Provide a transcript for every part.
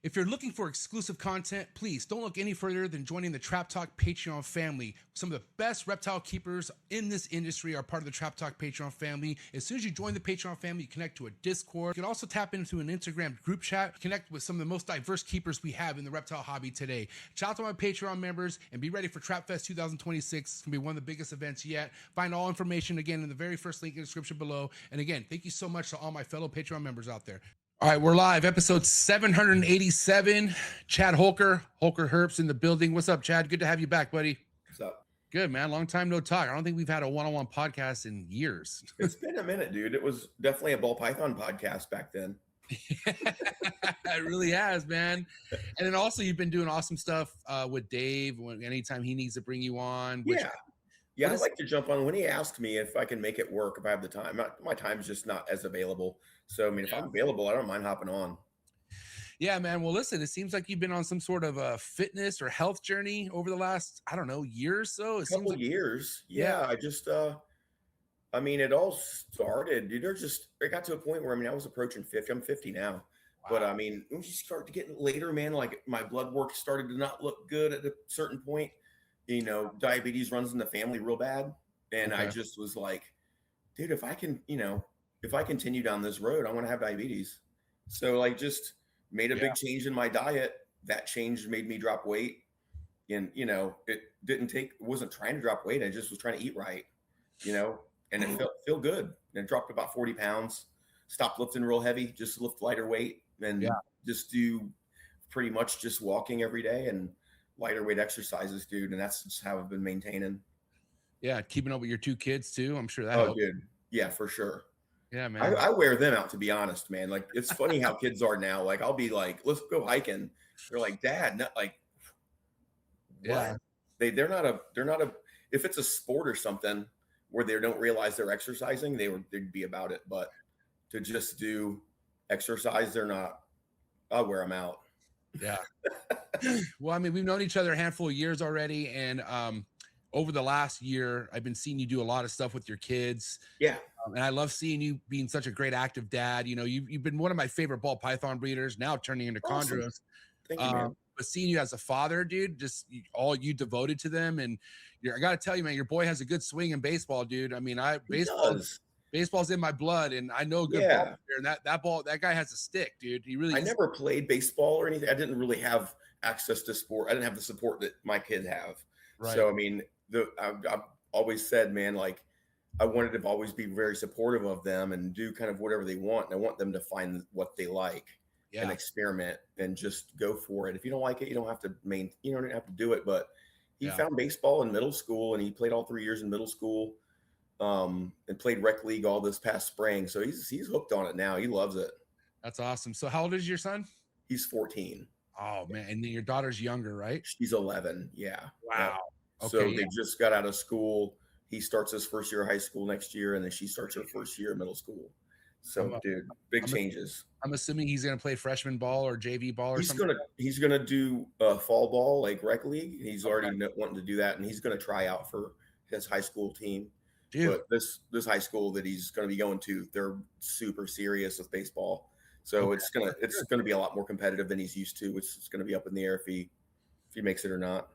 If you're looking for exclusive content, please don't look any further than joining the Trap Talk Patreon family. Some of the best reptile keepers in this industry are part of the Trap Talk Patreon family. As soon as you join the Patreon family, you connect to a Discord. You can also tap into an Instagram group chat, connect with some of the most diverse keepers we have in the reptile hobby today. Shout out to my Patreon members and be ready for Trap Fest 2026. It's going to be one of the biggest events yet. Find all information again in the very first link in the description below. And again, thank you so much to all my fellow Patreon members out there. All right, we're live. Episode 787. Chad Holker Herps in the building. What's up, Chad? Good to have you back, buddy. What's up? Good, man. Long time no talk. I don't think we've had a one-on-one podcast in years. It's been a minute, dude. It was definitely a ball python podcast back then. It really has, man. And then also you've been doing awesome stuff with Dave anytime he needs to bring you on. Yeah, I'd like to jump on. When he asked me if I can make it work, if I have the time, my time's just not as available. So, I mean, if I'm available, I don't mind hopping on. Yeah, man. Well, listen, it seems like you've been on some sort of a fitness or health journey over the last, I don't know, year or so. It seems like years. Yeah. I just, I mean, it all started, dude. It got to a point where, I mean, I was approaching 50. I'm 50 now. Wow. But I mean, when you start to get later, man, like my blood work started to not look good at a certain point. You know, diabetes runs in the family real bad. And I just was like, dude, if I can, if I continue down this road, I want to have diabetes. So like just made a big change in my diet. That change made me drop weight. And, it wasn't trying to drop weight. I just was trying to eat right, and it felt good. And it dropped about 40 pounds, stopped lifting real heavy, just lift lighter weight and just do pretty much just walking every day and lighter weight exercises, dude. And that's just how I've been maintaining. Yeah. Keeping up with your two kids too. I'm sure that helps. Dude. Yeah, for sure. Yeah, man. I wear them out, to be honest, man. Like, it's funny how kids are now. Like, I'll be like, let's go hiking. They're like, Dad, not like, what? They're not a, if it's a sport or something where they don't realize they're exercising, they'd be about it. But to just do exercise, they're not. I'll wear them out. Yeah. Well, I mean, we've known each other a handful of years already. And over the last year, I've been seeing you do a lot of stuff with your kids. Yeah. And I love seeing you being such a great active dad. You've been one of my favorite ball python breeders, now turning into chondros. Thank you, man. But seeing you as a father, dude, just all you devoted to them. And I got to tell you, man, your boy has a good swing in baseball, dude. I mean, baseball's in my blood, and I know a good ball player, and that guy has a stick, dude. I never played baseball or anything. I didn't really have access to sport. I didn't have the support that my kids have. Right. So, I mean, I've always said, man, like, I wanted to always be very supportive of them and do kind of whatever they want. And I want them to find what they like and experiment and just go for it. If you don't like it, you don't have to do it. But he found baseball in middle school, and he played all 3 years in middle school, and played rec league all this past spring. So he's hooked on it now. He loves it. That's awesome. So how old is your son? He's 14. Oh man. And then your daughter's younger, right? She's 11. Yeah. Wow. Okay, so they just got out of school. He starts his first year of high school next year, and then she starts her first year of middle school. So, dude, big changes. I'm assuming he's going to play freshman ball or JV ball or something. He's going to do fall ball, like rec league. He's already wanting to do that, and he's going to try out for his high school team. Dude. But this high school that he's going to be going to, they're super serious with baseball. So it's gonna be a lot more competitive than he's used to, which is going to be up in the air if he makes it or not.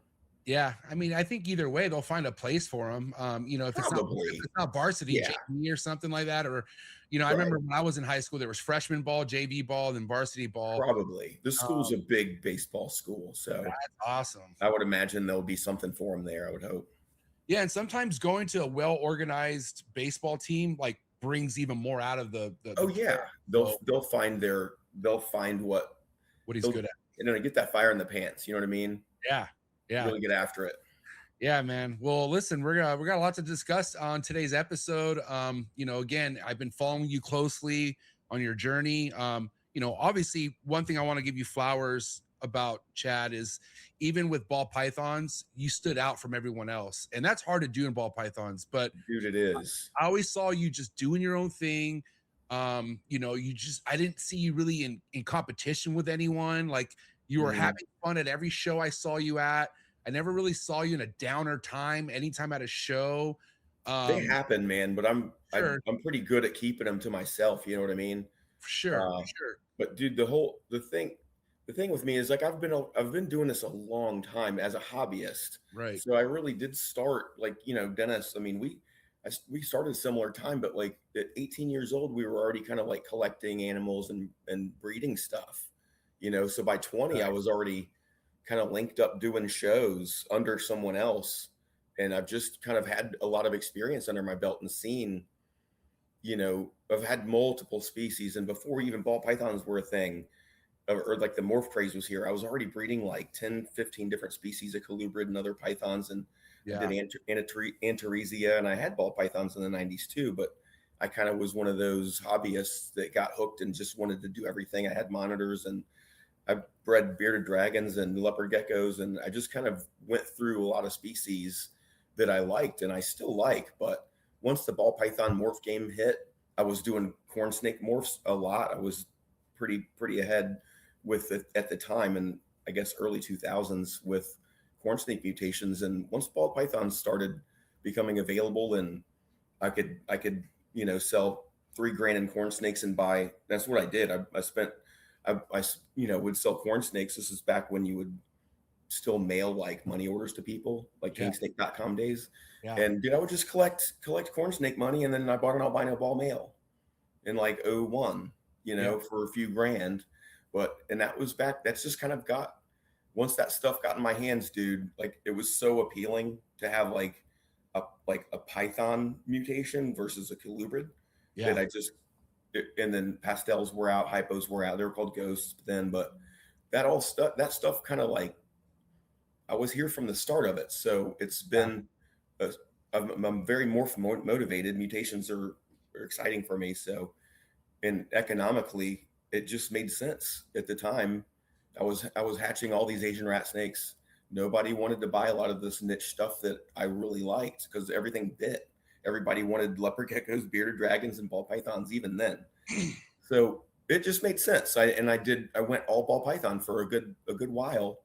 Yeah, I mean, I think either way they'll find a place for him. If it's not varsity, JV or something like that, or I remember when I was in high school, there was freshman ball, JV ball, then varsity ball. Probably the school's a big baseball school, so that's awesome. I would imagine there'll be something for him there. I would hope. Yeah, and sometimes going to a well-organized baseball team like brings even more out of the they'll find what he's good at. Get that fire in the pants. You know what I mean? Yeah. Really get after it. Yeah, we got a lot to discuss on today's episode. Again, I've been following you closely on your journey. Obviously one thing I want to give you flowers about, Chad, is even with ball pythons, you stood out from everyone else, and that's hard to do in ball pythons. But dude, it is. I always saw you just doing your own thing. I didn't see you really in competition with anyone. Like, you were having fun at every show I saw you at. I never really saw you in a downer time, anytime at a show. They happen, man, but I'm pretty good at keeping them to myself. You know what I mean? Sure. But dude, the the thing with me is like I've been doing this a long time as a hobbyist. Right. So I really did start like, Dennis, I mean, we started a similar time, but like at 18 years old, we were already kind of like collecting animals and breeding stuff, so by 20, I Right. was already kind of linked up doing shows under someone else. And I've just kind of had a lot of experience under my belt and seen, I've had multiple species. And before even ball pythons were a thing, or like the morph craze was here, I was already breeding like 10, 15 different species of colubrid and other pythons. And I did Yeah. Antaresia, and I had ball pythons in the 90s too. But I kind of was one of those hobbyists that got hooked and just wanted to do everything. I had monitors, and I bred bearded dragons and leopard geckos. And I just kind of went through a lot of species that I liked and I still like. But once the ball python morph game hit, I was doing corn snake morphs a lot. I was pretty ahead with it at the time, and I guess early 2000s with corn snake mutations. And once ball pythons started becoming available, and I could sell $3,000 in corn snakes and buy. That's what I did. I spent I would sell corn snakes. This is back when you would still mail like money orders to people, like Yeah. kingsnake.com days. Yeah. And dude, I would just collect corn snake money, and then I bought an albino ball male in like '01, for a few grand. And that was back. That's just kind of once that stuff got in my hands, dude, like it was so appealing to have like a python mutation versus a colubrid Yeah. that and then pastels were out, hypos were out. They were called ghosts then, but that stuff kind of like, I was here from the start of it. So it's been, I'm very morph motivated. Mutations are exciting for me. So, and economically, it just made sense at the time. I was hatching all these Asian rat snakes. Nobody wanted to buy a lot of this niche stuff that I really liked because everything bit. Everybody wanted leopard geckos, bearded dragons, and ball pythons even then. So it just made sense. I went all ball python for a good while,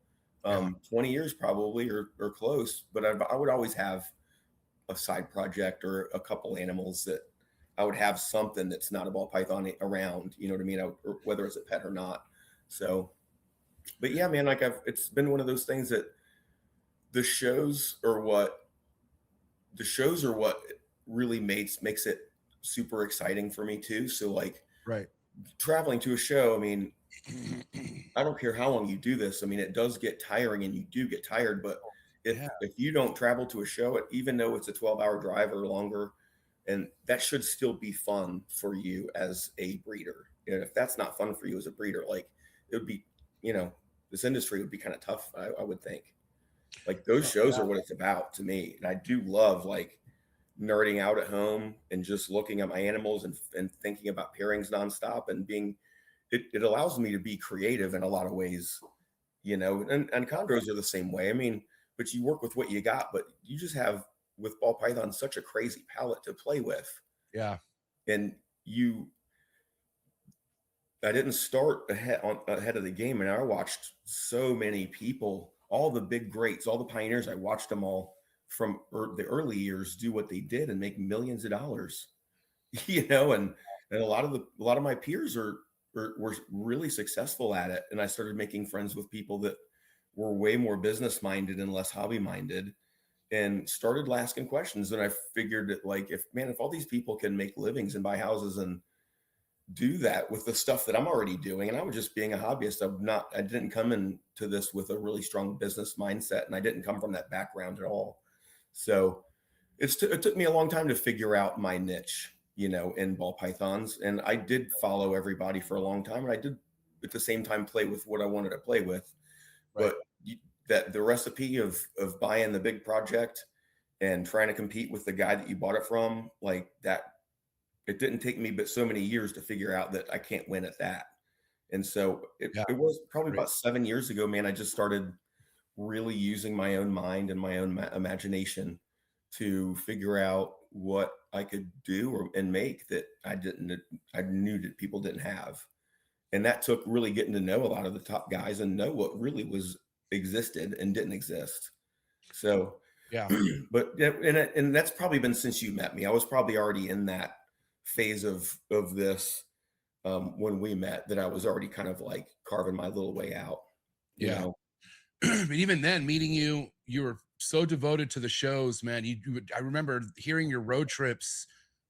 20 years probably or close. But I would always have a side project or a couple animals that I would have something that's not a ball python around, you know what I mean? Or whether it's a pet or not. So, but yeah, man, like it's been one of those things that the shows are what really makes it super exciting for me too. So like Right. traveling to a show, I mean, I don't care how long you do this. I mean, it does get tiring and you do get tired, but if you don't travel to a show, even though it's a 12-hour drive or longer, and that should still be fun for you as a breeder. And if that's not fun for you as a breeder, like it would be, this industry would be kind of tough, I would think. Like those shows are what it's about to me. And I do love like nerding out at home and just looking at my animals and thinking about pairings nonstop and it allows me to be creative in a lot of ways, and chondros are the same way. I mean, but you work with what you got, but you just have with ball python such a crazy palette to play with. Yeah. And I didn't start ahead of the game, and I watched so many people, all the big greats, all the pioneers. I watched them all from the early years do what they did and make millions of dollars, and a lot of my peers were really successful at it. And I started making friends with people that were way more business minded and less hobby minded, and started asking questions. And I figured that like, if all these people can make livings and buy houses and do that with the stuff that I'm already doing, and I was just being a hobbyist. I didn't come into this with a really strong business mindset, and I didn't come from that background at all. So it took me a long time to figure out my niche, in ball pythons. And I did follow everybody for a long time. And I did at the same time play with what I wanted to play with. Right. But that the recipe of buying the big project and trying to compete with the guy that you bought it from, like that, it didn't take me but so many years to figure out that I can't win at that. And so it was probably about 7 years ago, man, I just started really using my own mind and my own imagination to figure out what I could do and make that I knew that people didn't have. And that took really getting to know a lot of the top guys and know what really existed and didn't exist. So, Yeah. but and that's probably been since you met me. I was probably already in that phase of this when we met, that I was already kind of like carving my little way out, you Yeah. know? But even then, meeting you, you were so devoted to the shows, man. I remember hearing your road trips,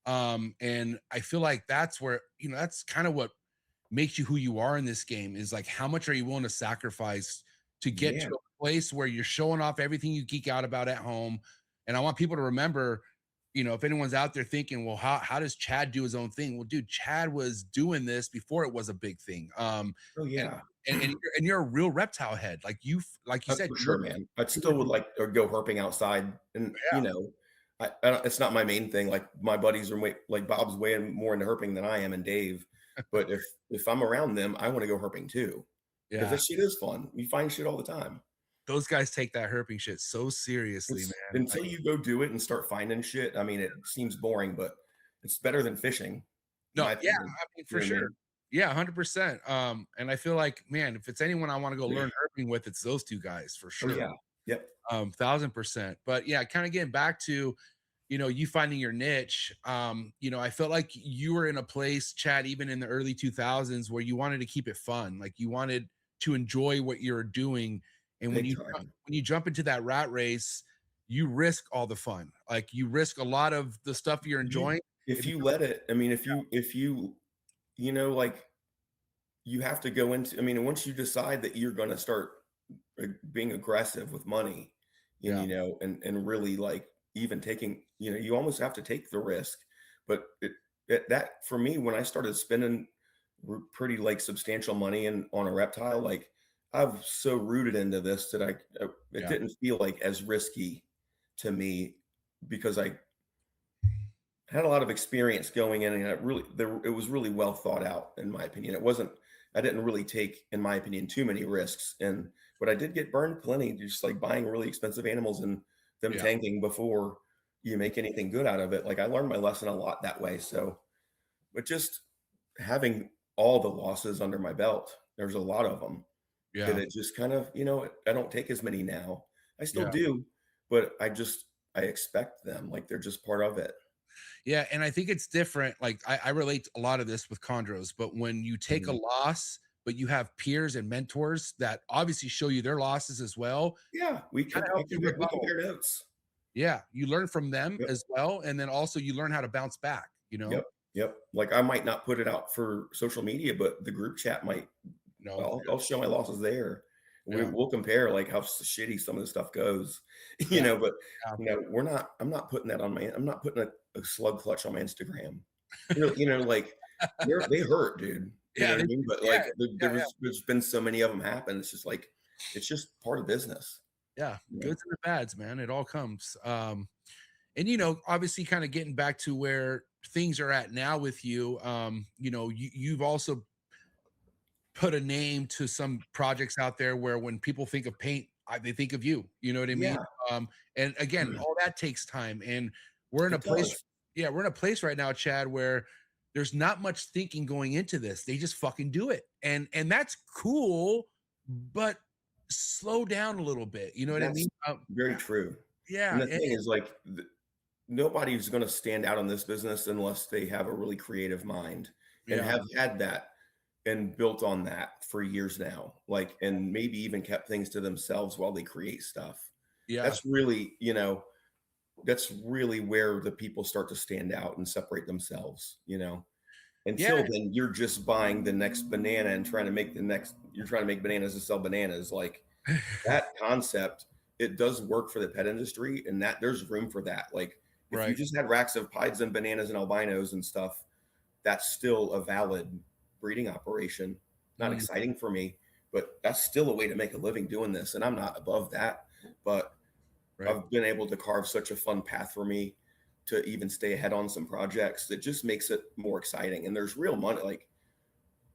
and I feel like that's where, you know, that's kind of what makes you who you are in this game, is like, how much are you willing to sacrifice to get Yeah. to a place where you're showing off everything you geek out about at home. And I want people to remember, you know, if anyone's out there thinking, well, how does Chad do his own thing? Well, dude, Chad was doing this before it was a big thing. Oh And yeah. you're a real reptile head, like you said, For you sure, were, man. I you were still would like to go herping outside, and yeah, I don't, it's not my main thing. Like my buddies are way, like Bob's way more into herping than I am, and Dave. But if I'm around them, I want to go herping too, because yeah. that shit is fun. You find shit all the time. Those guys take that herping shit so seriously, It's man. until you go do it and start finding shit. I mean, it seems boring, but it's better than fishing, in No, my yeah, opinion. I mean, You for know what I sure. mean? Yeah, 100%. And I feel like, man, if it's anyone I want to go learn herping with, it's those two guys for Oh sure. yeah. Yep. 1000%. But yeah, kind of getting back to, you know, you finding your niche. You know, I felt like you were in a place, Chad, even in the early 2000s, where you wanted to keep it fun. Like you wanted to enjoy what you're doing. And Big time. when you jump into that rat race, you risk all the fun. Like you risk a lot of the stuff you're You enjoying. if It you becomes, let it, I mean, if you like, you have to go into, I mean, once you decide that you're gonna start, being aggressive with money, and, yeah, and really, like, even taking, you almost have to take the risk, but that for me, when I started spending pretty, like, substantial money on a reptile, like, I've so rooted into this that it yeah, didn't feel like as risky to me, because I had a lot of experience going in, and it was really well thought out, in my opinion. I didn't really take, in my opinion, too many risks, but I did get burned plenty, just like buying really expensive animals and them yeah, tanking before you make anything good out of it. Like, I learned my lesson a lot that way. So, but just having all the losses under my belt, there's a lot of them that yeah, it just kind of, I don't take as many now. I still yeah. do, but I expect them, like they're just part of it. Yeah, and I think it's different. Like I relate a lot of this with chondros, but when you take a Mhm. loss, but you have peers and mentors that obviously show you their losses as well, Yeah, kind of helps you we rebuttal. compare notes. Yeah, you learn from them Yep, as well, and then also you learn how to bounce back, you know? yep, yep. Like, I might not put it out for social media, but the group chat might. No. I'll show my losses there. Yeah. We'll compare, like, how shitty some of the stuff goes, Yeah. but, Yeah. I'm not putting that on I'm not putting a slug clutch on my Instagram. Like, they hurt, dude. You know Yeah, what I mean? But, yeah, like, yeah, yeah. there's been so many of them happen. It's just like, it's just part of business, Yeah, you know? goods and the bads, man. It all comes. And you know, obviously kind of getting back to where things are at now with you, you know, you've also put a name to some projects out there where when people think of paint, they think of you. You know what I mean? Yeah, And again, all that takes time. And we're in a it place, does. yeah, we're in a place right now, Chad, where there's not much thinking going into this. They just fucking do it. And that's cool, but slow down a little bit. You know what I That's mean? very true. And Yeah. the thing is, like, nobody's going to stand out in this business unless they have a really creative mind and Yeah. have had that and built on that for years now. Like, and maybe even kept things to themselves while they create stuff. Yeah. That's really, that's really where the people start to stand out and separate themselves. Yeah. Until then, you're just buying the next banana and you're trying to make bananas to sell bananas. Like, that concept, it does work for the pet industry, and that there's room for that. Like, if you Right. just had racks of pieds and bananas and albinos and stuff, that's still a valid breeding operation. Not Mm, exciting for me, but that's still a way to make a living doing this, and I'm not above that. But right. I've been able to carve such a fun path for me to even stay ahead on some projects that just makes it more exciting. And there's real money. Like,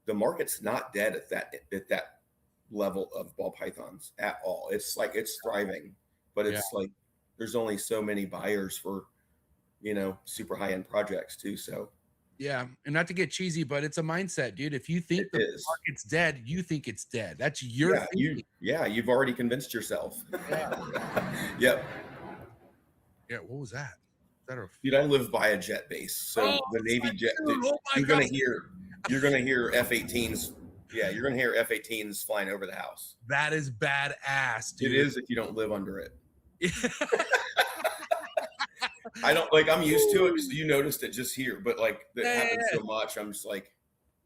the market's not dead at that level of ball pythons at all. It's like, it's thriving, but Yeah. it's like there's only so many buyers for, super high end projects too. So Yeah. And not to get cheesy, but it's a mindset, dude. If you think it the is. market's dead, you think it's dead. That's your thinking. Yeah, you've already convinced yourself. Yeah. Yep. Yeah. What was that? Is that a Dude, I live by a jet base. So oh, the Navy jet, dude, dude, oh my you're god. gonna hear. You're gonna hear F-18s. Yeah, you're gonna hear F-18s flying over the house. That is badass, dude. It is if you don't live under it. I don't like. I'm used to it because you noticed it just here, but like that happens so much. I'm just like,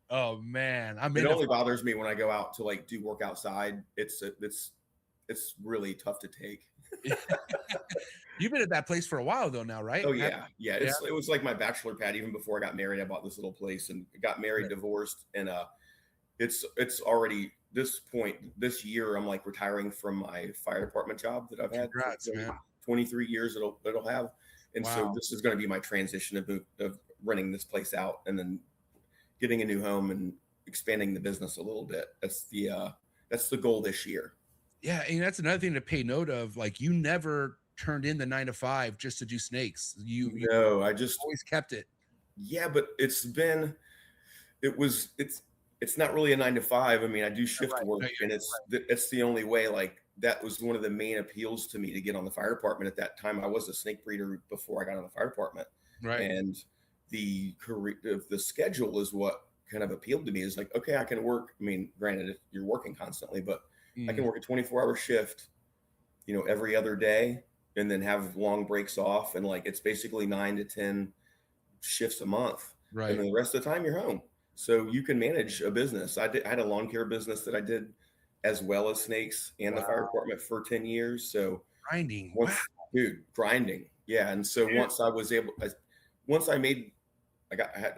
oh man, it only bothers me when I go out to like do work outside. It's really tough to take. You've been at that place for a while though now, right? Oh yeah. It was like my bachelor pad. Even before I got married, I bought this little place and got married, divorced, and it's already this point this year. I'm like retiring from my fire department job that I've had. Congrats, man. 23 years it'll have, and so this is going to be my transition of renting this place out and then getting a new home and expanding the business a little bit. That's the goal this year. Yeah, and that's another thing to pay note of. Like, you never turned in the 9 to 5 just to do snakes. I just always kept it. Yeah, but it's not really a 9 to 5. I mean, I do shift work, and it's the only way. Like, that was one of the main appeals to me to get on the fire department at that time. I was a snake breeder before I got on the fire department, right? And the schedule is what kind of appealed to me. Is like, okay, I can work. I mean, granted, you're working constantly, but I can work a 24-hour shift, every other day, and then have long breaks off. And like, it's basically 9 to 10 shifts a month. Right. And then the rest of the time you're home. So you can manage a business. I had a lawn care business that I did as well as snakes and the fire department for 10 years. So grinding. Grinding. Yeah. And so once I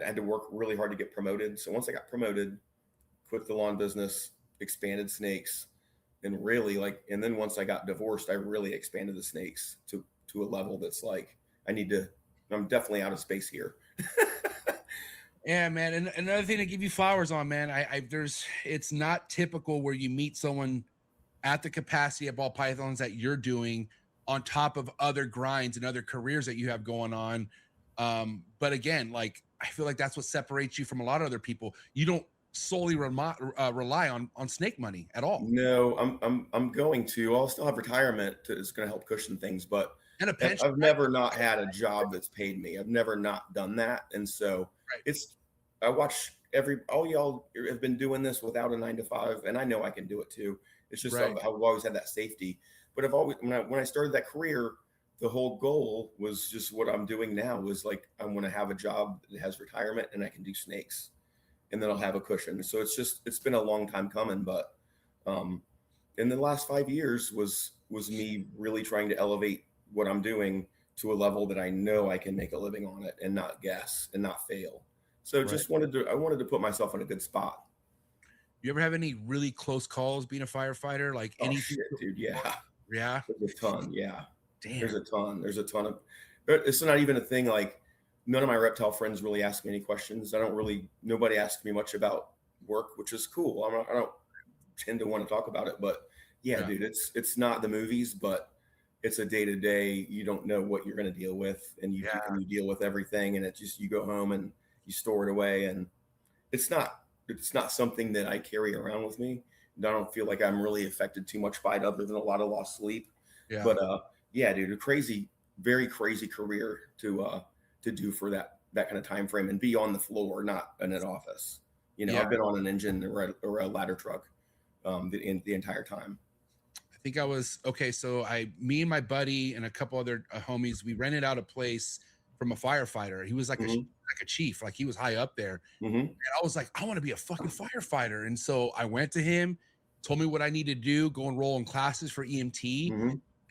had to work really hard to get promoted. So once I got promoted, quit the lawn business, expanded snakes, and really and then once I got divorced, I really expanded the snakes to a level that's like, I'm definitely out of space here. Yeah, man. And another thing to give you flowers on, man, it's not typical where you meet someone at the capacity of ball pythons that you're doing on top of other grinds and other careers that you have going on. But again, like, I feel like that's what separates you from a lot of other people. You don't solely rely on snake money at all. No, I'm going to. I'll still have retirement is going to help cushion things, but and a pension. I've never not had a job that's paid me. I've never not done that, and so I watch all y'all have been doing this without a 9 to 5, and I know I can do it too. It's just I've always had that safety, but I've always when I started that career, the whole goal was just what I'm doing now was like, I want to have a job that has retirement and I can do snakes, and then I'll have a cushion. So it's been a long time coming, but in the last 5 years was me really trying to elevate what I'm doing to a level that I know I can make a living on it and not guess and not fail. So I wanted to put myself in a good spot. You ever have any really close calls being a firefighter? Like anything? Shit, dude. Yeah. Yeah. There's a ton. Yeah. Damn. There's a ton of, it's not even a thing. Like, none of my reptile friends really ask me any questions. Nobody asks me much about work, which is cool. I don't tend to want to talk about it, but yeah, dude, it's not the movies, but it's a day-to-day. You don't know what you're going to deal with, and you deal with everything, and it's just, you go home and you store it away, and it's not something that I carry around with me. I don't feel like I'm really affected too much by it, other than a lot of lost sleep. Yeah. But yeah, dude, a very crazy career to do for that kind of time frame and be on the floor, not in an office. I've been on an engine or a ladder truck the entire time. I think I was okay. So me and my buddy and a couple other homies, we rented out a place from a firefighter. He was like a chief, like he was high up there. And I was like, I want to be a fucking firefighter. And so I went to him, told me what I needed to do, go enroll in classes for EMT.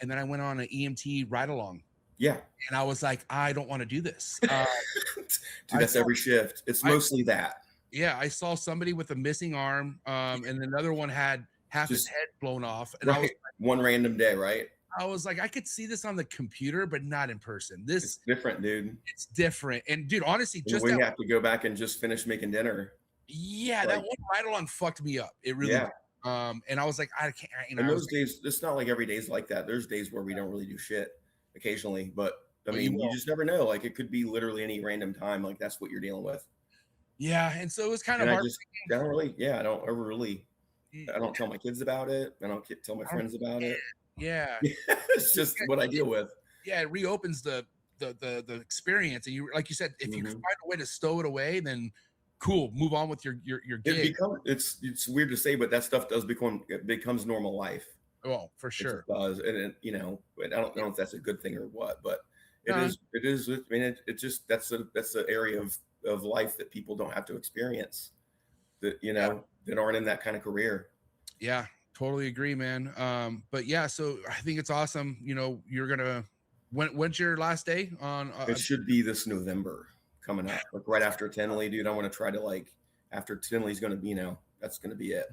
And then I went on an EMT ride along. Yeah. And I was like, I don't want to do this. Dude, that's every shift. It's mostly that. Yeah. I saw somebody with a missing arm. And another one had half his head blown off. And I was like, one random day, right? I was like, I could see this on the computer, but not in person. It's different, dude. It's different. And dude, honestly, we have to go back and just finish making dinner. Yeah. That one ride along fucked me up. It really did. And I was like, I can't. And those days, it's not like every day's like that. There's days where we don't really do shit occasionally, but I mean, you just never know. Like, it could be literally any random time. Like, that's what you're dealing with. Yeah. And so it was kind of hard. I don't tell my kids about it. I don't tell my friends about it. Yeah. It's just what I deal with. Yeah. It reopens the experience. And you, like you said, if you can find a way to stow it away, then cool, move on with your gig. It's weird to say, but that stuff it becomes normal life. Oh, for It sure. just does, and you know, I don't know if that's a good thing or what, but it No, is. It is. I mean, it just that's the area of life that people don't have to experience. That you know that aren't in that kind of career. yeah, totally agree, man. But yeah, so I think it's awesome. You know, you're gonna when's your last day on? It should be this November coming up, like right after Tinley, dude. I want to try to like after Tinley's going to be, you know, that's going to be it.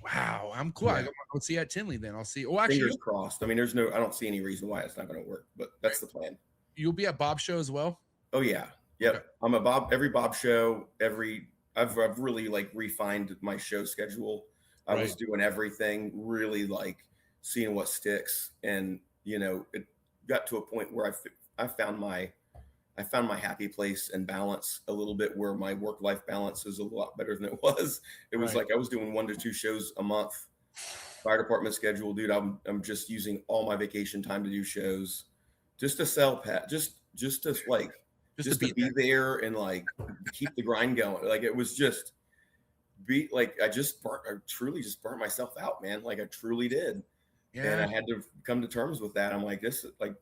Wow, I'm cool. Yeah. I'll see you at Tinley then. I'll see. Oh, actually, fingers crossed. I mean, I don't see any reason why it's not going to work, but that's the plan. You'll be at Bob's show as well. Oh yeah, yep. Okay. I'm a every Bob show. I've really like refined my show schedule. I was doing everything, really like seeing what sticks, and you know, it got to a point where I found my happy place and balance a little bit, where my work-life balance is a lot better than it was. It was like I was doing 1 to 2 shows a month. Fire department schedule, dude. I'm just using all my vacation time to do shows, just to sell just to be there and like keep the grind going. Like it was just I truly just burnt myself out, man. Like I truly did. Yeah. And I had to come to terms with that. I'm like, this, like,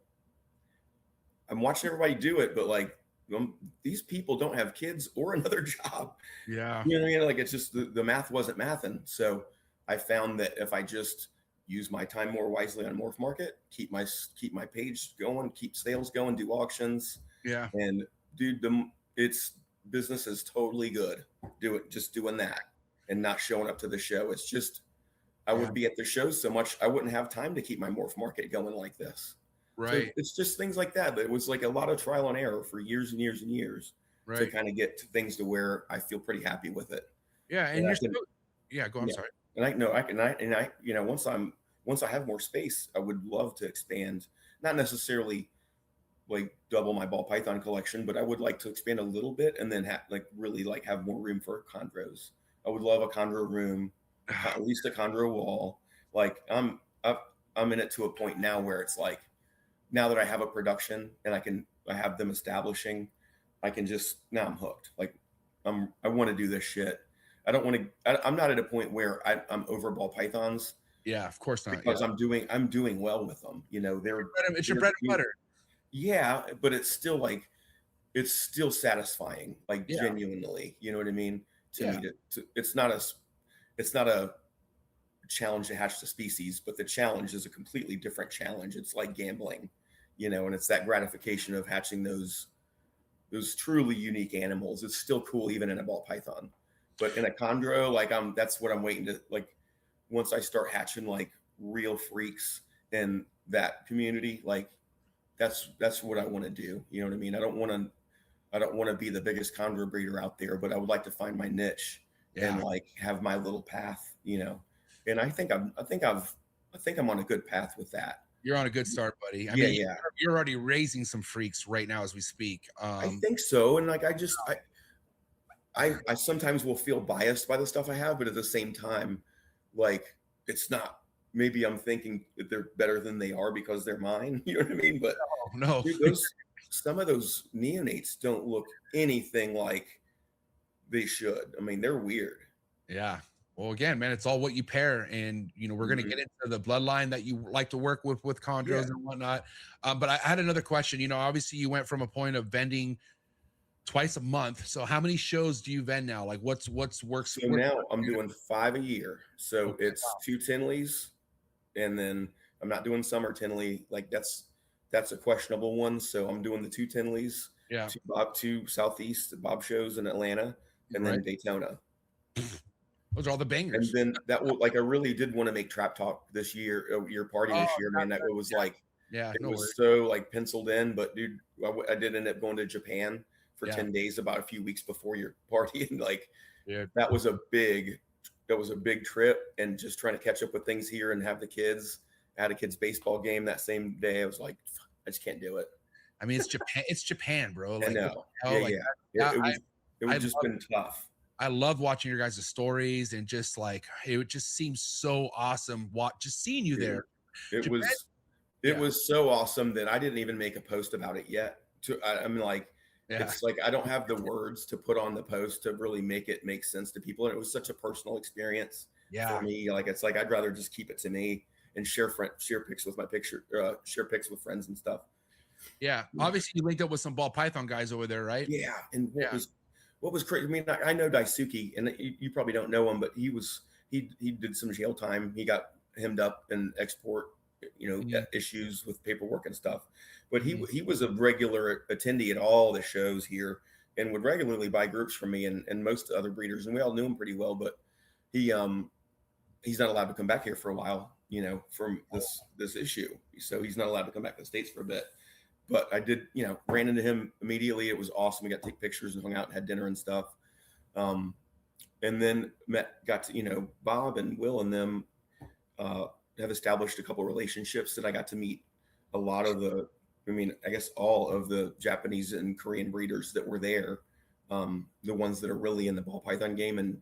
I'm watching everybody do it, but like these people don't have kids or another job. Yeah. You know what I mean? Like it's just the math wasn't mathing. So I found that if I just use my time more wisely on Morph Market, keep my page going, keep sales going, do auctions. Yeah. And dude, it's business is totally good. Just doing that and not showing up to the show. It's just, I would be at the shows so much, I wouldn't have time to keep my Morph Market going like this. Right. So it's just things like that. But it was like a lot of trial and error for years and years and years to kind of get to things to where I feel pretty happy with it. Yeah. And you're still, go. I'm sorry. And I you know, once I have more space, I would love to expand, not necessarily like double my ball python collection, but I would like to expand a little bit and then really have more room for chondros. I would love a chondro room, at least a chondro wall. Like I'm in it to a point now where it's like, now that I have a production and I have them establishing, I can just, now I'm hooked. Like I want to do this shit. I'm not at a point where I'm over ball pythons. Yeah, of course not. Because I'm doing well with them. You know, it's your bread and butter. Yeah, but it's still it's still satisfying, like genuinely. You know what I mean? To me, it's not a challenge to hatch the species, but the challenge is a completely different challenge. It's like gambling, you know, and it's that gratification of hatching those truly unique animals. It's still cool even in a ball python, but in a chondro, that's what I'm waiting to like. Once I start hatching like real freaks in that community, like that's what I want to do. You know what I mean? I don't want to be the biggest chondro breeder out there, but I would like to find my niche and like have my little path, you know. And I think I'm on a good path with that. You're on a good start, buddy. I mean, you're already raising some freaks right now as we speak. I think so. And like, I sometimes will feel biased by the stuff I have, but at the same time, like it's not, maybe I'm thinking that they're better than they are because they're mine. You know what I mean? But no. Dude, some of those neonates don't look anything like they should. I mean, they're weird. Yeah. Well, again, man, it's all what you pair, and you know we're going to get into the bloodline that you like to work with chondros and whatnot. But I had another question. You know, obviously you went from a point of vending twice a month. So how many shows do you vend now? Like what's works? So now I'm doing 5 a year. So it's 2 Tinleys, and then I'm not doing summer Tinley. Like that's a questionable one. So I'm doing the 2 Tinleys, two Southeast Bob shows in Atlanta, and then Daytona. Those are all the bangers. And then that will, like, I really did want to make Trap Talk this year, your party this year, man. That was like, it was so like penciled in. But dude, I did end up going to Japan for 10 days, about a few weeks before your party, and like, that was a big trip. And just trying to catch up with things here and have the kids. I had a kids baseball game that same day. I was like, I just can't do it. I mean, it's Japan. It's Japan, bro. Like, I know. It was just been tough. I love watching your guys' stories, and just like it just seems so awesome. Just seeing you there. It was so awesome that I didn't even make a post about it yet. I mean, like, Yeah. It's like I don't have the words to put on the post to really make it make sense to people. And it was such a personal experience for me. Like it's like I'd rather just keep it to me and share pics with share pics with friends and stuff. Yeah. Obviously, you linked up with some ball python guys over there, right? Yeah. And what was crazy? I mean, I know Daisuke, and you probably don't know him, but he did some jail time. He got hemmed up in export, issues with paperwork and stuff. But he was a regular attendee at all the shows here and would regularly buy groups from me and most other breeders, and we all knew him pretty well. But he's not allowed to come back here for a while, from this issue. So he's not allowed to come back to the States for a bit. But I did, ran into him immediately. It was awesome. We got to take pictures and hung out and had dinner and stuff. And then got to, Bob and Will and them have established a couple of relationships that I got to meet a lot of I guess all of the Japanese and Korean breeders that were there, the ones that are really in the ball python game, and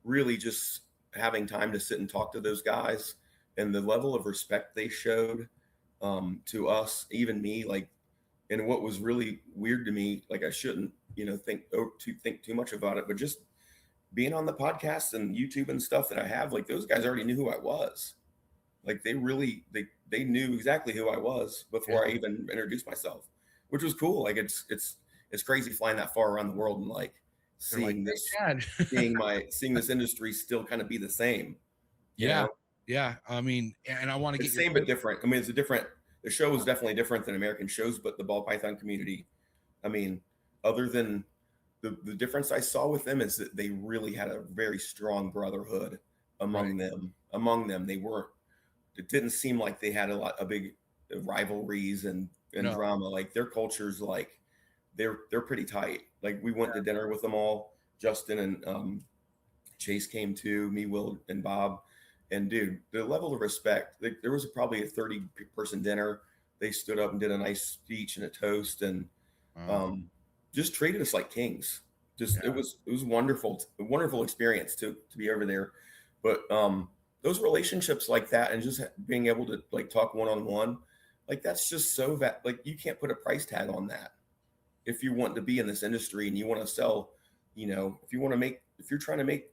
really just having time to sit and talk to those guys and the level of respect they showed to us, even me, like, and what was really weird to me, like I shouldn't, think too much about it, but just being on the podcast and YouTube and stuff that I have, like those guys already knew who I was. Like they really, they knew exactly who I was before I even introduced myself, which was cool. Like it's crazy flying that far around the world and like seeing seeing this industry still kind of be the same. Yeah. I mean, and I want to get the same but different. I mean, the show is definitely different than American shows, but the ball python community, I mean, other than the difference I saw with them is that they really had a very strong brotherhood among them. It didn't seem like they had a big rivalries and drama. Like their cultures, like they're pretty tight. Like we went to dinner with them all. Justin and Chase came too, me, Will, and Bob. And dude, the level of respect, there was probably a 30-person dinner. They stood up and did a nice speech and a toast and just treated us like kings. It was wonderful, a wonderful experience to be over there. But those relationships like that and just being able to like talk one-on-one, like that's just so that like you can't put a price tag on that. If you want to be in this industry and you want to sell, if you're trying to make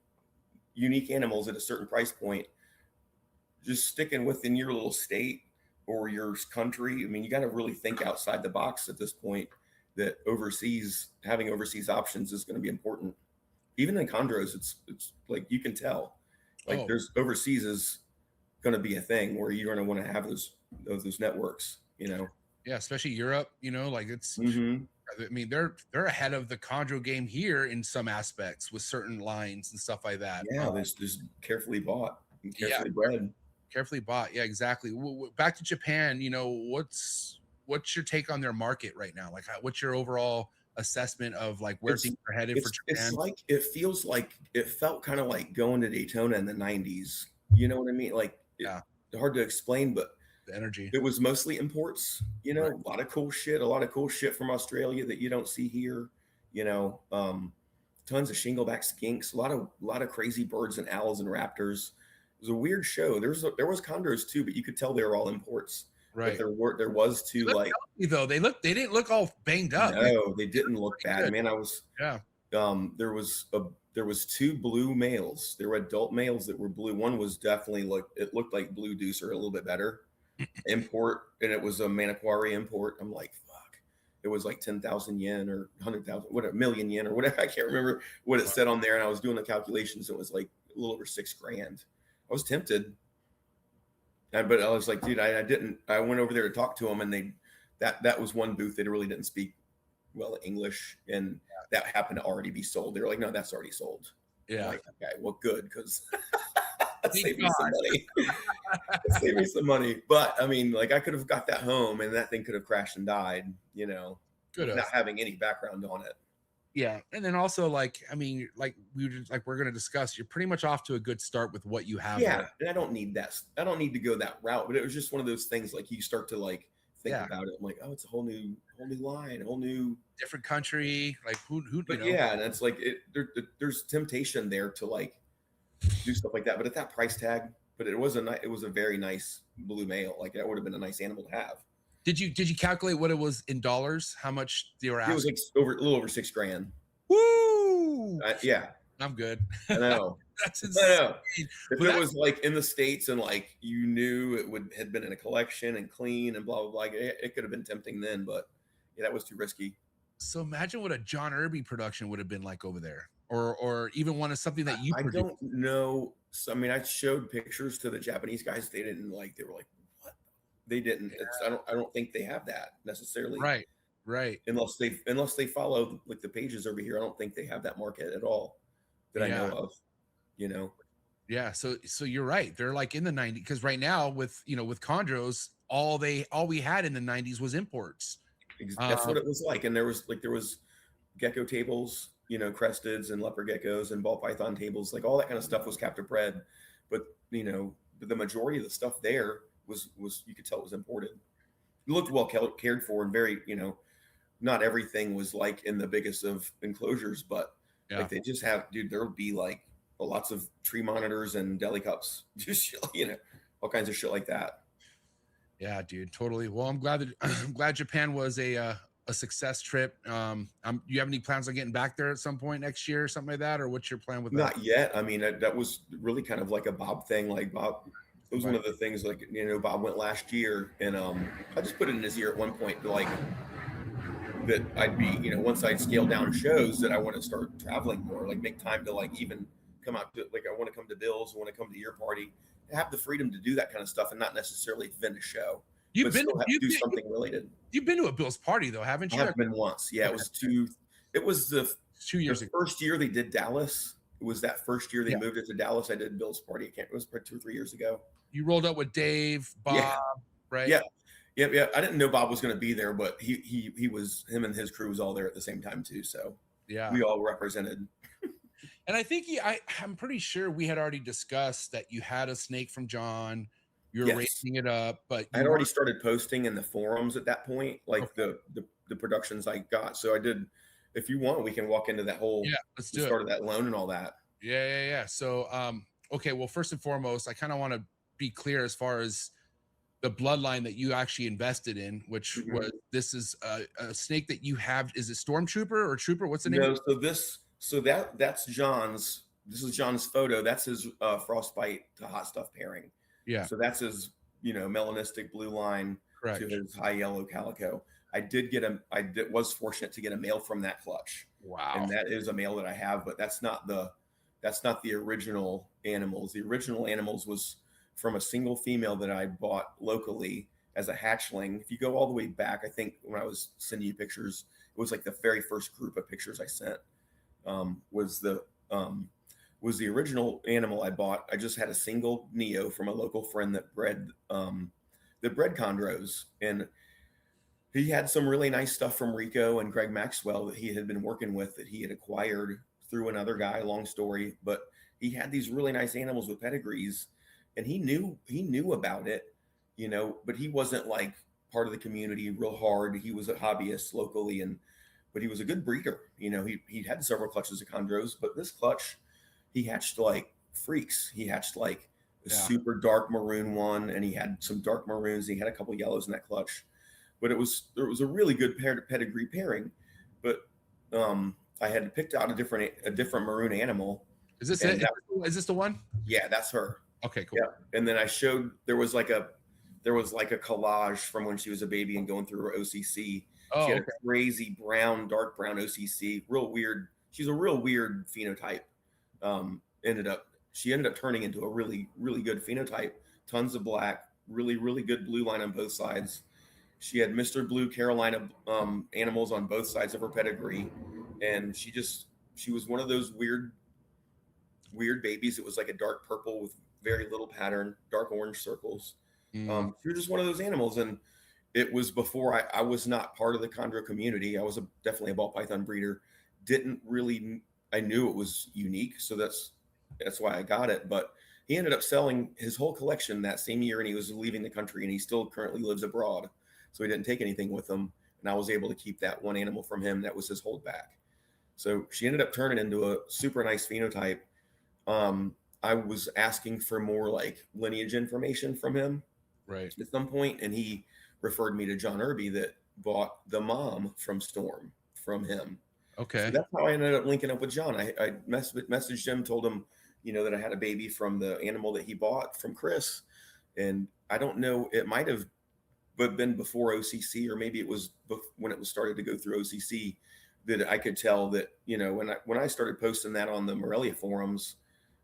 unique animals at a certain price point, just sticking within your little state or your country. I mean, you got to really think outside the box at this point, that having overseas options is going to be important. Even in chondros, it's like, you can tell like there's overseas is going to be a thing where you're going to want to have those networks, Yeah. Especially Europe, like it's, I mean, they're ahead of the chondro game here in some aspects with certain lines and stuff like that. Yeah. There's carefully bought and carefully bred. Carefully bought. Yeah, exactly. Back to Japan, what's your take on their market right now? Like, what's your overall assessment of like where things are headed for Japan? It's like, it felt kind of like going to Daytona in the 90s. You know what I mean? Like, hard to explain, but the energy. It was mostly imports, a lot of cool shit from Australia that you don't see here, tons of shingleback skinks, a lot of crazy birds and owls and raptors. It was a weird show. There was chondros too, but you could tell they were all imports. Right. But there was two, like healthy, though. They didn't look all banged up. No, they didn't look bad. Good. Man, there was two blue males. There were adult males that were blue. One was definitely looked like blue deuce or a little bit better. Import, and it was a Manokwari import. I'm like, fuck. It was like 10,000 yen or 100,000, what, a million yen or whatever. I can't remember what it said on there. And I was doing the calculations. It was like a little over $6,000. I was tempted, but I was like, dude, I went over there to talk to them, and that was one booth. They really didn't speak well English, and that happened to already be sold. They were like, no, that's already sold. Yeah. I'm like, okay, well, good, because save me some money. Save me some money. But I mean, like, I could have got that home, and that thing could have crashed and died, not having any background on it. Yeah. And then also, like, I mean, like we're going to discuss, you're pretty much off to a good start with what you have. Yeah. And I don't need that. I don't need to go that route, but it was just one of those things, like, you start to like think about it. I'm like, oh, it's a whole new line, a whole new different country. Like who, but yeah. And it's like, there's temptation there to like do stuff like that. But at that price tag, but it was a very nice blue male. Like, that would have been a nice animal to have. Did you calculate what it was in dollars? How much they were It was asking? like a little over $6,000. Woo! Yeah, I'm good. I know. That's I know. insane. If But it that's was like in the States and like you knew it had been in a collection and clean and blah blah blah, it could have been tempting then, but yeah, that was too risky. so imagine what a John Irby production would have been like over there, or even one of something that you I produced. don't know. So, I mean, I showed pictures to the Japanese guys. They didn't like. They were like, "What?" They didn't. It's, I don't think they have that necessarily. Right, right. Unless they follow like the pages over here. I don't think they have that market at all that I know Yeah, of. You know. yeah. So you're right. They're like in the 90s because right now with with chondros, all we had in the 90s was imports. That's Um, what it was like. And there was gecko tables, cresteds and leopard geckos and ball python tables, like all that kind of stuff was captive bred. But the majority of the stuff there was you could tell it was imported. It looked well cared for and very, not everything was like in the biggest of enclosures, but yeah. like they just have, dude, there would be like lots of tree monitors and deli cups, just all kinds of shit like that. Yeah, dude, totally. Well, I'm glad that I'm glad Japan was a success trip. You have any plans on getting back there at some point next year or something like that, or what's your plan with that? Not yet. I mean, that was really kind of like a Bob thing. Like Bob, it was one of the things. Like Bob went last year, and I just put it in his ear at one point, like that I'd be, once I'd scale down shows, that I want to start traveling more, like make time to like even come out to, like I want to come to Bill's, I want to come to your party, have the freedom to do that kind of stuff, and not necessarily vend a show, but still have to do something related. You've been to a Bill's party though, haven't you? I have been once. Yeah, it was the 2 years the ago. first year they did Dallas. It was that first year they moved it to Dallas. I did Bill's party. It was probably 2 or 3 years ago. You rolled up with Dave, Bob, right? Yeah. Yeah. I didn't know Bob was going to be there, but him and his crew was all there at the same time too. So yeah, we all represented. And I think I'm pretty sure we had already discussed that you had a snake from John. You're raising it up, but I had already started posting in the forums at that point, like the productions I got. So I did. If you want, we can walk into that whole let's do start of that loan and all that. Yeah. So okay, well, first and foremost, I kind of want to be clear as far as the bloodline that you actually invested in, which was this is a snake that you have. Is it Stormtrooper or Trooper? What's the name? No, that's John's. This is John's photo. That's his frostbite to hot stuff pairing. Yeah. So that's his melanistic blue line to his high yellow calico. I was fortunate to get a male from that clutch. Wow. And that is a male that I have, but that's not the original animals. The original animals was from a single female that I bought locally as a hatchling. If you go all the way back, I think when I was sending you pictures, it was like the very first group of pictures I sent was the original animal I bought. I just had a single Neo from a local friend that bred chondros, and he had some really nice stuff from Rico and Greg Maxwell that he had been working with, that he had acquired through another guy. Long story, but he had these really nice animals with pedigrees, and he knew about it, but he wasn't like part of the community real hard. He was a hobbyist locally, but he was a good breeder. He had several clutches of chondros, but this clutch, he hatched like freaks. He hatched like a super dark maroon one, and he had some dark maroons. He had a couple yellows in that clutch, but there was a really good pedigree pairing. But I had picked out a different maroon animal. Is this it? Is this the one? Yeah, that's her. Okay, cool. Yeah, and then I showed there was like a collage from when she was a baby and going through her OCC. Oh, she had a crazy dark brown OCC, real weird. She's a real weird phenotype. She ended up turning into a really, really good phenotype. Tons of black, really, really good blue line on both sides. She had Mr. Blue Carolina animals on both sides of her pedigree, and she was one of those weird babies. It was like a dark purple with very little pattern, dark orange circles. She was just one of those animals, and it was before I was not part of the chondro community. I was definitely a ball python breeder. I knew it was unique, so that's why I got it. But he ended up selling his whole collection that same year, and he was leaving the country, and he still currently lives abroad, so he didn't take anything with him. And I was able to keep that one animal from him. That was his holdback. So she ended up turning into a super nice phenotype. I was asking for more like lineage information from him, right, at some point, and he referred me to John Irby that bought the mom from Storm from him. Okay. So that's how I ended up linking up with John. I messaged him, told him, you know, that I had a baby from the animal that he bought from Chris. And I don't know, it might have been before OCC, or maybe it was when it was started to go through OCC, that I could tell that, you know, when I started posting that on the Morelia forums,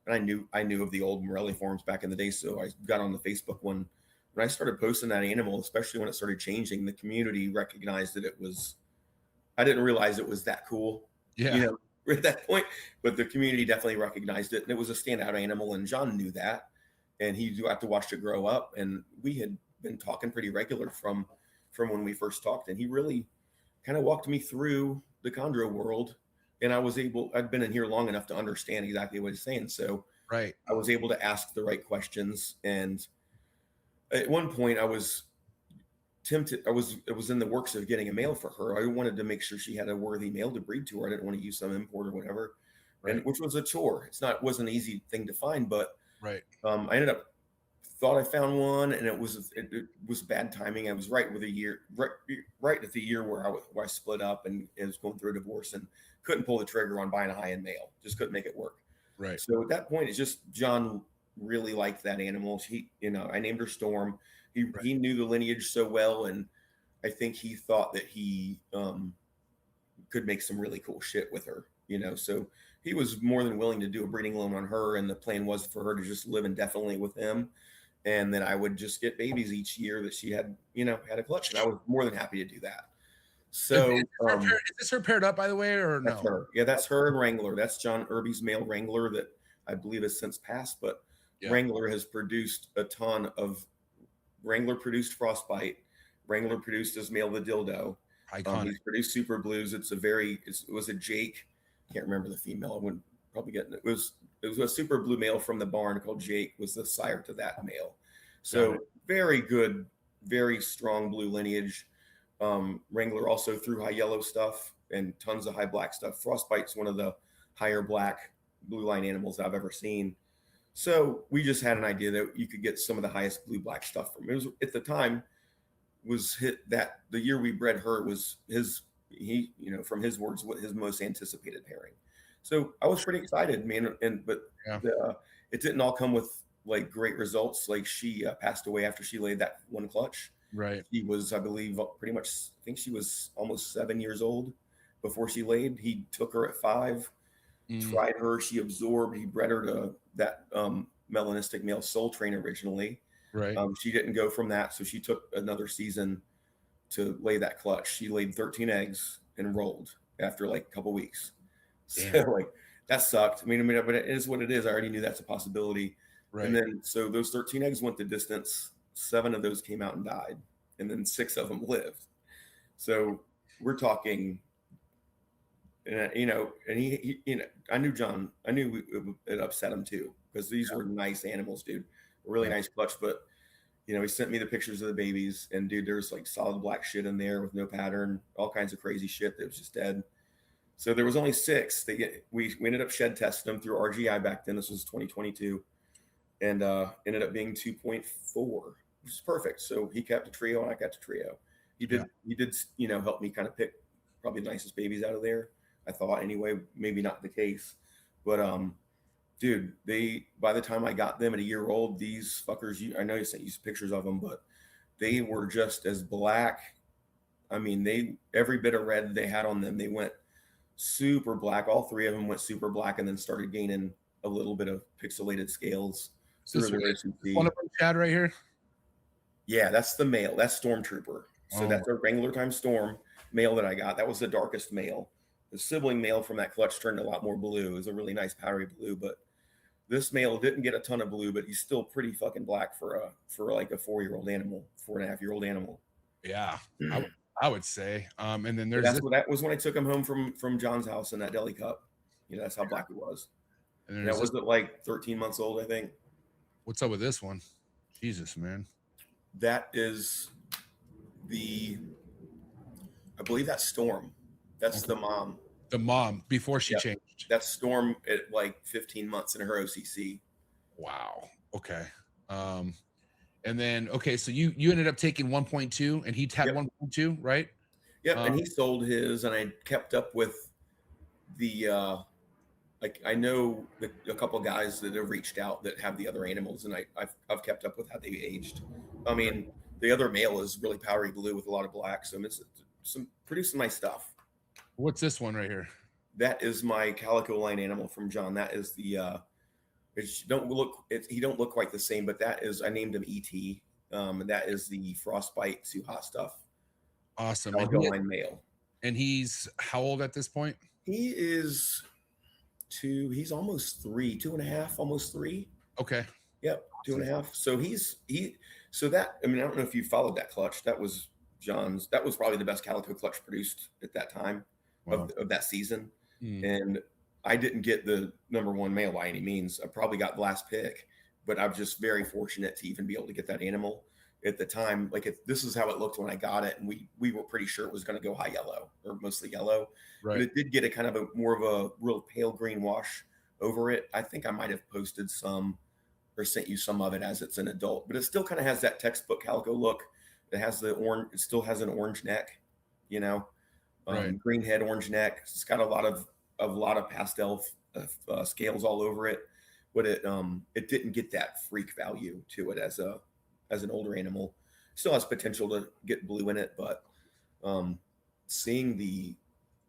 and I knew of the old Morelia forums back in the day, so I got on the Facebook one. When I started posting that animal, especially when it started changing, the community recognized that it was, I didn't realize it was that cool, Yeah. you know, at that point, but the community definitely recognized it, and it was a standout animal, and John knew that, and he got to watch it grow up, and we had been talking pretty regular from when we first talked, and he really kind of walked me through the chondro world, and I'd been in here long enough to understand exactly what he's saying, so right. I was able to ask the right questions. And at one point I was tempted, it was in the works of getting a male for her. I wanted to make sure she had a worthy male to breed to her. I didn't want to use some import or whatever, Right. and which was a chore. It wasn't an easy thing to find, but right. I ended up thought I found one, and it was bad timing. I was right at the year where I split up and was going through a divorce and couldn't pull the trigger on buying a high-end male. Just couldn't make it work. Right. So at that point, it's just John really liked that animal. I named her Storm. He knew the lineage so well, and I think he thought that he could make some really cool shit with her. You know, so he was more than willing to do a breeding loan on her, and the plan was for her to just live indefinitely with him. And then I would just get babies each year that she had a clutch. And I was more than happy to do that. So is this her paired up, by the way, or no? That's her. Yeah, that's her and Wrangler. That's John Irby's male Wrangler that I believe has since passed. But Wrangler has produced a ton of Wrangler produced Frostbite. Wrangler produced his male the Dildo. He's produced Super Blues. It was a Jake. Can't remember the female. I wouldn't probably get it. It was a Super Blue male from the barn called Jake, was the sire to that male. So very good, very strong blue lineage. Wrangler also threw high yellow stuff and tons of high black stuff. Frostbite's one of the higher black blue line animals I've ever seen. So we just had an idea that you could get some of the highest blue black stuff from it. It was, at the time, was hit that the year we bred her was from his words, what his most anticipated pairing. So I was pretty excited, man. It didn't all come with like great results. Like she passed away after she laid that one clutch. Right. She was, I believe, I think she was almost 7 years old before she laid. He took her at 5, tried her. She absorbed. He bred her to that melanistic male Soul Train originally. Right. She didn't go from that, so she took another season to lay that clutch. She laid 13 eggs and rolled after like a couple weeks. Damn. So like that sucked. I mean, but it is what it is. I already knew that's a possibility. Right. And then so those 13 eggs went the distance. 7 of those came out and died, and then 6 of them lived. So we're talking, and he I knew John. I knew it upset him too, because these were nice animals, dude. Really nice clutch, but he sent me the pictures of the babies, and dude, there's like solid black shit in there with no pattern, all kinds of crazy shit that was just dead. So there was only 6. We ended up shed testing them through RGI back then. This was 2022, and ended up being 2.4, which is perfect. So he kept a trio, and I got a trio. He did help me kind of pick probably the nicest babies out of there. I thought anyway, maybe not the case, but dude, by the time I got them at a year old, these fuckers, I know you sent you pictures of them, but they were just as black. I mean, every bit of red they had on them, they went super black. All 3 of them went super black, and then started gaining a little bit of pixelated scales. So one of them, Chad, right here. Yeah, that's the male. That's Stormtrooper. So that's a Wrangler times Storm male that I got. That was the darkest male. The sibling male from that clutch turned a lot more blue. It was a really nice powdery blue, but this male didn't get a ton of blue, but he's still pretty fucking black for like a 4-year-old animal, 4.5-year-old animal. Yeah, I would say. And then that was when I took him home from John's house in that deli cup. That's how black it was. And that was like 13 months old, I think. What's up with this one? Jesus, man. That is I believe that's Storm. That's the mom. The mom before she changed. That's Storm at like 15 months in her OCC. Wow. Okay. And then, okay, so you ended up taking 1.2 and he had Yep. 1.2, right? Yep. And he sold his, and I kept up with the, like I know a couple of guys that have reached out that have the other animals, and I've kept up with how they aged. I mean, the other male is really powdery blue with a lot of black, so it's some producing nice stuff. What's this one right here? That is my calico line animal from John. That is the he don't look quite the same, but that is, I named him ET. And that is the frostbite Suha stuff. Awesome. Calico line male. And he's how old at this point? He is he's almost 3, 2.5, almost 3. Okay. Yep, 2.5. So so that, I mean, I don't know if you followed that clutch. That was John's. That was probably the best calico clutch produced at that time. Wow. of that season. And I didn't get the #1 male by any means. I probably got the last pick, but I'm just very fortunate to even be able to get that animal at the time. Like, this is how it looked when I got it, and we were pretty sure it was going to go high yellow or mostly yellow. Right. But it did get a kind of more of a real pale green wash over it. I think I might have posted some or sent you some of it as it's an adult, but it still kind of has that textbook calico look. It has the orange. It still has an orange neck, right. Green head, orange neck. It's got a lot of pastel scales all over it, but it didn't get that freak value to it as an older animal. Still has potential to get blue in it, but seeing the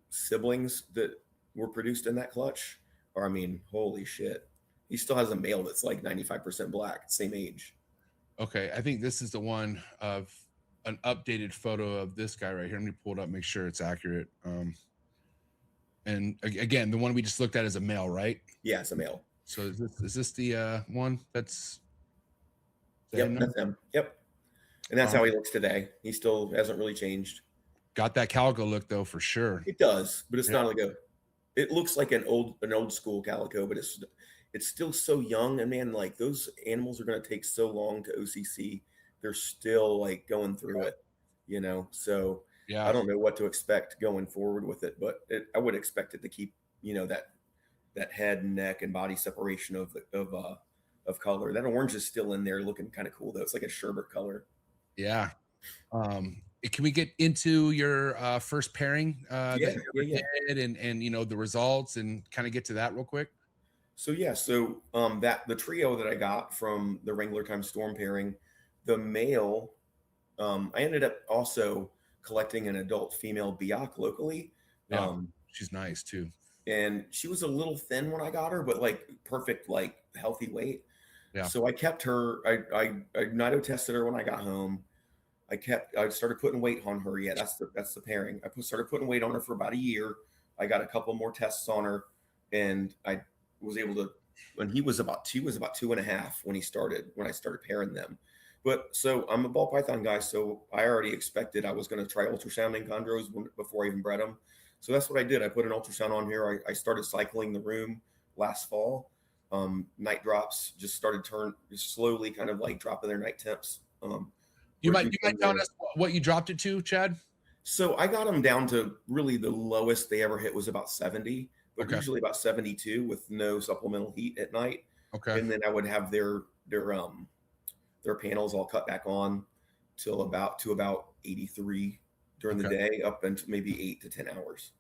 siblings that were produced in that clutch, I mean, holy shit. He still has a male that's like 95% black, same age. Okay, I think this is the one of an updated photo of this guy right here. Let me pull it up, make sure it's accurate. And again, the one we just looked at is a male, right? Yeah, it's a male. So is this the one that's? Yep, that's him. Yep. And that's how he looks today. He still hasn't really changed. Got that calico look though, for sure. It does, but it's not like it looks like an old school calico, but it's still so young. And man, like, those animals are going to take so long to OCC. They're still like going through it, so yeah. I don't know what to expect going forward with it, but I would expect it to keep, that head and neck and body separation of color. That orange is still in there looking kind of cool though. It's like a sherbet color. Yeah. Can we get into your first pairing that you did and the results and kind of get to that real quick? So that the trio that I got from the Wrangler times Storm pairing, the male, I ended up also collecting an adult female Biak locally. Yeah, she's nice too. And she was a little thin when I got her, but like perfect, like healthy weight. Yeah. So I kept her. I nido tested her when I got home. I started putting weight on her. Yeah, that's the pairing. Started putting weight on her for about a year. I got a couple more tests on her, and I was able to. When he was about 2.5 when I started pairing them. But so I'm a ball python guy, so I already expected I was going to try ultrasounding chondros before I even bred them. So that's what I did. I put an ultrasound on here. I started cycling the room last fall. Night drops just started just slowly kind of like dropping their night temps. You might tell us what you dropped it to, Chad? So I got them down to really the lowest they ever hit was about 70, but usually about 72 with no supplemental heat at night. Okay. And then I would have their panels all cut back on till about 83 during the day, up into maybe 8 to 10 hours.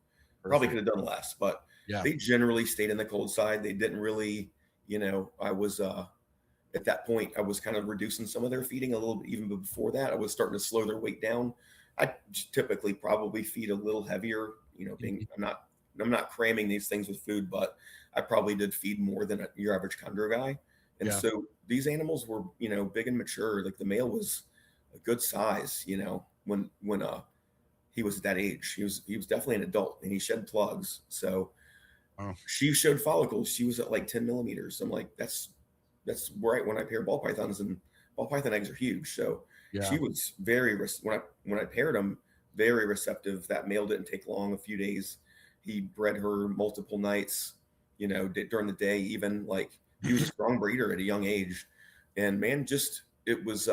Perfect. Probably could have done less, but they generally stayed in the cold side. They didn't really, I was at that point, I was kind of reducing some of their feeding a little bit. Even before that, I was starting to slow their weight down. I typically probably feed a little heavier, I'm not cramming these things with food, but I probably did feed more than your average chondro guy. And so these animals were, big and mature. Like the male was a good size, when he was at that age. He was definitely an adult, and he shed plugs. So she showed follicles. She was at like 10 millimeters. I'm like, that's right when I pair ball pythons, and ball python eggs are huge. So she was very when I paired them, very receptive. That male didn't take long, a few days. He bred her multiple nights, during the day, even. Like, he was a strong breeder at a young age. And man, it was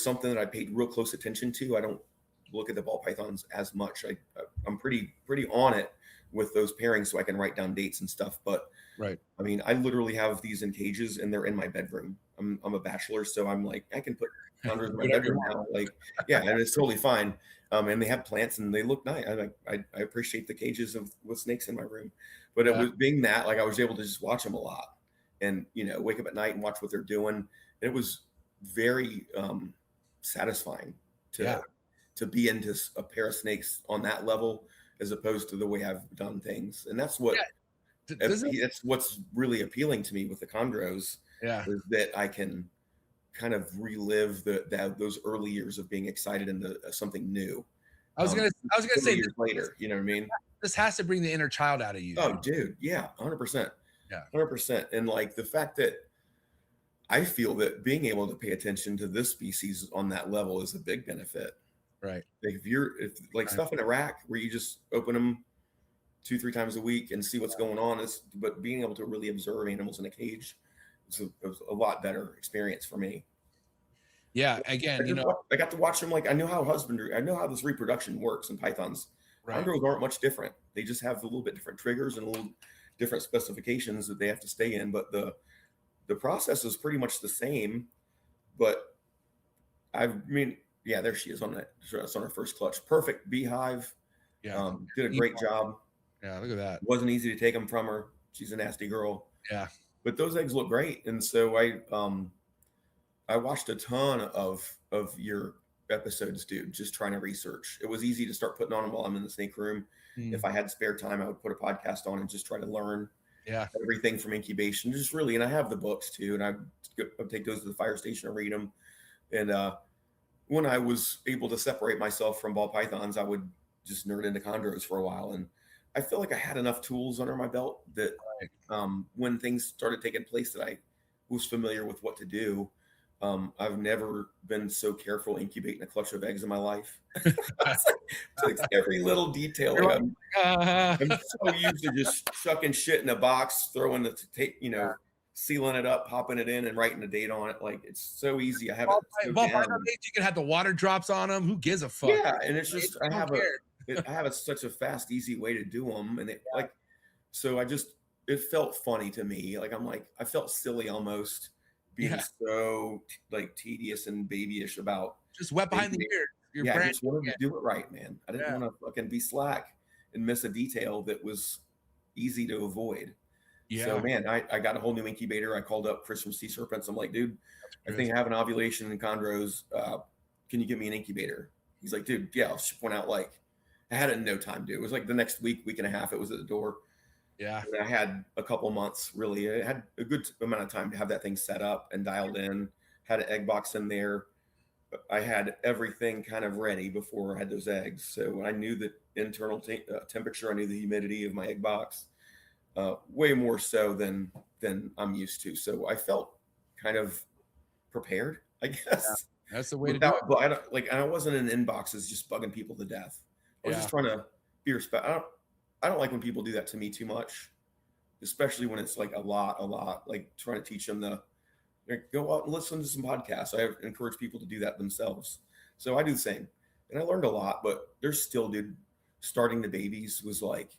something that I paid real close attention to. I don't look at the ball pythons as much. I'm pretty on it with those pairings, so I can write down dates and stuff. But I mean, I literally have these in cages, and they're in my bedroom. I'm a bachelor, so I'm like, I can put chondros in my bedroom now. Like, yeah, and it's totally fine. And they have plants and they look nice. I appreciate the cages with snakes in my room, but it was being that, like, I was able to just watch them a lot and, you know, wake up at night and watch what they're doing. It was very satisfying to be into a pair of snakes on that level, as opposed to the way I've done things. And that's what, that's what's really appealing to me with the chondros, is that I can kind of relive those early years of being excited into something new. I was gonna say years later, you know what I mean? This has to bring the inner child out of you. Oh, dude, yeah, 100%. Yeah, 100%. And like the fact that I feel that being able to pay attention to this species on that level is a big benefit. Right. Like if stuff in Iraq where you just open them 2-3 times a week and see what's going on, but being able to really observe animals in a cage was a lot better experience for me. Yeah, again, I got to watch them. Like, I know how this reproduction works in pythons. Chondros aren't much different. They just have a little bit different triggers and a little different specifications that they have to stay in, but the process is pretty much the same. But I mean, yeah, there she is on that. That's on her first clutch. Perfect beehive. Yeah, did a great job. Yeah, look at that. It wasn't easy to take them from her. She's a nasty girl. Yeah, but those eggs look great, and so I watched a ton of your episodes, dude, just trying to research. It was easy to start putting on them while I'm in the snake room. If I had spare time, I would put a podcast on and just try to learn everything from incubation, just really. And I have the books too, and I take those to the fire station and read them. And when I was able to separate myself from ball pythons, I would just nerd into chondros for a while. And I feel like I had enough tools under my belt that when things started taking place that I was familiar with what to do. I've never been so careful incubating a clutch of eggs in my life. Like every little detail. Like I'm so used to just chucking shit in a box, throwing the tape, sealing it up, popping it in, and writing the date on it. Like, it's so easy. I have it. You can have the water drops on them. Who gives a fuck? Yeah, and it's just I have such a fast, easy way to do them, and it felt funny to me. Like, I felt silly almost. Being so like tedious and babyish about just wet behind the ear. I just wanted to do it right, man. I didn't want to fucking be slack and miss a detail that was easy to avoid. Yeah. So, man, I got a whole new incubator. I called up Chris from Sea Serpents. I'm like, dude, I think I have an ovulation in chondros. Can you give me an incubator? He's like, dude, yeah, I'll ship one out. Like, I had it in no time, dude. It was like the next week and a half, it was at the door. Yeah. And I had a couple months, really. I had a good amount of time to have that thing set up and dialed in, had an egg box in there. I had everything kind of ready before I had those eggs. So I knew the internal temperature, I knew the humidity of my egg box, way more so than I'm used to. So I felt kind of prepared, I guess. Yeah, that's the way to do it. But I wasn't in inboxes just bugging people to death. I was just trying to be respectful. I don't like when people do that to me too much, especially when it's like a lot, like trying to teach them go out and listen to some podcasts. I encourage people to do that themselves. So I do the same. And I learned a lot, but there's still, dude, starting the babies was like,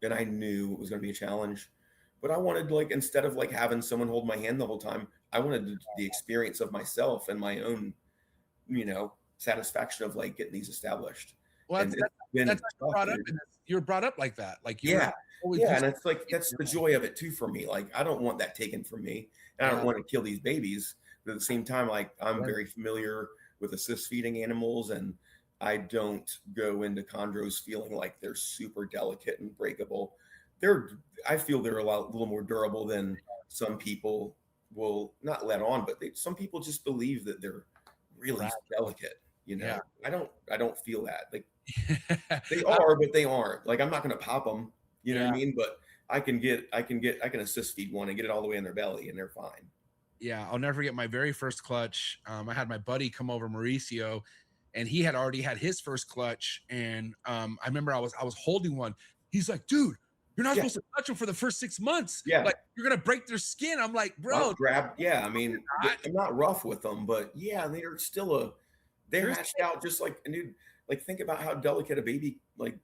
and I knew it was going to be a challenge, but I wanted, like, instead of like having someone hold my hand the whole time, I wanted the experience of myself and my own, satisfaction of like getting these established. Well, that's brought up. You're brought up like that. Like, and it's like, that's the joy of it too for me. Like, I don't want that taken from me, and I don't want to kill these babies. But at the same time, like, I'm very familiar with assist feeding animals, and I don't go into chondros feeling like they're super delicate and breakable. I feel they're a little more durable than some people will not let on, but some people just believe that they're really delicate. I don't feel that. Like, they are, but they aren't. Like, I'm not going to pop them. You know what I mean? But I can assist feed one and get it all the way in their belly, and they're fine. Yeah, I'll never forget my very first clutch. I had my buddy come over, Mauricio, and he had already had his first clutch. And I remember I was holding one. He's like, dude, you're not supposed to touch them for the first 6 months. Yeah, like, you're gonna break their skin. I'm like, bro, I mean, I'm not rough with them, but they're still they're hatched out just like, dude. Like, think about how delicate a baby, like,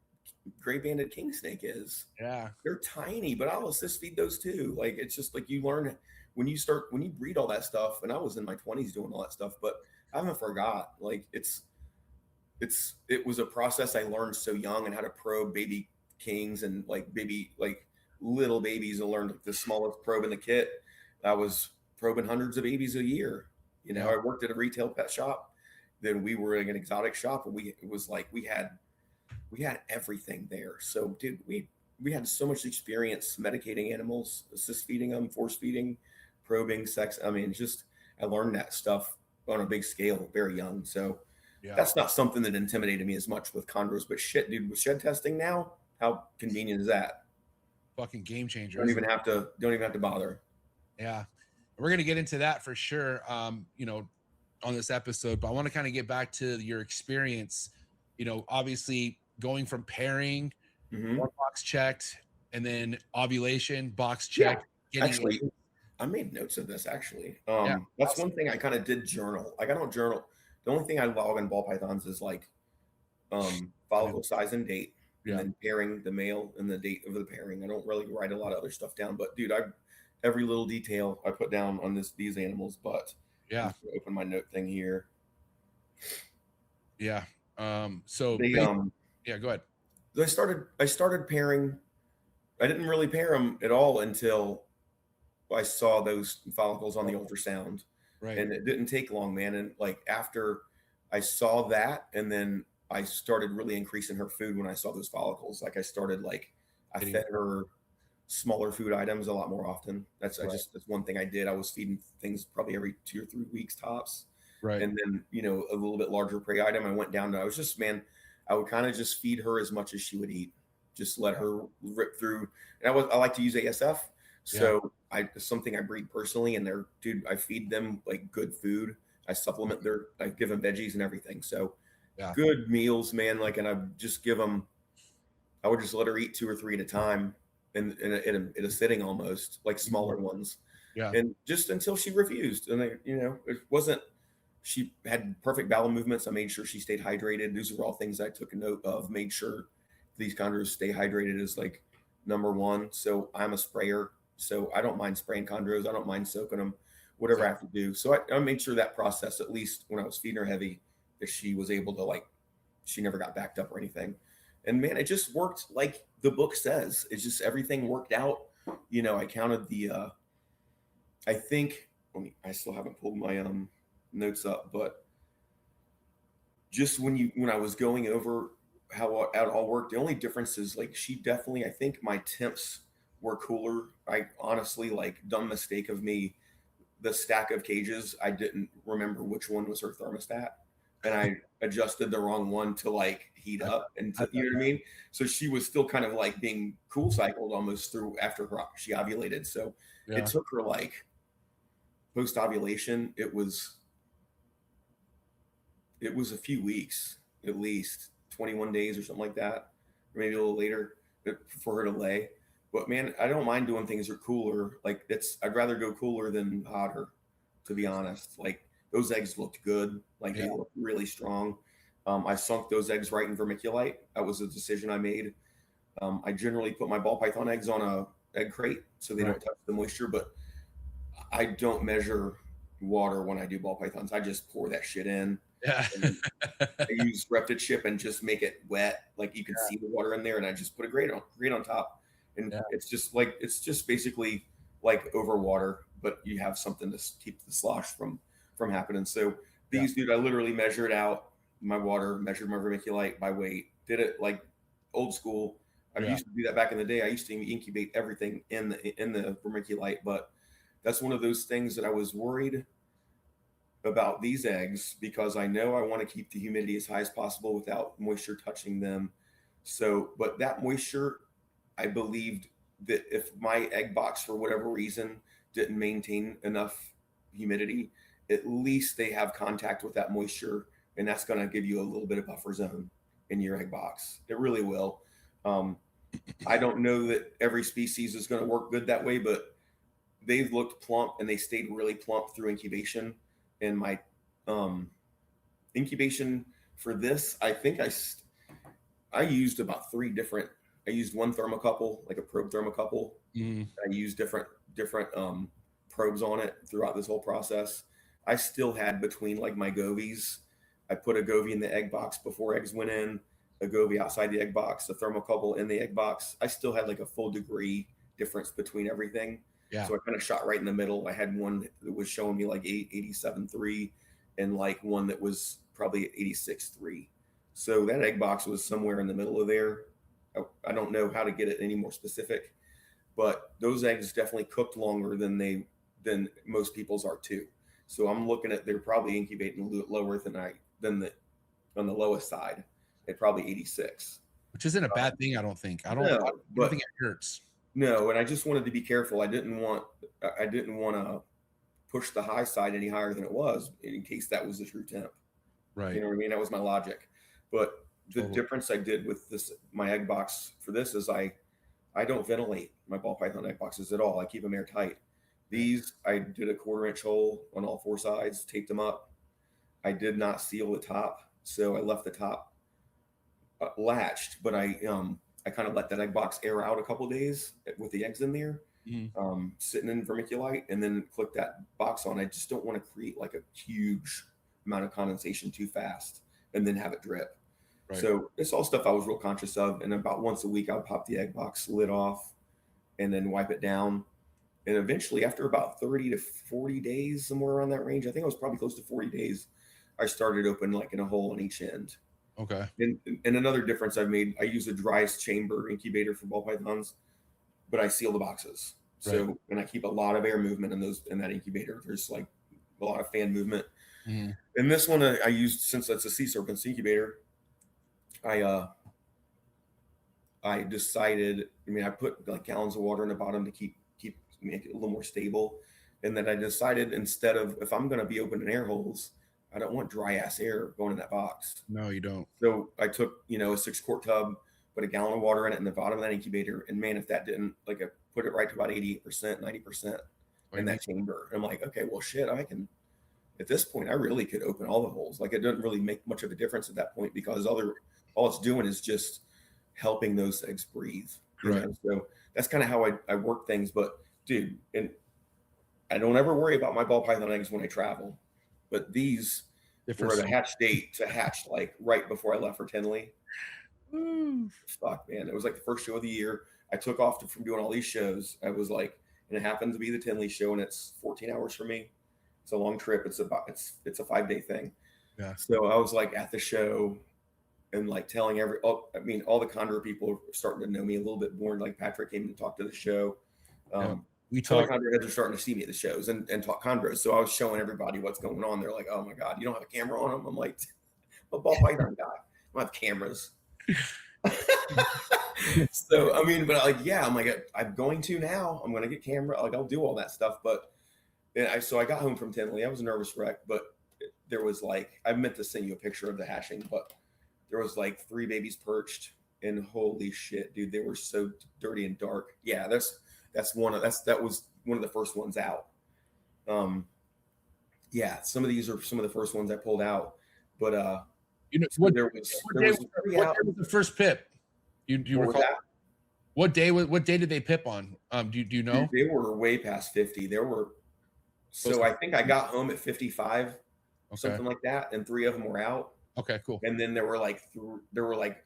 gray banded king snake is. Yeah, they're tiny, but I'll assist feed those too. Like, it's just like, you learn when you breed all that stuff, and I was in my 20s doing all that stuff, but I haven't forgot. Like it was a process I learned so young, and how to probe baby kings and like little babies. I learned the smallest probe in the kit. I was probing hundreds of babies a year. You know, I worked at a retail pet shop. Then we were in an exotic shop, and it was like we had everything there. So, dude, we had so much experience medicating animals, assist feeding them, force feeding, probing, sex. I mean, just I learned that stuff on a big scale very young. So that's not something that intimidated me as much with chondros. But shit, dude, with shed testing now, how convenient is that? Fucking game changer. Don't even have to bother. Yeah, we're gonna get into that for sure. You know, on this episode, but I want to kind of get back to your experience. You know, obviously going from pairing, one box checked, and then ovulation box checked. Yeah. Actually, I made notes of this. Actually, that's one thing I kind of did journal. Like I don't journal. The only thing I log on ball pythons is like follicle size and date, and then pairing the male and the date of the pairing. I don't really write a lot of other stuff down, but dude, every little detail I put down on these animals. But open my note thing here. Yeah. So they, go ahead. I started pairing. I didn't really pair them at all until I saw those follicles on the ultrasound. Right. And it didn't take long, man. And like after I saw that, and then I started really increasing her food when I saw those follicles. Like I fed her smaller food items a lot more often. That's one thing I did. I was feeding things probably every 2 or 3 weeks tops. Right. And then, you know, a little bit larger prey item. I went down to, I would kind of just feed her as much as she would eat. Just let her rip through. And I like to use ASF. So something I breed personally, and I feed them like good food. I supplement I give them veggies and everything. So good meals, man. Like, and I would just let her eat 2 or 3 at a time, and in a sitting, almost like smaller ones. Yeah. And just until she refused. And it wasn't, she had perfect bowel movements. I made sure she stayed hydrated. These were all things I took a note of, made sure these chondros stay hydrated is like number one. So I'm a sprayer. So I don't mind spraying chondros. I don't mind soaking them, whatever I have to do. So I made sure that process, at least when I was feeding her heavy, that she was able to she never got backed up or anything. And man, it just worked like the book says. It's just everything worked out. You know, I counted I think, I still haven't pulled my notes up, but just when I was going over how it all worked, the only difference is like she definitely, I think my temps were cooler. I honestly, dumb mistake of me, the stack of cages, I didn't remember which one was her thermostat, and I adjusted the wrong one to heat up, and you know what I mean? So she was still kind of being cool cycled almost through after she ovulated. So it took her post ovulation, it was a few weeks, at least 21 days or something like that, or maybe a little later for her to lay. But man, I don't mind doing things that are cooler. I'd rather go cooler than hotter, to be honest. Those eggs looked good. They looked really strong. I sunk those eggs right in vermiculite. That was a decision I made. I generally put my ball python eggs on a egg crate so they don't touch the moisture, but I don't measure water when I do ball pythons. I just pour that shit in. Yeah. I use ReptiChip and just make it wet. You can see the water in there, and I just put a grate on top. And it's just basically over water, but you have something to keep the slosh from happening. So these, dude, I literally measured out my water, measured my vermiculite by weight, did it old school. I used to do that back in the day. I used to incubate everything in the vermiculite, but that's one of those things that I was worried about these eggs, because I know I want to keep the humidity as high as possible without moisture touching them. So, but that moisture, I believed that if my egg box for whatever reason didn't maintain enough humidity, at least they have contact with that moisture, and that's going to give you a little bit of buffer zone in your egg box. It really will. I don't know that every species is going to work good that way, but they've looked plump, and they stayed really plump through incubation. And my incubation for this, I think I used about 3 different. I used one thermocouple, like a probe thermocouple. I used different probes on it throughout this whole process. I still had between like my govies, I put a govie in the egg box before eggs went in, a govie outside the egg box, a thermocouple in the egg box. I still had like a full degree difference between everything. Yeah. So I kind of shot right in the middle. I had one that was showing me like 87.3 and like one that was probably 86.3. So that egg box was somewhere in the middle of there. I don't know how to get it any more specific, but those eggs definitely cooked longer than most people's are too. So I'm looking at, they're probably incubating a little lower than on the lowest side at probably 86, which isn't a bad thing. I don't think. I don't think it hurts. No, and I just wanted to be careful. I didn't want to push the high side any higher than it was in case that was the true temp. Right. You know what I mean? That was my logic. But the difference I did with this, my egg box for this, is I don't ventilate my ball python egg boxes at all. I keep them airtight. These, I did a 1/4-inch hole on all 4 sides, taped them up. I did not seal the top, so I left the top latched, but I kind of let that egg box air out a couple of days with the eggs in there, sitting in vermiculite, and then click that box on. I just don't want to create like a huge amount of condensation too fast and then have it drip. Right. So it's all stuff I was real conscious of. And about once a week, I'll pop the egg box lid off and then wipe it down. And eventually, after about 30 to 40 days, somewhere around that range, I think I was probably close to 40 days, I started open like in a hole on each end. Okay. And another difference I've made, I use a dry chamber incubator for ball pythons, but I seal the boxes. So, right. And I keep a lot of air movement in that incubator. There's like a lot of fan movement. Mm-hmm. And this one I used, since it's a sea serpents incubator, I decided, I put like gallons of water in the bottom to make it a little more stable. And then I decided, instead of, if I'm going to be opening air holes, I don't want dry ass air going in that box. No, you don't. So I took, a 6-quart tub, put a gallon of water in it in the bottom of that incubator. And man, if that didn't, I put it right to about 88%, 90% in that chamber. I'm like, okay, well shit, at this point, I really could open all the holes. Like, it doesn't really make much of a difference at that point, because all it's doing is just helping those eggs breathe. Right. So that's kind of how I work things. But dude, and I don't ever worry about my ball python eggs when I travel. But these were the hatch date to hatch like right before I left for Tinley. Fuck, man. It was like the first show of the year. I took off from doing all these shows. I was like, and it happened to be the Tinley show, and it's 14 hours for me. It's a long trip. It's a 5-day thing. Yeah. So I was like at the show and like telling all the Chondro people are starting to know me a little bit more. Like Patrick came to talk to the show. We talk. Chondro heads are starting to see me at the shows and talk chondros. So I was showing everybody what's going on. They're like, "Oh my god, you don't have a camera on them?" I'm like, "I'm a ball python guy. I don't have cameras." So but like, yeah, I'm like, I'm going to now. I'm going to get camera. Like, I'll do all that stuff. But so I got home from Tinley. I was a nervous wreck, but there was like, I meant to send you a picture of the hatching, but there was like 3 babies perched, and holy shit, dude, they were so dirty and dark. Yeah, that was one of the first ones out. Yeah, some of these are some of the first ones I pulled out, but what day was the first pip? You recall that? What day did they pip on? Do you know? Dude, they were way past 50. So I think I got home at 55, something like that, and 3 of them were out. Okay, cool. And then there were like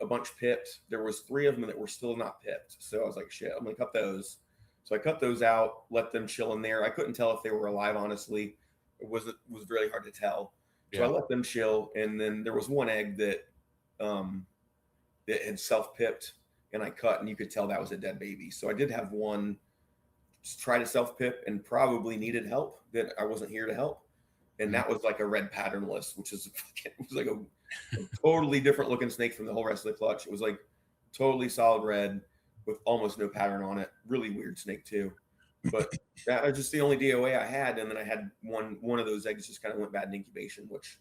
a bunch pipped. There was 3 of them that were still not pipped. So I was like, shit, I'm gonna cut those. So I cut those out, let them chill in there. I couldn't tell if they were alive, honestly. It was really hard to tell. So I let them chill. And then there was one egg that had self-pipped, and I cut, and you could tell that was a dead baby. So I did have one try to self-pip and probably needed help that I wasn't here to help. And that was like a red patternless, which was like a totally different looking snake from the whole rest of the clutch. It was like totally solid red with almost no pattern on it. Really weird snake too. But that was just the only DOA I had. And then I had one of those eggs just kind of went bad in incubation, which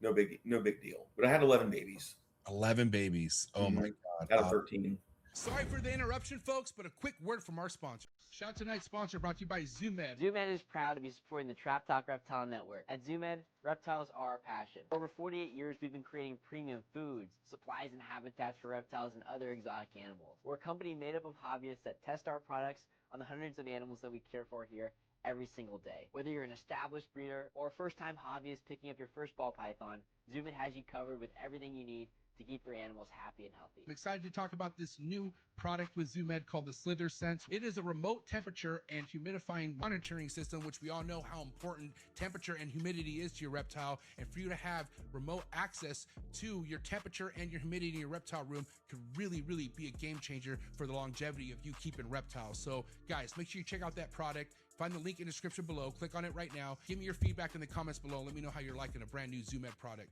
no big deal. But I had 11 babies. 11 babies. Oh my God. Out of 13. Sorry for the interruption, folks, but a quick word from our sponsor. Shout out to tonight's sponsor brought to you by ZoomEd. ZoomEd is proud to be supporting the Trap Talk Reptile Network. At ZoomEd, reptiles are our passion. For over 48 years, we've been creating premium foods, supplies, and habitats for reptiles and other exotic animals. We're a company made up of hobbyists that test our products on the hundreds of animals that we care for here every single day. Whether you're an established breeder or a first-time hobbyist picking up your first ball python, ZoomEd has you covered with everything you need to keep your animals happy and healthy. I'm excited to talk about this new product with ZoomEd called the Slither Sense. It is a remote temperature and humidifying monitoring system, which we all know how important temperature and humidity is to your reptile. And for you to have remote access to your temperature and your humidity in your reptile room could really, really be a game changer for the longevity of you keeping reptiles. So guys, make sure you check out that product. Find the link in the description below. Click on it right now. Give me your feedback in the comments below. Let me know how you're liking a brand new ZoomEd product.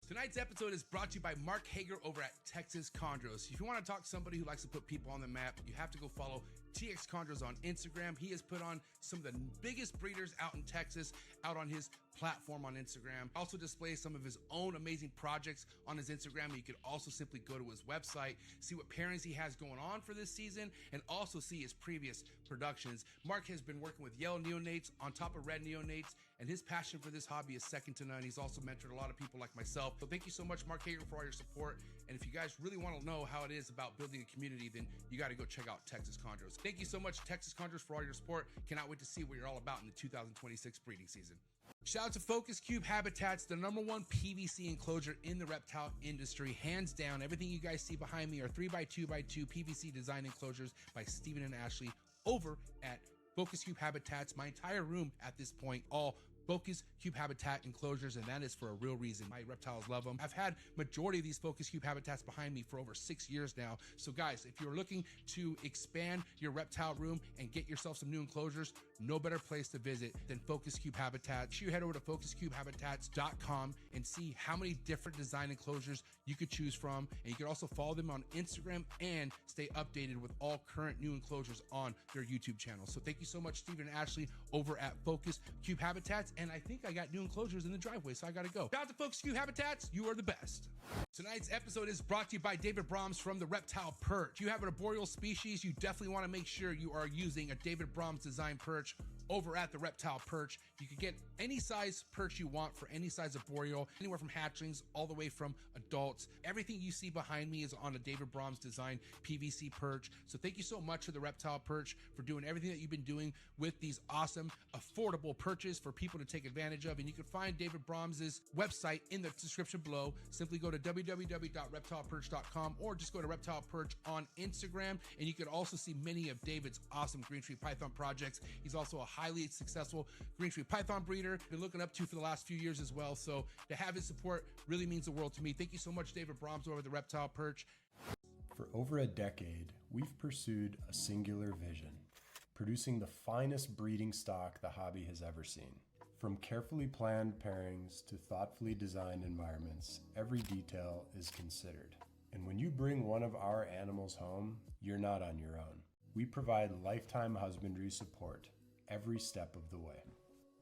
Tonight's episode is brought to you by Mark Hager over at Texas Chondros. If you want to talk to somebody who likes to put people on the map, you have to go follow TX Chondros on Instagram. He has put on some of the biggest breeders out in Texas out on his platform on Instagram. Also displays some of his own amazing projects on his Instagram. You could also simply go to his website, see what pairings he has going on for this season, and also see his previous productions. Mark has been working with yellow neonates on top of red neonates, and his passion for this hobby is second to none. He's also mentored a lot of people like myself. So thank you so much, Mark Hager, for all your support. And if you guys really want to know how it is about building a community, then you got to go check out Texas Chondros. Thank you so much, Texas Chondros, for all your support. Cannot wait to see what you're all about in the 2026 breeding season. Shout out to Focus Cube Habitats, the #1 PVC enclosure in the reptile industry. Hands down, everything you guys see behind me are 3x2x2 PVC design enclosures by Steven and Ashley over at Focus Cube Habitats. My entire room at this point, all Focus Cube Habitat enclosures, and that is for a real reason. My reptiles love them. I've had majority of these Focus Cube Habitats behind me for over 6 years now. So guys, if you're looking to expand your reptile room and get yourself some new enclosures, no better place to visit than Focus Cube Habitat. You head over to focuscubehabitats.com and see how many different design enclosures you could choose from. And you can also follow them on Instagram and stay updated with all current new enclosures on their YouTube channel. So thank you so much, Steven and Ashley over at Focus Cube Habitats. And I think I got new enclosures in the driveway, so I gotta go. Shout out to Focus Cube Habitats, you are the best. Tonight's episode is brought to you by David Brahms from the Reptile Perch. If you have an arboreal species, you definitely want to make sure you are using a David Brahms design perch over at the Reptile Perch. You can get any size perch you want for any size arboreal, anywhere from hatchlings all the way from adults. Everything you see behind me is on a David Brahms design PVC perch. So thank you so much to the Reptile Perch for doing everything that you've been doing with these awesome, affordable perches for people to take advantage of. And you can find David Brahms's website in the description below. Simply go to www.reptileperch.com or just go to Reptile Perch on Instagram. And you can also see many of David's awesome green tree python projects. He's also a highly successful green tree python breeder. Been looking up to for the last few years as well. So to have his support really means the world to me. Thank you so much, David Brahms over at the Reptile Perch. For over a decade, we've pursued a singular vision, producing the finest breeding stock the hobby has ever seen. From carefully planned pairings to thoughtfully designed environments, every detail is considered. And when you bring one of our animals home, you're not on your own. We provide lifetime husbandry support every step of the way.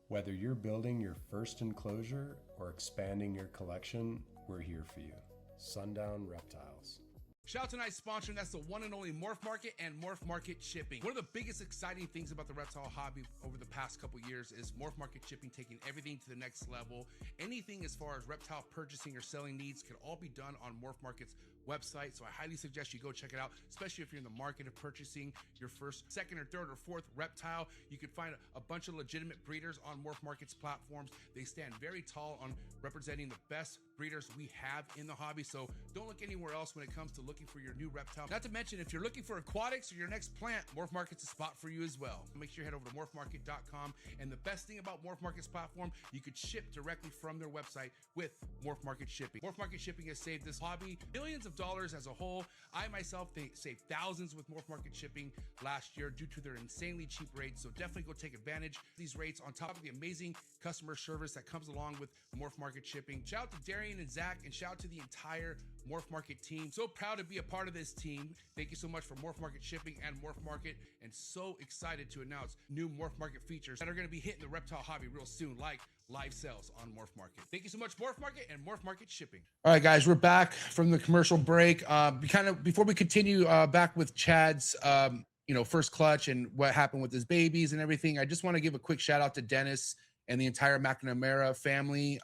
Whether you're building your first enclosure or expanding your collection, we're here for you. Sundown Reptiles. Shout out to tonight's sponsor, and that's the one and only MORPH Market and MORPH Market Shipping. One of the biggest exciting things about the reptile hobby over the past couple years is MORPH Market Shipping taking everything to the next level. Anything as far as reptile purchasing or selling needs can all be done on MORPH Market's website. So I highly suggest you go check it out, especially if you're in the market of purchasing your first, second, or third, or fourth reptile. You can find a bunch of legitimate breeders on MORPH Market's platforms. They stand very tall on representing the best breeders we have in the hobby. So don't look anywhere else when it comes to looking for your new reptile. Not to mention, if you're looking for aquatics or your next plant, MORPH Market's a spot for you as well. Make sure you head over to morphmarket.com. And the best thing about MORPH Market's platform, you could ship directly from their website with MORPH Market Shipping. MORPH Market Shipping has saved this hobby millions of dollars as a whole. I myself saved thousands with MORPH Market Shipping last year due to their insanely cheap rates. So definitely go take advantage of these rates on top of the amazing customer service that comes along with MORPH Market Shipping. Shout out to Darian and Zach, and shout out to the entire MORPH Market team. So proud to be a part of this team. Thank you so much for MORPH Market shipping and MORPH Market, and so excited to announce new MORPH Market features that are going to be hitting the reptile hobby real soon, like live sales on MORPH Market. Thank you so much, MORPH Market and MORPH Market shipping. All right, guys, we're back from the commercial break. Before we continue back with Chad's first clutch and what happened with his babies and everything, I just want to give a quick shout out to Dennis and the entire McNamara family.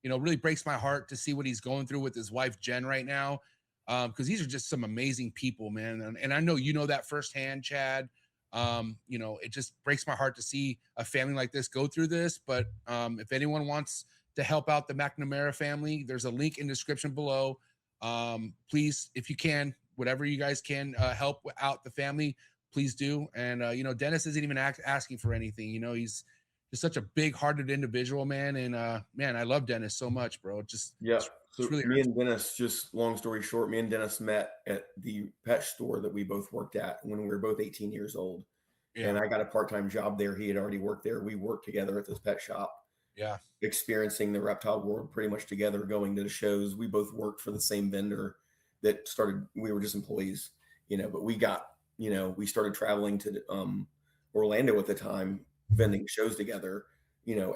Really breaks my heart to see what he's going through with his wife Jen right now, because these are just some amazing people, man. And I know you know that firsthand, Chad. It just breaks my heart to see a family like this go through this. But if anyone wants to help out the McNamara family, there's a link in the description below. Please, if you can, whatever you guys can help out the family, please do. And Dennis isn't even asking for anything. He's just such a big-hearted individual, man. And man, I love Dennis so much, bro. Yeah. So really me and Dennis, just long story short, me and Dennis met at the pet store that we both worked at when we were both 18 years old. Yeah. And I got a part-time job there. He had already worked there. We worked together at this pet shop. Yeah. Experiencing the reptile world pretty much together, going to the shows. We both worked for the same vendor that started. We were just employees, but we got, we started traveling to Orlando at the time, vending shows together,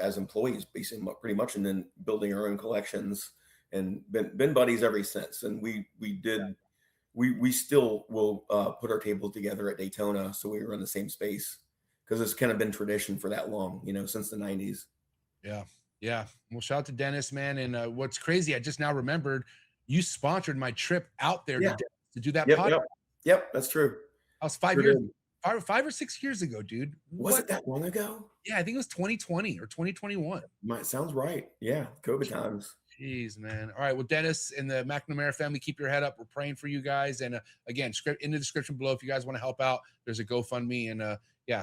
as employees, basically pretty much, and then building our own collections, and been buddies ever since. And we still will put our tables together at Daytona, so we were in the same space, because it's kind of been tradition for that long, since the 90s. Yeah. Well, shout out to Dennis, man. And what's crazy, I just now remembered, you sponsored my trip out there to do that podcast. Yep, that's true. I was 5 or 6 years ago, dude. Was it that long ago? Yeah, I think it was 2020 or 2021. Sounds right. Yeah, COVID times. Jeez, man. All right, well, Dennis and the McNamara family, keep your head up. We're praying for you guys. And again, in the description below, if you guys want to help out, there's a GoFundMe. And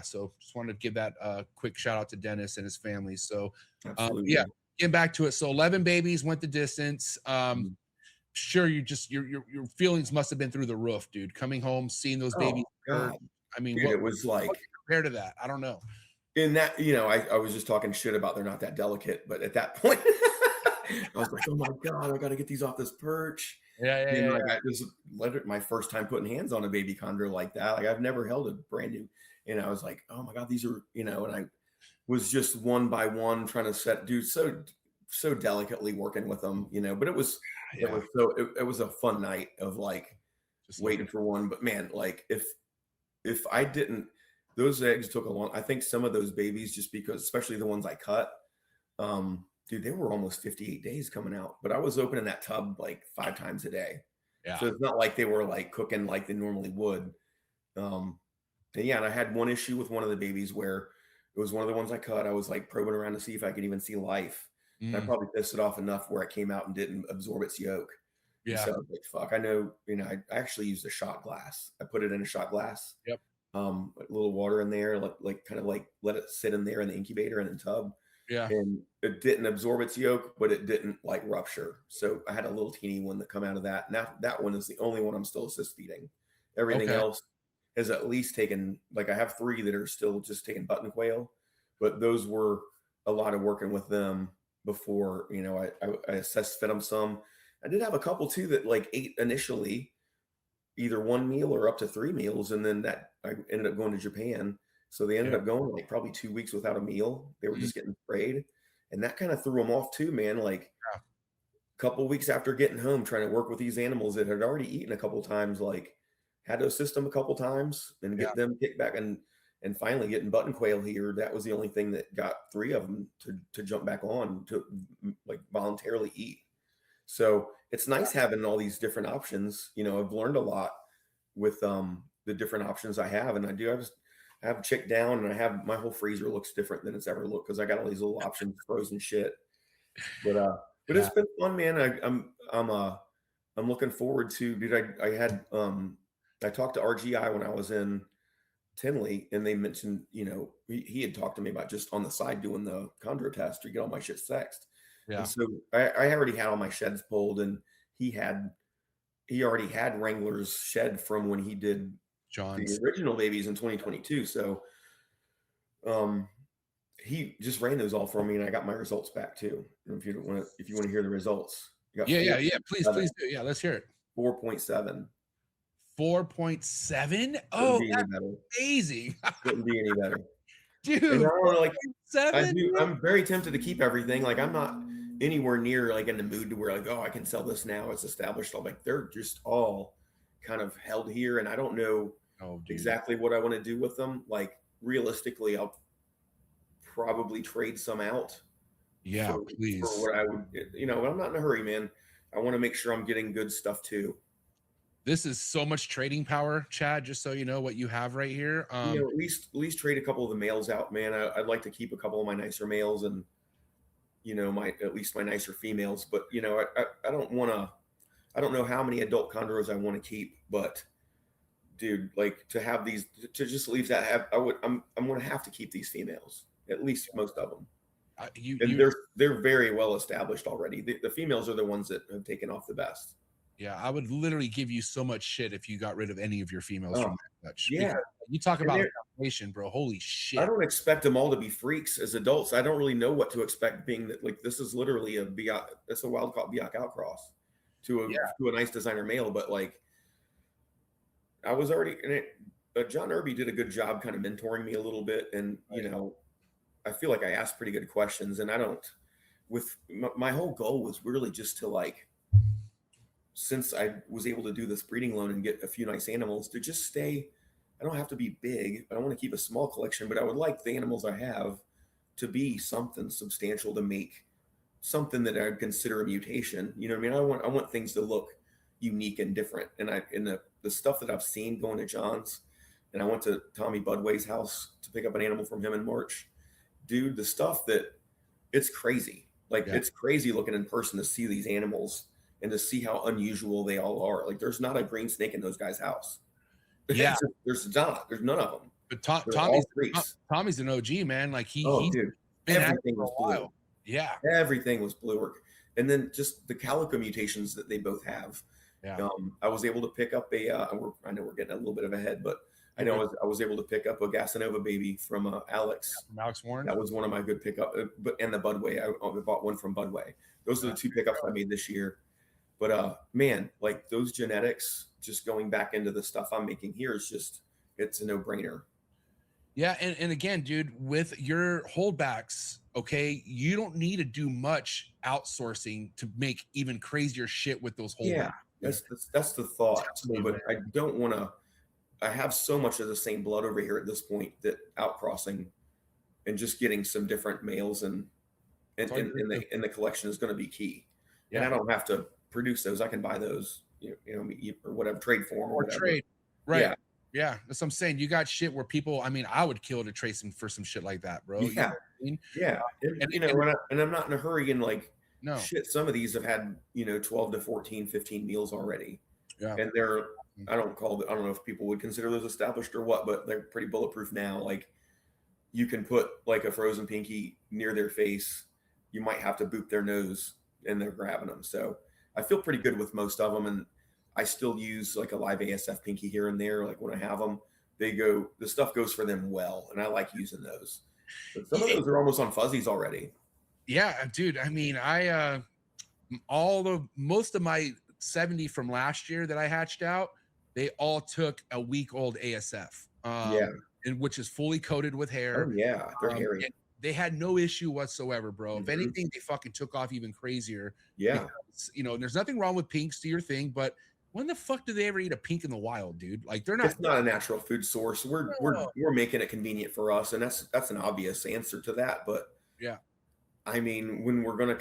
so just wanted to give that quick shout out to Dennis and his family. So getting back to it. So 11 babies went the distance. Sure, your feelings must have been through the roof, dude. Coming home, seeing those babies. I mean, dude, it was like, compared to that, I don't know. In that, I was just talking shit about they're not that delicate, but at that point, I was like, oh my God, I got to get these off this perch. Yeah. I just my first time putting hands on a baby chondro like that. Like, I've never held a brand new, and I was like, oh my God, these are, and I was just one by one trying to set dudes so delicately working with them, but it was a fun night of like just waiting for one. But man, like if I didn't, those eggs took a long, I think some of those babies, just because, especially the ones I cut, dude, they were almost 58 days coming out, but I was opening that tub like 5 times a day. Yeah. So it's not like they were like cooking like they normally would. And I had one issue with one of the babies where it was one of the ones I cut. I was like probing around to see if I could even see life. And I probably pissed it off enough where it came out and didn't absorb its yolk. Yeah. So I was like, fuck, I know, I actually used a shot glass. I put it in a shot glass. Yep. A little water in there, like kind of like let it sit in there in the incubator in the tub. Yeah. And it didn't absorb its yolk, but it didn't like rupture. So I had a little teeny one that come out of that. Now that one is the only one I'm still assist feeding. Everything else has at least taken, like I have 3 that are still just taking button quail, but those were a lot of working with them before, I assessed fed them some. I did have a couple too that like ate initially either 1 meal or up to 3 meals. And then that I ended up going to Japan. So they ended up going like probably 2 weeks without a meal. They were just getting sprayed. And that kind of threw them off too, man. Like a couple of weeks after getting home, trying to work with these animals that had already eaten a couple times, like had to assist them a couple times and get them kicked back. And finally getting button quail here, that was the only thing that got 3 of them to jump back on to like voluntarily eat. So it's nice having all these different options. I've learned a lot with the different options I have. And I have chick down, and I have my whole freezer looks different than it's ever looked because I got all these little options, frozen shit. But it's been fun, man. I'm looking forward to, dude. I talked to RGI when I was in Tinley, and they mentioned, he had talked to me about just on the side doing the chondro test to get all my shit sexed. Yeah. And so I already had all my sheds pulled, and he already had Wrangler's shed from when he did John's the original babies in 2022. So he just ran those all for me, and I got my results back too. If you want to hear the results, Yeah. Please do. Yeah, let's hear it. 4.7. 4.7. Couldn't Oh, be any that's better. amazing. Couldn't be any better. Dude, And I don't know, like, 7. I'm very tempted to keep everything. Like, I'm not anywhere near like in the mood to where like, oh, I can sell this now. It's established. I'm like, they're just all kind of held here, and I don't know exactly what I want to do with them. Like, realistically, I'll probably trade some out. Yeah, please. For what I would, I'm not in a hurry, man. I want to make sure I'm getting good stuff too. This is so much trading power, Chad, just so you know what you have right here. At least trade a couple of the males out, man. I'd like to keep a couple of my nicer males and, at least my nicer females. But, I don't want to, I don't know how many adult chondros I want to keep, but dude, like, to have these, to just leave that, I'm going to have to keep these females, at least most of them. They're very well established already. The females are the ones that have taken off the best. Yeah, I would literally give you so much shit if you got rid of any of your females from that touch. Yeah. You talk about a foundation, bro. Holy shit. I don't expect them all to be freaks as adults. I don't really know what to expect, being that, like, this is literally a wild caught Biak outcross to a nice designer male. But, like, I was already in it. John Irby did a good job kind of mentoring me a little bit. And, I feel like I asked pretty good questions, and my whole goal was really just to, like, since I was able to do this breeding loan and get a few nice animals, to just stay. I don't have to be big. I don't want to keep a small collection, but I would like the animals I have to be something substantial, to make something that I'd consider a mutation. You know what I mean? I want things to look unique and different. And the stuff that I've seen going to John's, and I went to Tommy Budway's house to pick up an animal from him in March. Dude, the stuff it's crazy. Like, it's crazy looking in person to see these animals and to see how unusual they all are. Like, there's not a green snake in those guys' house. Yeah. There's none of them. But Tommy's an OG, man. Like, dude, everything was blue. Yeah. Everything was blue. And then just the calico mutations that they both have. Yeah. I was able to pick up I know we're getting a little bit of a head, but I know I was able to pick up a Gasanova baby from Alex. From Alex Warren. That was one of my good pickup. And the Budway, I bought one from Budway. Those are the two pickups I made this year. But man, like, those genetics, just going back into the stuff I'm making here, is just, it's a no-brainer. Yeah, and again, dude, with your holdbacks, okay, you don't need to do much outsourcing to make even crazier shit with those holdbacks. Yeah, that's the thought. But I don't want to. I have so much of the same blood over here at this point that outcrossing and just getting some different males and in the collection is going to be key. Yeah. And I don't have to produce those. I can buy those, or whatever, trade for them or whatever. Trade. Right. Yeah. That's what I'm saying. You got shit where people, I would kill to trade some for some shit like that, bro. Yeah. You know what I mean? Yeah. And I'm not in a hurry, and, like, no shit, some of these have had, 12 to 14, 15 meals already. Yeah. And they're, I don't know if people would consider those established or what, but they're pretty bulletproof now. Like, you can put, like, a frozen pinky near their face. You might have to boop their nose, and they're grabbing them. So I feel pretty good with most of them. And I still use, like, a live ASF pinky here and there. Like, when I have them, the stuff goes for them well. And I like using those. But some of those are almost on fuzzies already. Yeah, dude. I mean, most of my 70 from last year that I hatched out, they all took a week-old ASF. And which is fully coated with hair. Oh, yeah. They're hairy. They had no issue whatsoever, bro. Mm-hmm. If anything, they fucking took off even crazier. Yeah. Because, there's nothing wrong with pinks, do your thing, but when the fuck do they ever eat a pink in the wild, dude? Like, they're not. It's not a natural food source. We're making it convenient for us, and that's an obvious answer to that. But yeah, I mean, when we're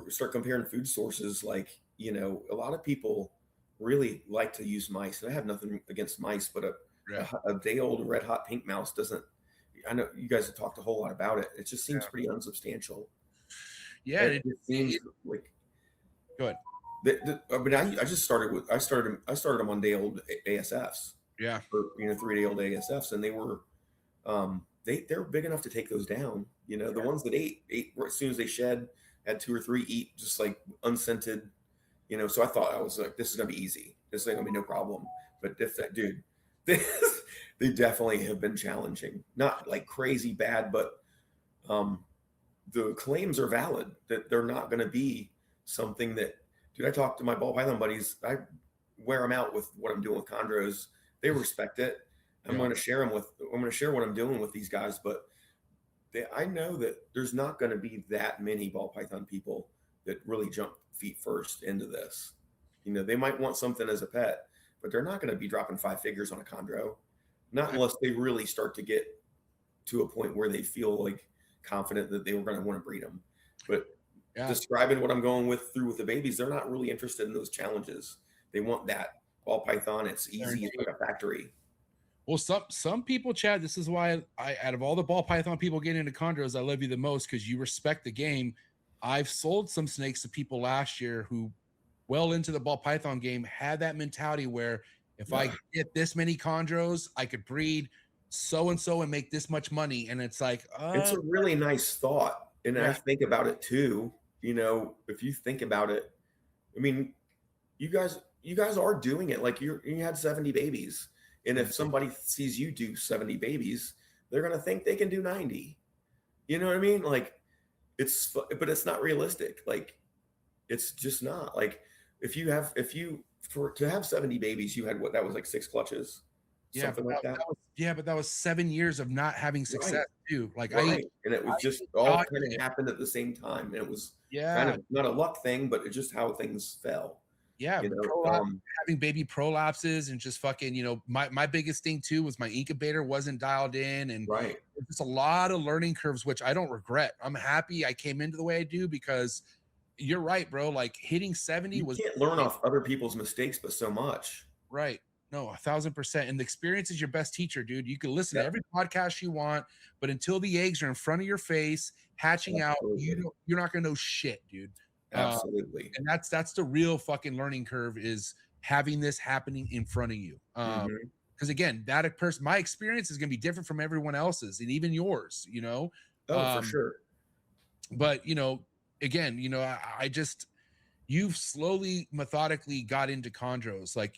start comparing food sources, like, a lot of people really like to use mice, and I have nothing against mice, but a day-old red-hot pink mouse doesn't. I know you guys have talked a whole lot about it. It just seems pretty unsubstantial. Yeah, it seems like. Go ahead. I started them on day-old ASFs. Yeah. For 3-day-old ASFs, and they were they're big enough to take those down. The ones that ate as soon as they shed, had 2 or 3 eat just like unscented. So I thought, I was like, this is gonna be easy. This ain't gonna be no problem. But dude, they definitely have been challenging. Not like crazy bad, but the claims are valid that they're not gonna be something that, dude, I talk to my ball python buddies. I wear them out with what I'm doing with chondros. They respect it. I'm going to share what I'm doing with these guys, but I know that there's not going to be that many ball python people that really jump feet first into this. You know, they might want something as a pet, but they're not going to be dropping 5 figures on a chondro, not unless they really start to get to a point where they feel like confident that they were going to want to breed them. But describing what I'm going through with the babies, they're not really interested in those challenges. They want that ball python. It's easy. It's like a factory. Well, some people, Chad, this is why out of all the ball python people getting into chondros, I love you the most, because you respect the game. I've sold some snakes to people last year who, well into the ball python game, had that mentality where if I get this many chondros, I could breed so-and-so and make this much money. And it's like, it's a really nice thought. And I think about it too. You know, if you think about it, I mean, you guys are doing it. Like you had 70 babies. And if somebody sees you do 70 babies, they're going to think they can do 90. You know what I mean? Like but it's not realistic. Like it's just not. Like to have 70 babies, you had that was like 6 clutches. Yeah, something like that. But that was 7 years of not having success too. Like and it was just all kind of happened at the same time. And it was kind of not a luck thing, but it's just how things fell. Yeah, you know, having baby prolapses and just fucking, you know, my biggest thing too was my incubator wasn't dialed in, and just a lot of learning curves, which I don't regret. I'm happy I came into the way I do, because you're right, bro. Like hitting 70 you can't learn off other people's mistakes, but so much. Right. No, 1,000%. And the experience is your best teacher, dude. You can listen to every podcast you want, but until the eggs are in front of your face, hatching out, you're not gonna know shit, dude. Absolutely. And that's the real fucking learning curve, is having this happening in front of you. Because again, that person, my experience is going to be different from everyone else's, and even yours, you know? For sure. But, you know, again, you know, I just, you've slowly, methodically got into chondros. Like,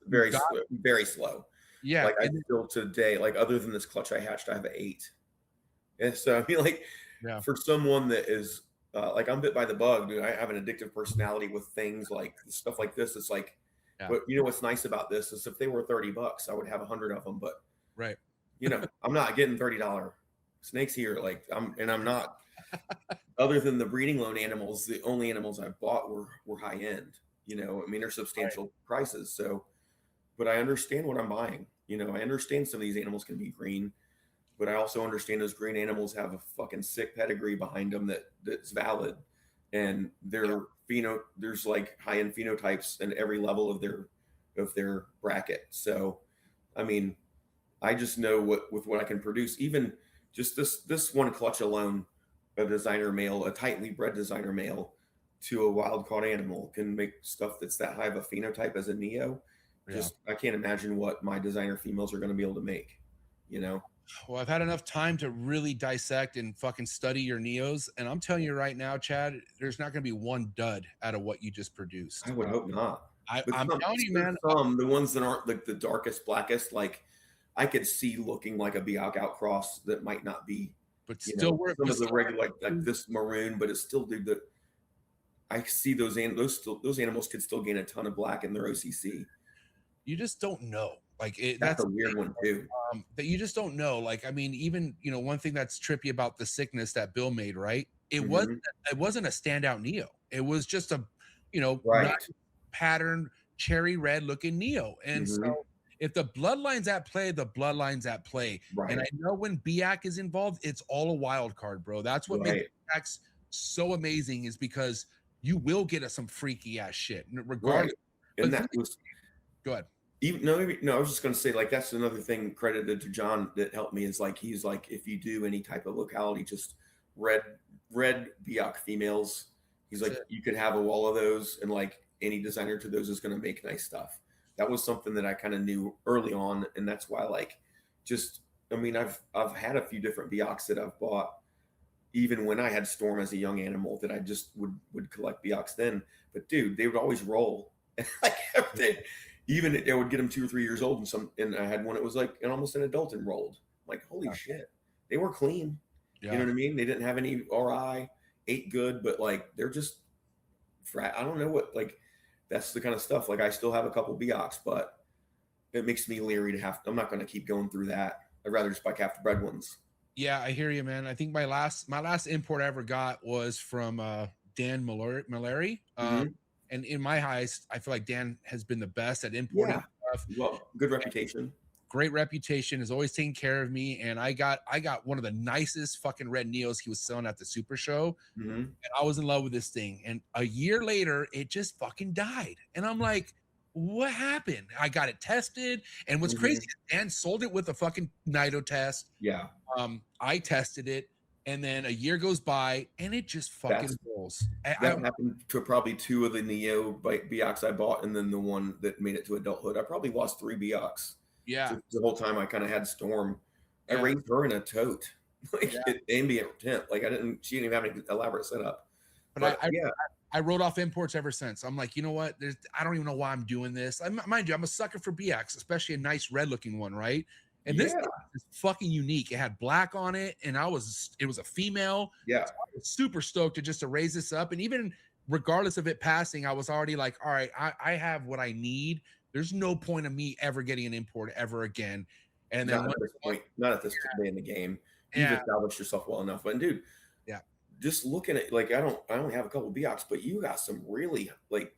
very slow. Yeah. Like I still today, like other than this clutch I hatched, I have an 8. And so I mean, like for someone that is, like I'm bit by the bug, dude. I have an addictive personality with things like stuff like this. It's like, but you know what's nice about this is if they were $30, I would have 100 of them. But you know, I'm not getting $30 snakes here. Like I'm not. Other than the breeding loan animals, the only animals I've bought were high end. You know, I mean, they're substantial prices. So, but I understand what I'm buying. You know, I understand some of these animals can be green. But I also understand those green animals have a fucking sick pedigree behind them that's valid, and there's like high-end phenotypes in every level of their bracket. So, I mean, I just know with what I can produce. Even just this one clutch alone, a designer male, a tightly bred designer male, to a wild caught animal can make stuff that's that high of a phenotype as a neo. Just I can't imagine what my designer females are going to be able to make. You know. Well, I've had enough time to really dissect and fucking study your neos, and I'm telling you right now, Chad, there's not going to be one dud out of what you just produced. I would hope not. I'm telling you, man. The ones that aren't like the darkest, blackest, like I could see looking like a Biak outcross that might not be, but still worth some of the regular like this maroon, but it's still, dude. That I see those animals could still gain a ton of black in their OCC. You just don't know. Like that's a weird one too. That you just don't know. Like, I mean, even, you know, one thing that's trippy about the sickness that Bill made, right? It wasn't a standout neo. It was just a, you know, pattern cherry red looking neo. And so if the bloodline's at play, the bloodline's at play. And I know when Biak is involved, it's all a wild card, bro. That's what makes Biaks so amazing, is because you will get us some freaky ass shit, regardless. And that was go ahead. I was just going to say, like, that's another thing credited to John that helped me, is like, he's like, if you do any type of locality, just red Biak females, he's like, you could have a wall of those, and like any designer to those is going to make nice stuff. That was something that I kind of knew early on. And that's why, like, just, I mean, I've had a few different Biaks that I've bought, even when I had Storm as a young animal, that I just would collect Biaks then. But dude, they would always roll. Like, even I would get them 2 or 3 years old, and I had one that was like almost an adult and rolled. I'm like, holy shit, they were clean. You know what I mean? They didn't have any RI, ate good, but like they're just I don't know what, like, that's the kind of stuff. Like, I still have a couple Beox, but it makes me leery to have. I'm not going to keep going through that. I'd rather just buy calf bred ones. Yeah, I hear you, man. I think my last import I ever got was from Dan Mallory. And in my eyes, I feel like Dan has been the best at importing stuff. Well, good reputation. Great reputation, is always taking care of me. And I got one of the nicest fucking red Neos he was selling at the Super Show. And I was in love with this thing. And a year later, it just fucking died. And I'm like, what happened? I got it tested. And what's crazy is Dan sold it with a fucking Nido test. Yeah. I tested it. And then a year goes by and it just fucking rolls. That happened to probably 2 of the Neo Beox I bought, and then the one that made it to adulthood. I probably lost 3 Beox. Yeah. So the whole time I kind of had Storm. I raised her in a tote, like ambient tent. Like she didn't even have any elaborate setup. But I wrote off imports ever since. I'm like, you know what? I don't even know why I'm doing this. Mind you, I'm a sucker for Beox, especially a nice red looking one, right? And this is fucking unique. It had black on it, and it was a female. Yeah. So I was super stoked to raise this up. And even regardless of it passing, I was already like, all right, I have what I need. There's no point of me ever getting an import ever again. And then not at this point in the game. You've established yourself well enough. And dude, just looking at, like, I only have a couple Beox, but you got some really like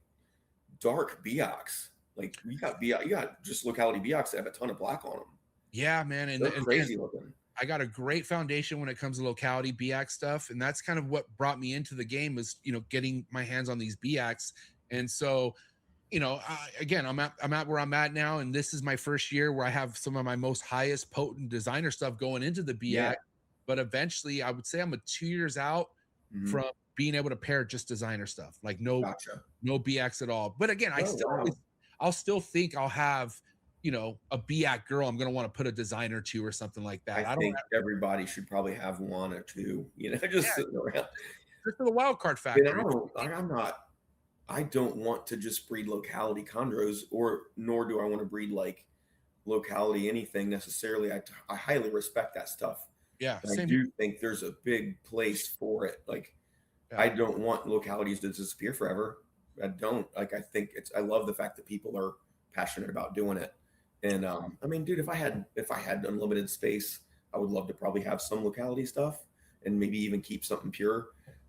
dark Beox. Like you got just locality Beox that have a ton of black on them. Yeah, man. And crazy looking. I got a great foundation when it comes to locality Beox stuff. And that's kind of what brought me into the game, was, getting my hands on these Beox. And so, again, I'm at where I'm at now. And this is my first year where I have some of my most highest potent designer stuff going into the Beox. Yeah. But eventually I would say I'm 2 years out from being able to pair just designer stuff. Like no Beox at all. But again, I'll still think I'll have, a Beox girl I'm going to want to put a designer to or something like that. I think everybody should probably have 1 or 2, just sitting around. Just for the wild card factor. I don't want to just breed locality chondros, nor do I want to breed like locality anything necessarily. I highly respect that stuff. Yeah. I do think there's a big place for it. Like, I don't want localities to disappear forever. I don't. Like, I love the fact that people are passionate about doing it. And I mean, dude, if I had unlimited space, I would love to probably have some locality stuff and maybe even keep something pure.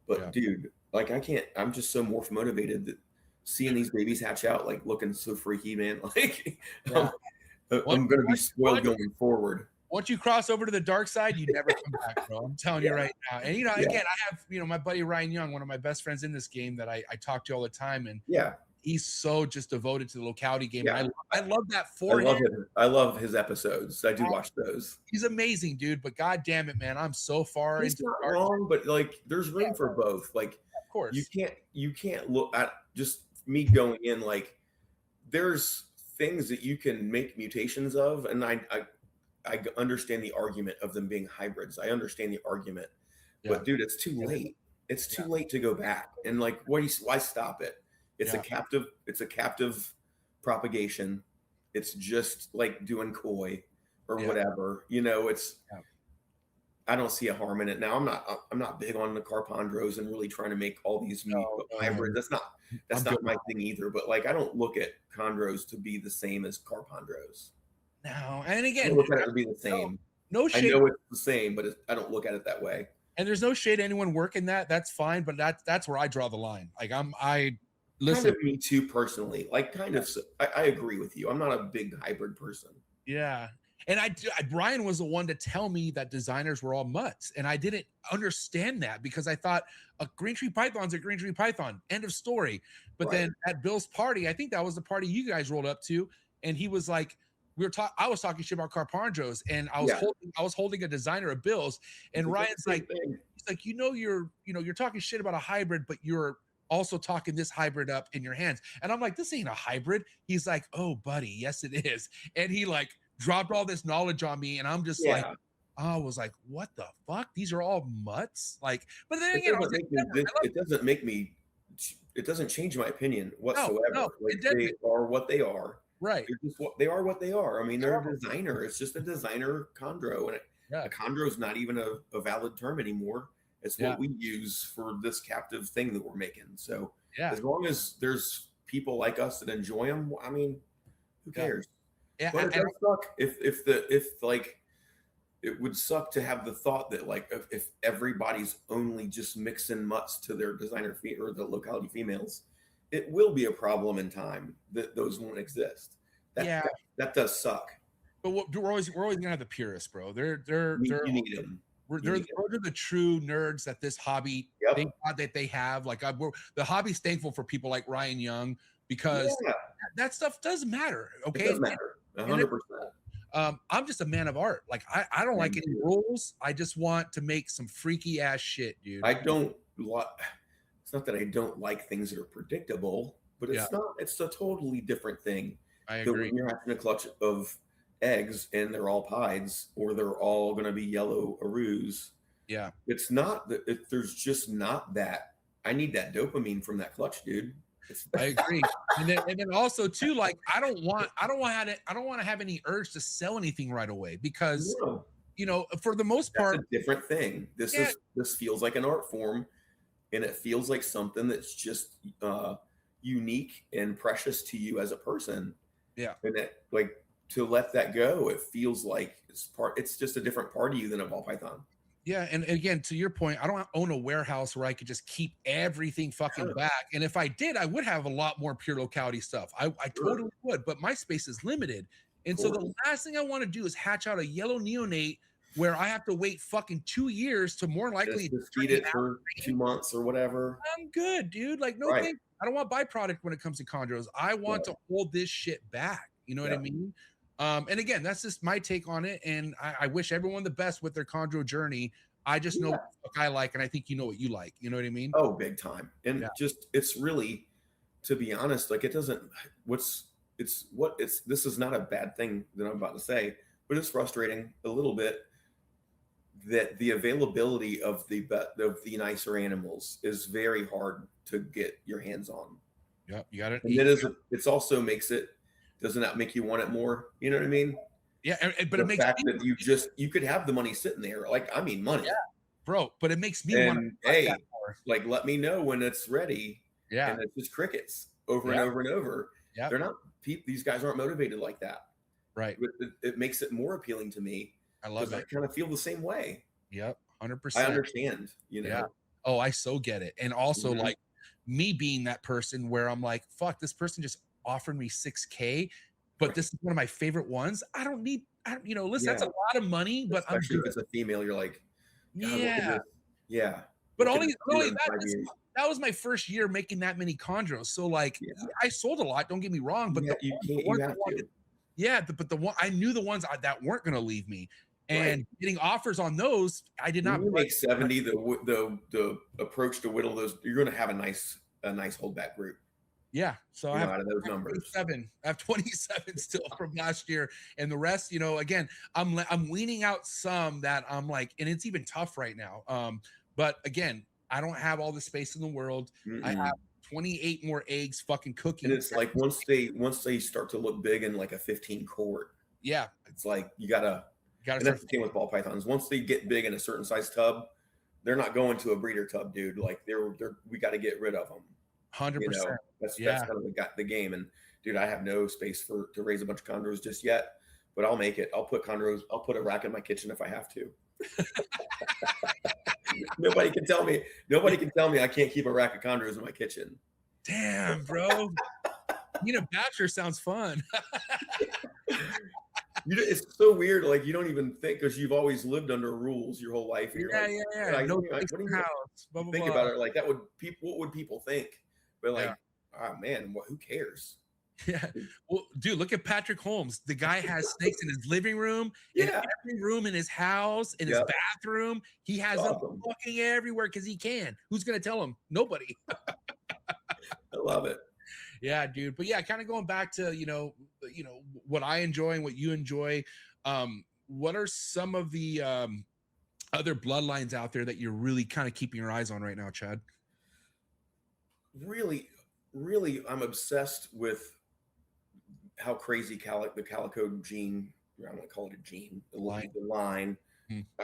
But dude, like, I'm just so morph motivated that seeing these babies hatch out, like, looking so freaky, man. Like, I'm going to be spoiled going forward. Once you cross over to the dark side, you never come back, bro. I'm telling you right now. And, again, I have, my buddy Ryan Young, one of my best friends in this game that I talk to all the time. And he's so just devoted to the locality game. Yeah. I love that for him. I love his episodes. I do watch those. He's amazing, dude. But God damn it, man, I'm so far into not wrong, but like, there's room for both. Like, of course, you can't look at just me going in. Like, there's things that you can make mutations of, and I understand the argument of them being hybrids. I understand the argument, but dude, it's too late. It's too late to go back. And like, why stop it? It's a captive propagation. It's just like doing koi or whatever, I don't see a harm in it. Now I'm not big on the carpondros and really trying to make all these hybrids. That's not my thing either. But like, I don't look at chondros to be the same as carpondros. No. And again, I look at it to be the same. No shade. I know it's the same, but I don't look at it that way. And there's no shade to anyone working that. That's fine. But that's where I draw the line. Like, listen, kind of me too personally. Like, kind of, I agree with you. I'm not a big hybrid person. Yeah. And Brian was the one to tell me that designers were all mutts. And I didn't understand that because I thought a green tree python's a green tree python. End of story. But then at Bill's party, I think that was the party you guys rolled up to. And he was like, I was talking shit about carpondros, and I was holding a designer of Bill's, and Ryan's like, he's like, you're talking shit about a hybrid, but you're also talking this hybrid up in your hands. And I'm like, this ain't a hybrid. He's like, oh, buddy, yes, it is. And he like dropped all this knowledge on me, and I'm just like, I was like, what the fuck? These are all mutts. Like, but then again, it doesn't change my opinion whatsoever. No, like, they are what they are. Right. They are what they are. I mean, they're a designer. It's just a designer chondro. And a chondro is not even a valid term anymore. It's what we use for this captive thing that we're making. So Yeah. as long as there's people like us that enjoy them, I mean, who cares? Yeah. But it does suck if like, it would suck to have the thought that like if everybody's only just mixing mutts to their designer or the locality females, it will be a problem in time that those won't exist. That does suck. But we're always gonna have the purists, bro. They're you need them. They're the true nerds that this hobby, thank God that they have. Like the hobby's thankful for people like Ryan Young, because that stuff does matter. Okay, it does matter 100%. I'm just a man of art. Like I don't like any rules. I just want to make some freaky ass shit, dude. I don't like. It's not that I don't like things that are predictable, but it's not. It's a totally different thing. I agree. When you're having a clutch of eggs and they're all pieds, or they're all going to be yellow aroos. Yeah, it's not that. There's just not that. I need that dopamine from that clutch, dude. I agree. And then also too, like I don't want to have any urge to sell anything right away, because you know, for the most part, that's a different thing. This feels like an art form, and it feels like something that's just unique and precious to you as a person. Yeah. And that, like, to let that go, it feels like it's just a different part of you than a ball python. Yeah, and again, to your point, I don't own a warehouse where I could just keep everything fucking back. And if I did, I would have a lot more pure locality stuff. I totally would, but my space is limited. And so the last thing I want to do is hatch out a yellow neonate where I have to wait fucking 2 years to more likely just feed it for 2 months or whatever. I'm good, dude. Like, no thanks. I don't want byproduct when it comes to chondros. I want to hold this shit back. You know what I mean? And again, that's just my take on it. And I wish everyone the best with their chondro journey. I just know what I like, and I think you know what you like. You know what I mean? Oh, big time. And it's really, to be honest, like this is not a bad thing that I'm about to say, but it's frustrating a little bit that the availability of the nicer animals is very hard to get your hands on. Yeah, you got it. And it's also doesn't that make you want it more? You know what I mean? Yeah, but the it makes fact that you could have the money sitting there, like, I mean, money, bro. But it makes me want to like, let me know when it's ready. Yeah, and it's just crickets over and over and over. Yeah, they're not. These guys aren't motivated like that. Right. It makes it more appealing to me. I love it. I kind of feel the same way. Yep, 100%. I understand. You know. Yeah. Oh, I so get it. And also, like me being that person where I'm like, fuck, this person just offered me $6,000. But this is one of my favorite ones. I don't need, listen, that's a lot of money, but especially if it's a female, you're like, yeah. But only that was my first year making that many chondros. So like, I sold a lot. Don't get me wrong, but but the one I knew the ones that weren't going to leave me, and getting offers on those, I did not make 70. The approach to whittle those, you're going to have a nice holdback group. Yeah, so I have out of those numbers. 27. I have 27 still from last year, and the rest, again, I'm weaning out some that I'm like, and it's even tough right now. But again, I don't have all the space in the world. I have 28 more eggs fucking cooking. And it's like once they start to look big in like a 15 quart, it's like you gotta. And that's the thing with ball pythons. Once they get big in a certain size tub, they're not going to a breeder tub, dude. Like we got to get rid of them. 100%. That's kind of the game. And dude, I have no space to raise a bunch of chondros just yet, but I'll make it. I'll put a rack in my kitchen if I have to. Nobody can tell me I can't keep a rack of chondros in my kitchen. Damn, bro. Bachelor sounds fun. It's so weird. Like, you don't even think, because you've always lived under rules your whole life. Yeah. No house. Think about it. Like, what would people think? But like, oh man, who cares? Yeah. Well, dude, look at Patrick Holmes. The guy has snakes in his living room, in every room in his house, in his bathroom. He has them fucking everywhere because he can. Who's gonna tell him? Nobody. I love it. Yeah, dude. But yeah, kind of going back to what I enjoy and what you enjoy. What are some of the other bloodlines out there that you're really kind of keeping your eyes on right now, Chad? Really, I'm obsessed with how crazy the calico gene, I'm going to call it a gene, the line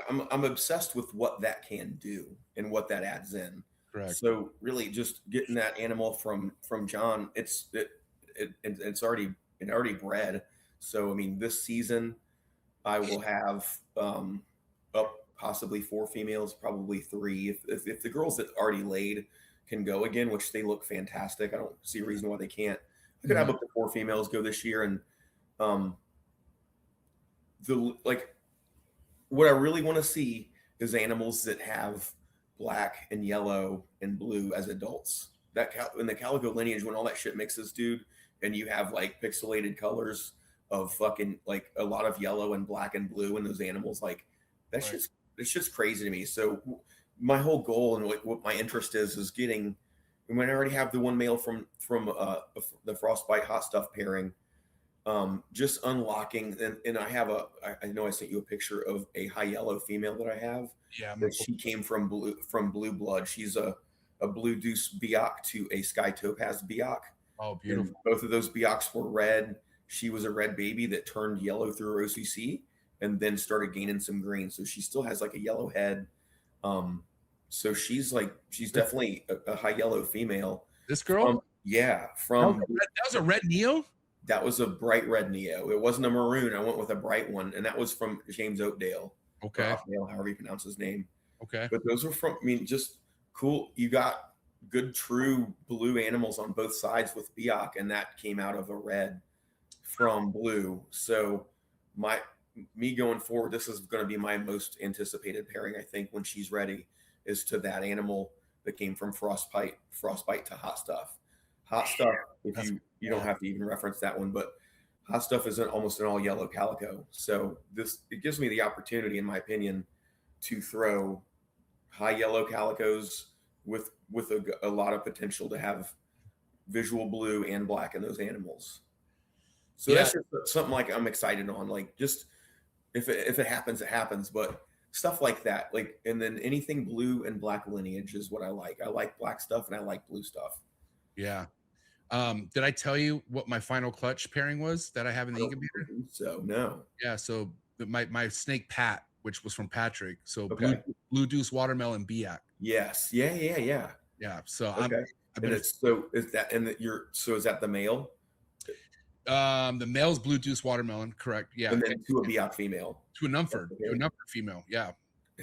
I'm obsessed with what that can do and what that adds in. Correct. So really, just getting that animal from John, it's already bred. So I mean, this season I will have up possibly 4 females, probably 3. If the girls that already laid can go again, which they look fantastic, I don't see a reason why they can't. I could have up to 4 females go this year, and what I really want to see is animals that have black and yellow and blue as adults. In the calico lineage, when all that shit mixes, dude, and you have like pixelated colors of fucking like a lot of yellow and black and blue in those animals, like that's just it's just crazy to me. So my whole goal and what my interest is getting. When I already have the one male from the Frostbite Hot Stuff pairing, just unlocking, and I have I know I sent you a picture of a high yellow female that I have. Yeah, that she came from blue blood. She's a blue deuce Biak to a sky topaz Biak. Oh, beautiful. And both of those Biaks were red. She was a red baby that turned yellow through her OCC and then started gaining some green. So she still has like a yellow head. So she's definitely a high yellow female. This girl? That was a red Neo? That was a bright red Neo. It wasn't a maroon. I went with a bright one, and that was from James Oakdale. Okay. Oakdale, however you pronounce his name. Okay. But those were from, I mean, just cool. You got good, true blue animals on both sides with Biak, and that came out of a red from blue. So me going forward, this is going to be my most anticipated pairing, I think, when she's ready, is to that animal that came from Frostbite to Hot Stuff. Hot Stuff, if you don't have to even reference that one, but Hot Stuff is almost an all yellow calico. So it gives me the opportunity, in my opinion, to throw high yellow calicos with a lot of potential to have visual blue and black in those animals. So that's just something like I'm excited on. Like, just if it happens, it happens. But stuff like that, like, and then anything blue and black lineage is what I like. I like black stuff and I like blue stuff. Yeah. Did I tell you what my final clutch pairing was that I have in the incubator? So no. Yeah. So my snake Pat, which was from Patrick. So blue deuce watermelon Biak. Yes. Yeah. So is that the male? The male's blue deuce watermelon, correct? Yeah. And then to a Biak female. To a Numford female. Yeah.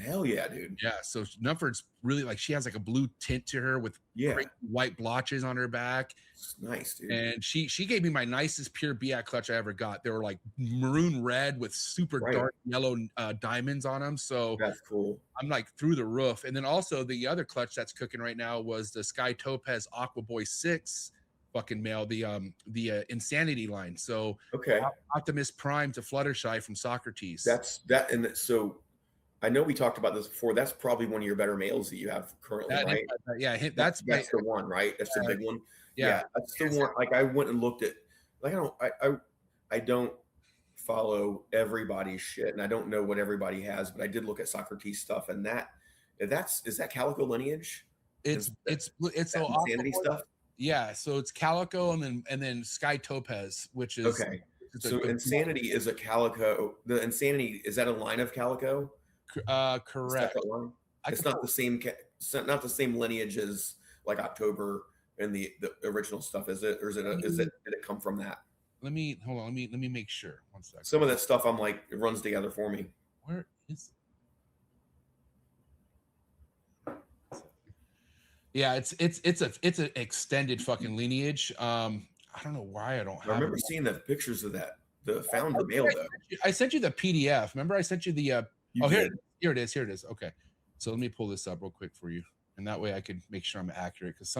Hell yeah, dude. Yeah. So Numford's really like, she has like a blue tint to her with great white blotches on her back. It's nice, dude. And she gave me my nicest pure Biak clutch I ever got. They were like maroon red with super dark yellow diamonds on them. So that's cool. I'm like through the roof. And then also the other clutch that's cooking right now was the Sky Topaz Aqua Boy 6 fucking male, the Insanity line. So Optimus Prime to Fluttershy from Socrates. And so I know we talked about this before. That's probably one of your better males that you have currently, right? That's the one, right? That's the big one. Yeah, that's the one. Like, I went and looked at, like, I don't follow everybody's shit, and I don't know what everybody has, but I did look at Socrates stuff, and is that calico lineage? It's so Insanity stuff. Yeah, so it's calico and then Sky Topaz, which is okay. So Insanity is a calico. The Insanity, is that a line of calico? Correct. It's not the same lineage as like October and the original stuff, is it? Or did it come from that? Let me make sure. 1 second. Some of that stuff, I'm like, it runs together for me. Where is? Yeah, it's an extended fucking lineage. I don't know why I don't have. I remember seeing the pictures of that. The founder male though. I sent you the PDF. Remember, I sent you the. Here it is. Okay, so let me pull this up real quick for you, and that way I can make sure I'm accurate. Because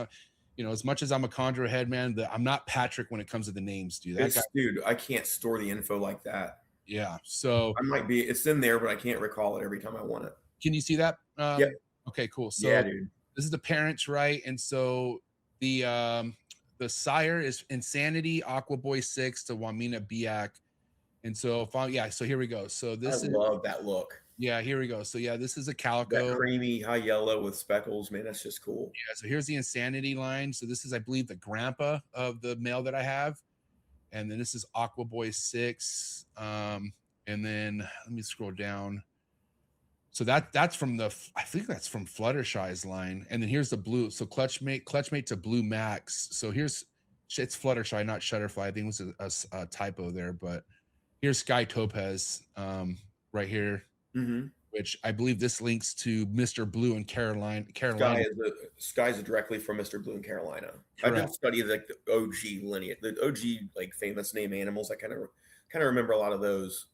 as much as I'm a chondro head man, I'm not Patrick when it comes to the names, dude. Dude, I can't store the info like that. Yeah, so I might be. It's in there, but I can't recall it every time I want it. Can you see that? Yeah. Okay, cool. So yeah, dude. This is the parents, right? And so the sire is Insanity Aqua Boy 6 to Wamina Biak. And so so here we go. So I love that look. Yeah, here we go. So this is a calico. That creamy high yellow with speckles, man. That's just cool. Yeah, so here's the Insanity line. So this is, I believe, the grandpa of the male that I have. And then this is Aqua Boy 6. And then let me scroll down. So that's from I think that's from Fluttershy's line. And then here's the blue. So Clutchmate to Blue Max. So it's Fluttershy, not Shutterfly. I think it was a typo there, but here's Sky Topaz right here, which I believe this links to Mr. Blue and Carolina. Sky's directly from Mr. Blue in Carolina. Correct. I've been studying like the OG lineage, the OG like famous name animals. I kind of remember a lot of those.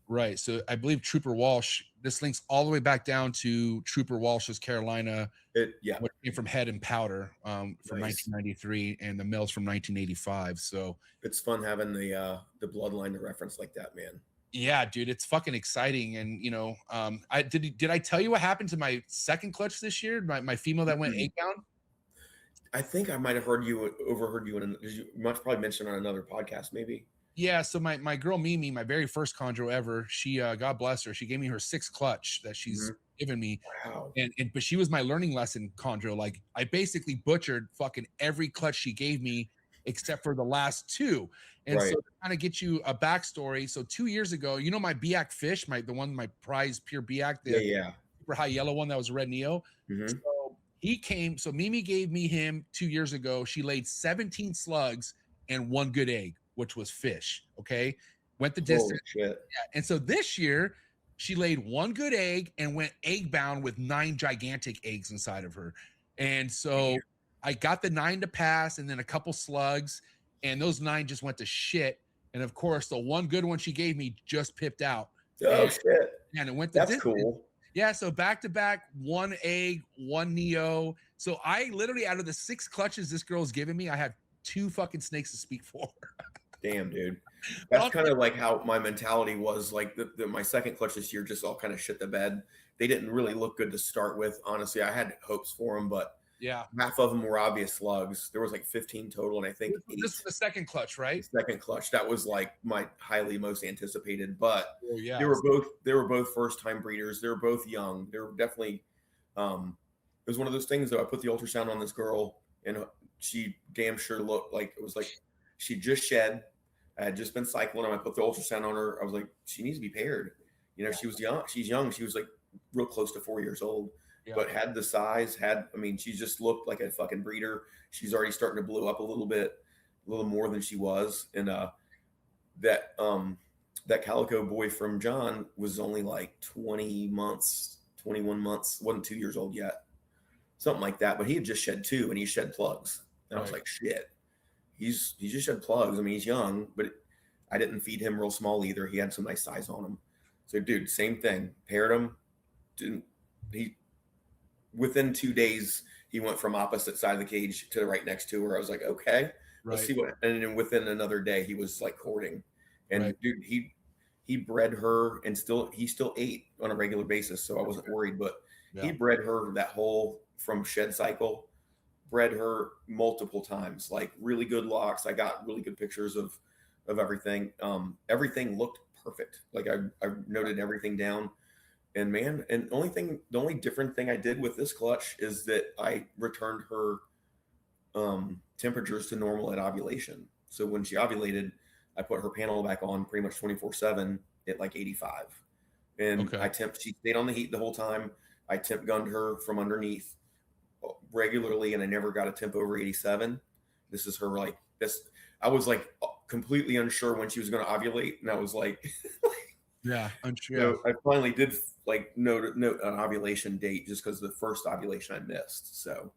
Right. So I believe Trooper Walsh, this links all the way back down to Trooper Walsh's Carolina. Which came from Head and Powder from 1993, and the males from 1985. So it's fun having the bloodline to reference like that, man. Yeah, dude, it's fucking exciting. And I did I tell you what happened to my second clutch this year? My female that went egg bound? I think I might have overheard you, because you must probably mention on another podcast, maybe. Yeah, so my girl Mimi, my very first chondro ever, she God bless her, she gave me her 6th clutch that she's given me. Wow. But she was my learning lesson chondro. Like I basically butchered fucking every clutch she gave me except for the last 2. And so to kind of get you a backstory, so 2 years ago, my Biak fish, my prize pure Biak, the super high yellow one that was red Neo. So Mimi gave me him 2 years ago. She laid 17 slugs and 1 good egg, which was fish. Okay. Went the distance. Yeah. And so this year she laid 1 good egg and went egg bound with 9 gigantic eggs inside of her. And so I got the 9 to pass and then a couple slugs, and those 9 just went to shit. And of course the 1 good one she gave me just pipped out. Shit. And it went to That's cool. Yeah, so back to back, 1 egg, 1 Neo. So I literally, out of the 6 clutches this girl's given me, I have 2 fucking snakes to speak for. Damn, dude. That's kind of like how my mentality was. Like my second clutch this year just all kind of shit the bed. They didn't really look good to start with. Honestly, I had hopes for them, but half of them were obvious slugs. There was like 15 total, and I think this was the second clutch, right? The second clutch. That was like my highly most anticipated. But they were both first time breeders. They were both young. They were definitely. It was one of those things though. I put the ultrasound on this girl, and she damn sure looked like it was like she just shed. I had just been cycling them. I put the ultrasound on her. I was like, she needs to be paired. She was young. She's young. She was like real close to 4 years old, but had the size, she just looked like a fucking breeder. She's already starting to blow up a little more than she was. And that calico boy from John was only like 21 months, wasn't 2 years old yet. Something like that. But he had just shed 2, and he shed plugs. And I was like, shit. He's just shed plugs. He's young, but I didn't feed him real small either. He had some nice size on him. So, dude, same thing. Paired him. Within 2 days, he went from opposite side of the cage to the right next to her. I was like, okay, let's see what. And then within another day, he was like courting. And dude, he bred her, and he still ate on a regular basis. So I wasn't worried, but he bred her that whole from shed cycle. Bred her multiple times, like really good locks. I got really good pictures of everything. Everything looked perfect. Like I noted everything down. And man, and the only different thing I did with this clutch is that I returned her temperatures to normal at ovulation. So when she ovulated, I put her panel back on pretty much 24/7 at like 85. And she stayed on the heat the whole time. I temp gunned her from underneath regularly, and I never got a temp over 87. This is her like this. I was like completely unsure when she was going to ovulate, and I was like, unsure. I finally did like note an ovulation date just because the first ovulation I missed. So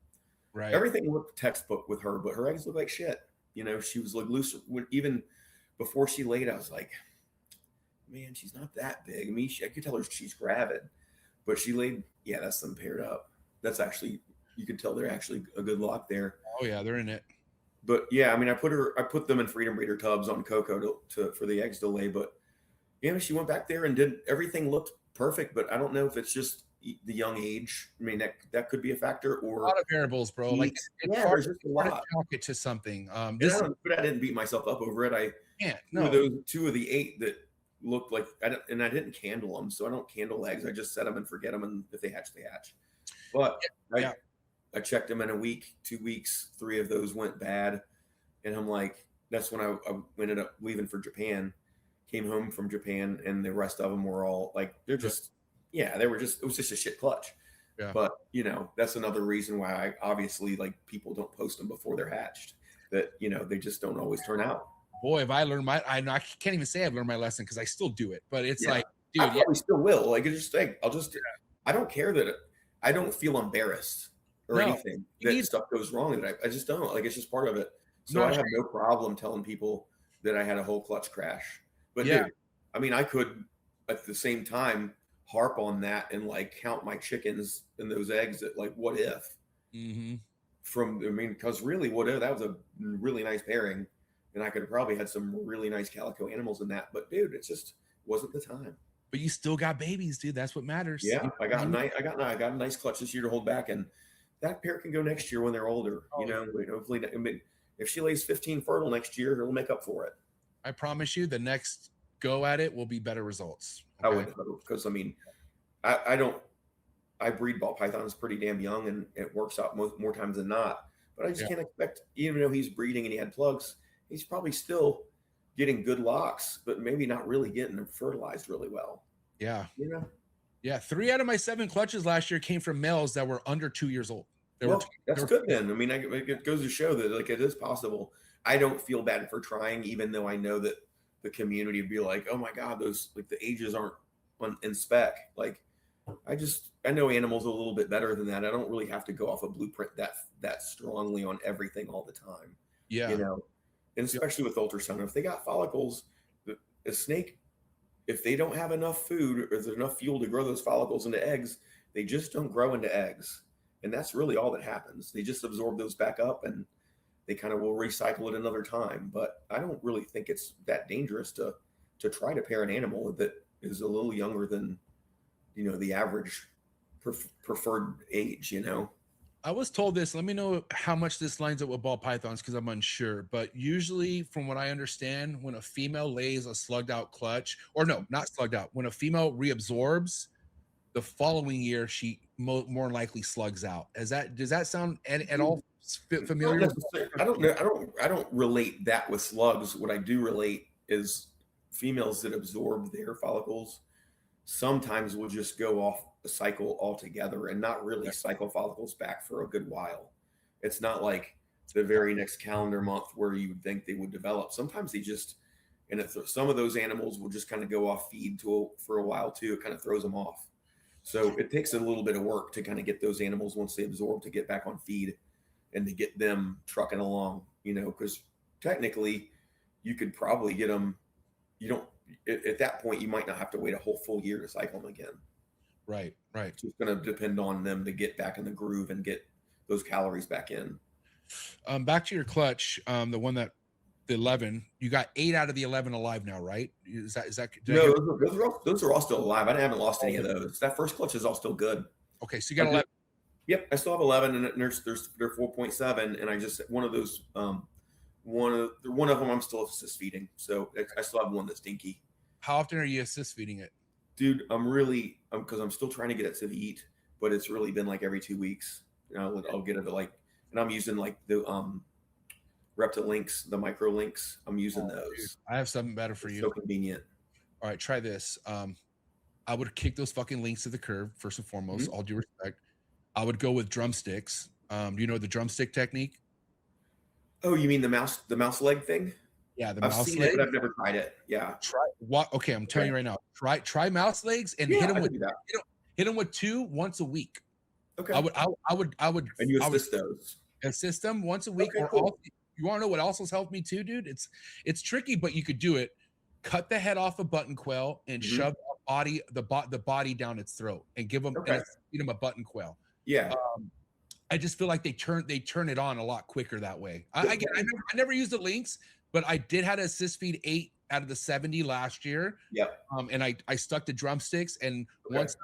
everything looked textbook with her, but her eggs looked like shit. She was like loose. Even before she laid, I was like, man, she's not that big. I could tell her she's gravid, but she laid. Yeah, that's them paired up. That's actually. You can tell they're actually a good lock there. Oh yeah, they're in it. But yeah, I put them in Freedom Breeder tubs on Coco for the eggs to lay. But she went back there and did everything looked perfect. But I don't know if it's just the young age. That could be a factor, or a lot of variables, bro. Like it's hard to chalk it to something. But I didn't beat myself up over it. I two of the 8 that looked like I didn't candle them, so I don't candle eggs. I just set them and forget them, and if they hatch, they hatch. But I checked them in a week, 2 weeks, 3 of those went bad. And I'm like, that's when I ended up leaving for Japan, came home from Japan, and the rest of them were all like, they're just Yeah, it was just a shit clutch. Yeah. But you know, that's another reason why I obviously like people don't post them before they're hatched. That you know they just don't always turn out. Boy, if I learned I can't even say I've learned my lesson because I still do it. But it's Yeah. like, I dude, probably still will. Like, I don't care that I don't feel embarrassed or No, anything you that need- stuff goes wrong. And I just don't. Like, it's just part of it. So No, I have no problem telling people that I had a whole clutch crash. But Yeah. dude, I mean, I could at the same time harp on that and like count my chickens and those eggs at like what if because really what if that was a really nice pairing and I could have probably had some really nice calico animals in that. But dude, it just wasn't the time. but you still got babies, dude. That's what matters. Yeah, You- I got a nice clutch this year to hold back, and that pair can go next year when they're older. Oh, You know, hopefully, I mean, if she lays 15 fertile next year, it'll make up for it. I promise you, the next go at it will be better results. I would hope, because I mean, I breed ball pythons pretty damn young, and it works out more times than not. But I just can't expect, even though he's breeding and he had plugs, he's probably still getting good locks, but maybe not really getting them fertilized really well. Yeah. You know. Yeah. 3 out of my 7 clutches last year came from males that were under 2 years old. That's good then. I mean, it goes to show that like it is possible. I don't feel bad for trying, even though I know that the community would be like, "Oh my god, those like the ages aren't in spec." Like, I know animals a little bit better than that. I don't really have to go off a blueprint that strongly on everything all the time. Yeah. You know, and especially with ultrasound, if they got follicles, a snake, if they don't have enough food or there's enough fuel to grow those follicles into eggs, they just don't grow into eggs. And that's really all that happens. They just absorb those back up and they kind of will recycle it another time. But I don't really think it's that dangerous to try to pair an animal that is a little younger than, you know, the average preferred age, you know. I was told this. Let me know how much this lines up with ball pythons because I'm unsure. But usually, from what I understand, when a female lays a slugged out clutch, or no, not slugged out, when a female reabsorbs, the following year she more likely slugs out. Does that sound at all familiar? I don't know. I don't relate that with slugs. What I do relate is females that absorb their follicles sometimes will just go off a cycle altogether and not really cycle follicles back for a good while. It's not like the very next calendar month where you would think they would develop. Sometimes they just, and if some of those animals will just kind of go off feed for a while too. It kind of throws them off. So it takes a little bit of work to kind of get those animals once they absorb to get back on feed and to get them trucking along, you know, because technically you could probably get them. You don't, at that point, you might not have to wait a whole full year to cycle them again. Right. It's just going to depend on them to get back in the groove and get those calories back in. Back to your clutch, the 11, you got 8 out of the 11 alive now, right? Is that no? Those are all still alive. I haven't lost any of those. That first clutch is all still good. Okay, so you got 11. Yep, I still have 11, and they're 4.7, and I just one of those one of them I'm still assist feeding, so I still have one that's dinky. How often are you assist feeding it? Dude, because I'm still trying to get it to eat, but it's really been like every 2 weeks. You know, I'll get it to like, and I'm using like the Reptile links, the micro links. I'm using those. Dude, I have something better for you. So convenient. All right, try this. I would kick those fucking links to the curb first and foremost. All due respect. I would go with drumsticks. Do you know the drumstick technique? Oh, you mean the mouse leg thing? Yeah, the I've mouse seen leg. it, but I've never tried it. Yeah. Try what? Okay, I'm telling you right now. Try mouse legs and hit them with 2 once a week. Okay. I would. And you assist those. Assist them once a week. Okay, Or cool. you want to know what also has helped me too, dude? It's tricky, but you could do it. Cut the head off a button quail and shove the body down its throat and give them feed them a button quail. Yeah. I just feel like they turn it on a lot quicker that way. I never used the links, but I did have to assist feed 8 out of the 70 last year. Yep. And I stuck to drumsticks, and once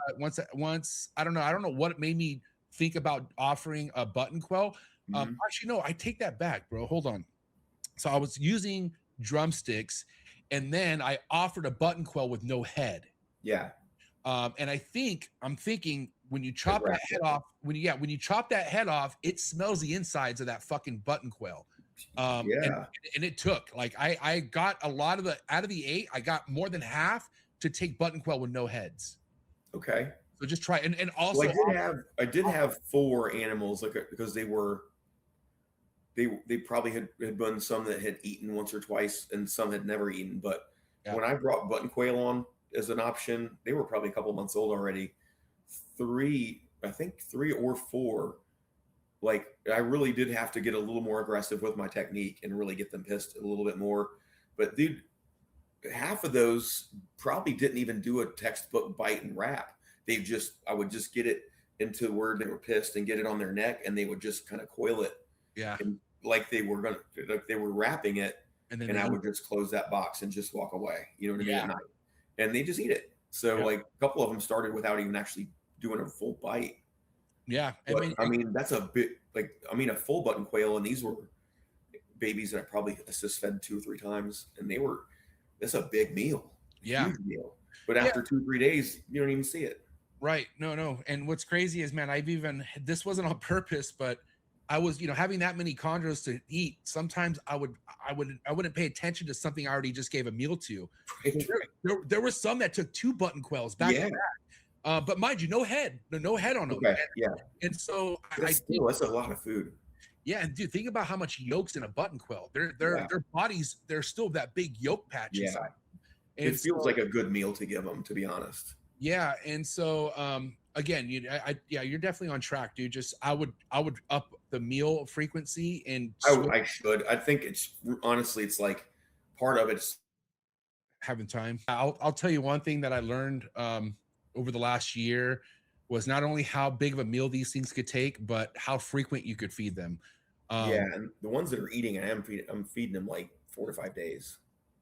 I don't know what made me think about offering a button quail. Actually, no, I take that back, bro. Hold on. So I was using drumsticks, and then I offered a button quail with no head. Yeah. And I'm thinking when you chop that head off, when you chop that head off, it smells the insides of that fucking button quail. And it took like I got a lot of out of the 8, I got more than half to take button quail with no heads. Okay. So just try, and also Well, I did have 4 animals, like, because they probably had been some that had eaten once or twice and some had never eaten. But Yeah. when I brought button quail on as an option, they were probably a couple months old already. 3 or 4, like, I really did have to get a little more aggressive with my technique and really get them pissed a little bit more. But dude, half of those probably didn't even do a textbook bite and wrap. I would just get it into where they were pissed and get it on their neck, and they would just kind of coil it. Yeah. And like they were wrapping it, and I would just close that box and just walk away. You know what I mean? Yeah. At night, and they just eat it. So Yeah. like a couple of them started without even actually doing a full bite. Yeah. But I mean, that's a bit, like, I mean, a full button quail, and these were babies that I probably assist fed 2 or 3 times, and that's a big meal. Yeah. Huge meal. But after 2 or 3 days, you don't even see it. Right. No. And what's crazy is, man, this wasn't on purpose, but I was, having that many chondros to eat. Sometimes I wouldn't pay attention to something I already just gave a meal to. Right. There were some that took 2 button quails back to back. But mind you, no head on them. Okay. And so that's a lot of food. Yeah, and dude, think about how much yolk's in a button quail. Their bodies, they're still that big yolk patch inside. And it feels like a good meal to give them, to be honest. Yeah, and so again, you're definitely on track, dude. Just I would up the meal frequency and I should. I think it's like part of it's having time. I'll tell you one thing that I learned over the last year was not only how big of a meal these things could take, but how frequent you could feed them. And the ones that are eating, I'm feeding them like 4 to 5 days.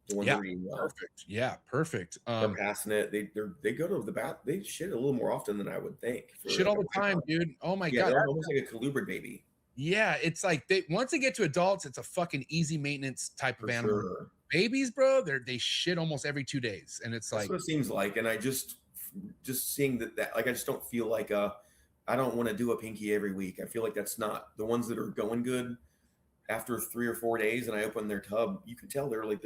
The ones that are eating well. Perfect. Yeah, perfect. They're passing it. They go to the bath. They shit a little more often than I would think. Shit all the time, dude. Oh my god, they're almost like a colubrid baby. Yeah, it's like once they get to adults, it's a fucking easy maintenance type of animal. Sure. Babies, bro, they shit almost every 2 days, and it's That's like what it seems like. And I just seeing that like I just don't feel like I don't want to do a pinky every week. I feel like that's not the ones that are going good. After 3 or 4 days, and I open their tub, you can tell they're like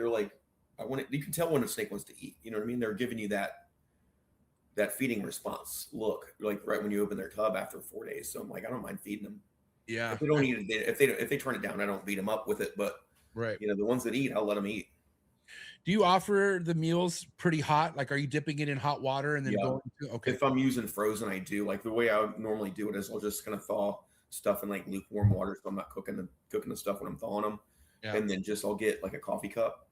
you can tell when a snake wants to eat. You know what I mean? They're giving you that feeding response look, like right when you open their tub after 4 days. So I'm like, I don't mind feeding them. Yeah. If they don't eat it, if they turn it down, I don't beat them up with it. But right, the ones that eat, I'll let them eat. Do you offer the meals pretty hot? Like, are you dipping it in hot water and then going to? Okay. If I'm using frozen, I do. Like the way I would normally do it is I'll just kind of thaw stuff in like lukewarm water, so I'm not cooking the stuff when I'm thawing them. Yeah. And then I'll get like a coffee cup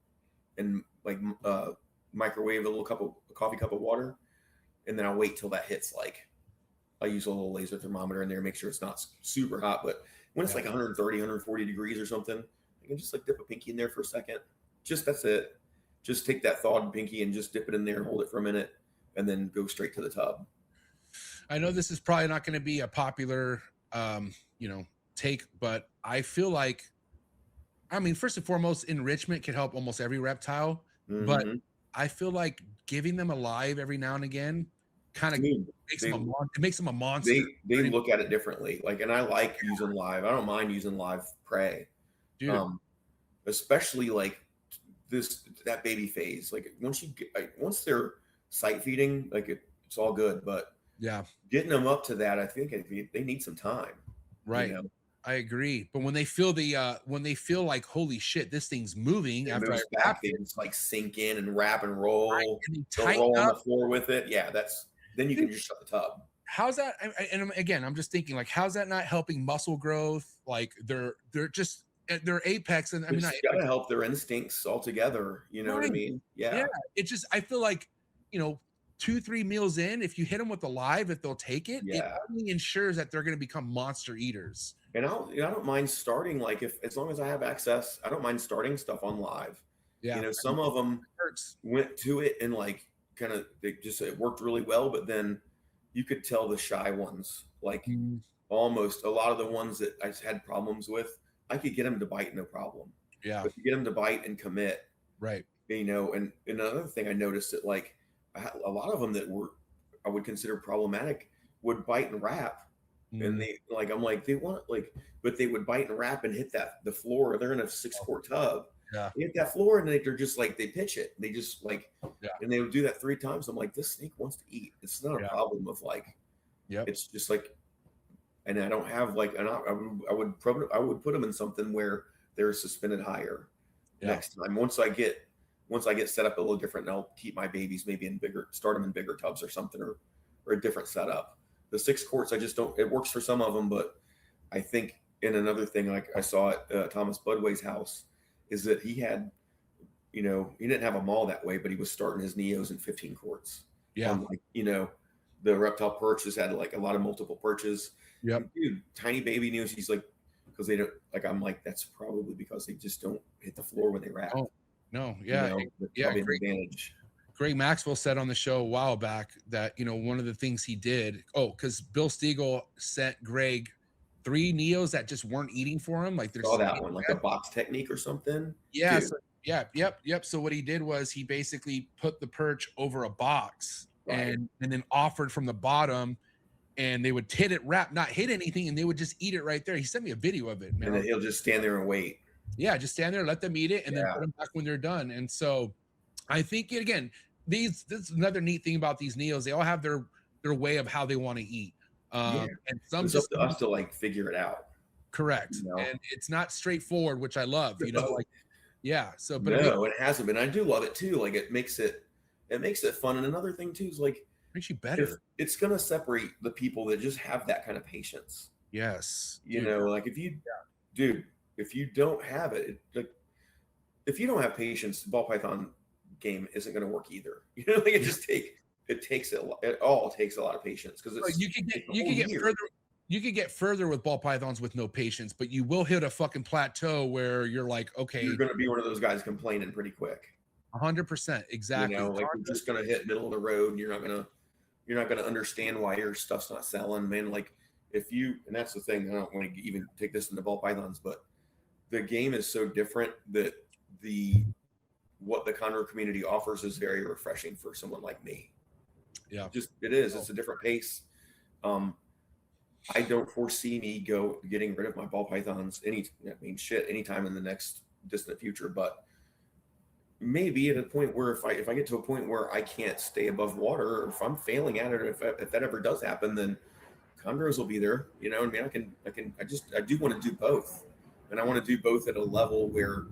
and like microwave a coffee cup of water, and then I'll wait till that hits. Like I use a little laser thermometer in there, make sure it's not super hot, but when it's like 130, 140 degrees or something, I can just like dip a pinky in there for a second. That's it. Just take that thawed pinky and just dip it in there and hold it for a minute, and then go straight to the tub. I know this is probably not going to be a popular take, but I feel like, I mean, first and foremost, enrichment can help almost every reptile, but I feel like giving them alive every now and again kind of makes them a monster. They look at it differently. Like, and I like using live. I don't mind using live prey, dude. Especially like that baby phase. Like once they're sight feeding, like it's all good. But getting them up to that, I think they need some time. Right. I agree. But when they feel like, holy shit, this thing's moving, after I wrap it, it's like sink in and wrap and roll, roll on the floor with it. Yeah, then you can just shut the tub. How's that? And again, I'm just thinking, like, how's that not helping muscle growth? Like they're just at their apex, and I mean, it's gotta help their instincts altogether. You know what I mean? Yeah. It just, I feel like 2-3 meals in, if you hit them with the live, if they'll take it, it only ensures that they're going to become monster eaters. And I don't mind starting, like, as long as I have access, I don't mind starting stuff on live. Yeah. Some of them went to it and like kind of, it worked really well, but then you could tell the shy ones, like almost a lot of the ones that I had problems with, I could get them to bite no problem. Yeah. But to get them to bite and commit. Right. And another thing I noticed that, like, a lot of them that I would consider problematic would bite and wrap. And they like, I'm like, they want, like, but they would bite and wrap and hit the floor. They're in a 6-quart tub. Yeah. You hit that floor, and they're just like, they pitch it. They just like, Yeah. and they would do that 3 times. I'm like, this snake wants to eat. It's not a Yeah. problem of like, Yep. it's just like, and I don't have like, I would put them in something where they're suspended higher next time. Once I get set up a little different, and I'll keep my babies maybe start them in bigger tubs or something, or a different setup. The 6 quarts, I just don't, it works for some of them, but I think in another thing, like I saw at Thomas Budway's house, is that he had, he didn't have them all that way, but he was starting his Neos in 15 quarts. Yeah. Like, the reptile perches had like a lot of multiple perches. Yep. Dude, tiny baby Neos, he's like, because they don't, like, I'm like, that's probably because they just don't hit the floor when they wrap. Oh, no. Yeah. Probably an advantage. Greg Maxwell said on the show a while back that, one of the things he did, because Bill Stiegel sent Greg 3 Neos that just weren't eating for him. Like, there's that one, like a box technique or something. Yeah. So, yep. So what he did was he basically put the perch over a box, right, and then offered from the bottom, and they would not hit anything, and they would just eat it right there. He sent me a video of it, man. And then he'll just stand there and wait. Yeah, just stand there, let them eat it, and then put them back when they're done. And so I think, again, this is another neat thing about these Neos. They all have their way of how they want to eat. And some it's just up to us to like figure it out. Correct. And it's not straightforward, which I love, like, yeah. So, but it hasn't been. I do love it too. Like, it makes it fun. And another thing too is like, makes you better. It's going to separate the people that just have that kind of patience. Yes. Like if you don't have it, like if you don't have patience, the ball python game isn't going to work either. Like it takes a lot of patience, because you could get further with ball pythons with no patience, but you will hit a fucking plateau where you're like, okay, you're going to be one of those guys complaining pretty quick. 100%. Exactly. Like, you're just going to hit middle of the road, and you're not going to understand why your stuff's not selling, man. Like, and that's the thing, I don't want to even take this into ball pythons, but the game is so different that what the chondro community offers is very refreshing for someone like me. Yeah, it is. It's a different pace. I don't foresee me getting rid of my ball pythons anytime in the next distant future, but maybe at a point where if I get to a point where I can't stay above water, or if I'm failing at it, if that ever does happen, then chondros will be there. I do want to do both, and I want to do both at a level where,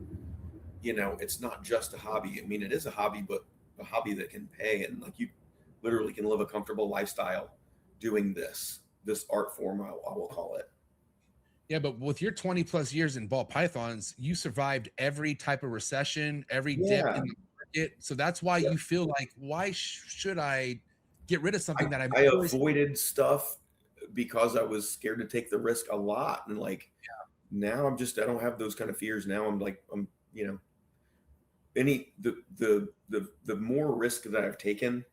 it's not just a hobby. I mean, it is a hobby, but a hobby that can pay, and like, you literally can live a comfortable lifestyle doing this art form, I will call it. Yeah, but with your 20 plus years in ball pythons, you survived every type of recession, every dip in the market. So that's why you feel like, why should I get rid of something that I avoided stuff because I was scared to take the risk a lot. And like, now I don't have those kind of fears. Now I'm the more risk that I've taken,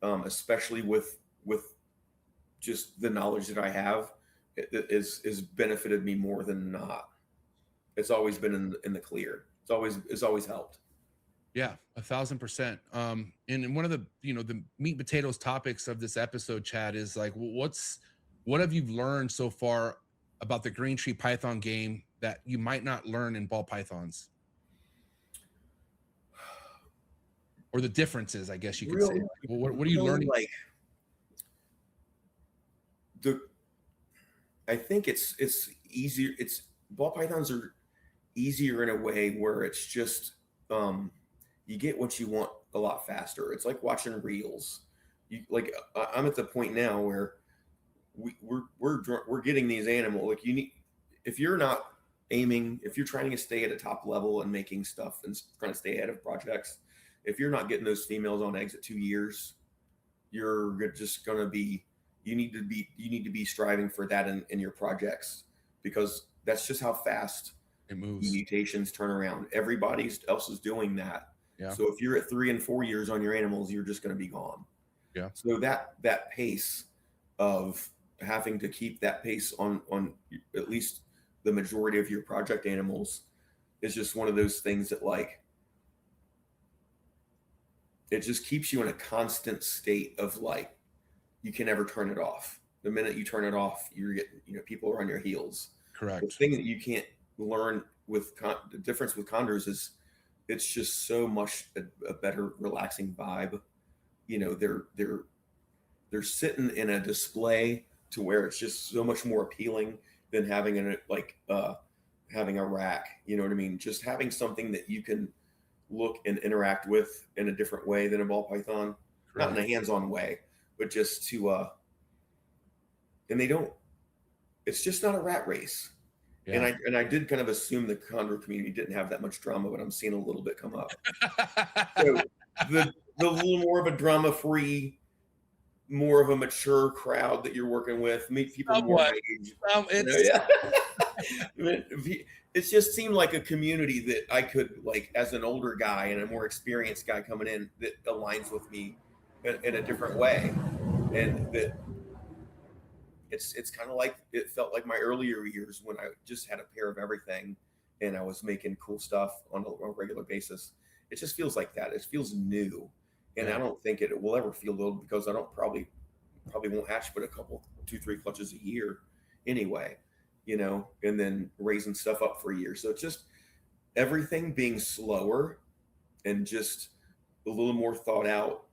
especially with just the knowledge that I have, is benefited me more than not. It's always been in the clear. It's always helped. Yeah, 1,000%. And one of the the meat and potatoes topics of this episode, Chad, is like, what have you learned so far about the green tree python game that you might not learn in ball pythons, or the differences, I guess you could say. What are you learning? Like, I think it's easier. Ball pythons are easier in a way where it's just you get what you want a lot faster. It's like watching reels. I'm at the point now where we're getting these animals. Like, if you're not aiming, if you're trying to stay at a top level and making stuff and trying to stay ahead of projects, if you're not getting those females on eggs at 2 years, you're just going to be. You need to be striving for that in your projects, because that's just how fast it moves. Mutations turn around. Everybody else is doing that. Yeah. So if you're at 3 and 4 years on your animals, you're just going to be gone. Yeah. So that pace of having to keep that pace on at least the majority of your project animals is just one of those things that, like, it just keeps you in a constant state of, like, you can never turn it off. The minute you turn it off, you're getting, people are on your heels. Correct. The thing that you can't learn the difference with chondros is it's just so much a better relaxing vibe. You know, they're sitting in a display to where it's just so much more appealing than having having a rack. You know what I mean? Just having something that you can look and interact with in a different way than a ball python, not in a hands-on way, but just to and they don't. It's just not a rat race. Yeah. And I did kind of assume the chondro community didn't have that much drama, but I'm seeing a little bit come up. So the little more of a drama-free, more of a mature crowd that you're working with, meet people more my age. It just seemed like a community that I could, like, as an older guy and a more experienced guy coming in, that aligns with me in a different way, and that it's kind of like, it felt like my earlier years when I just had a pair of everything and I was making cool stuff on a regular basis. It just feels like that. It feels new. And I don't think it will ever feel old, because I don't probably won't hatch but a couple, 2-3 clutches a year anyway, you know, and then raising stuff up for a year. So it's just everything being slower and just a little more thought out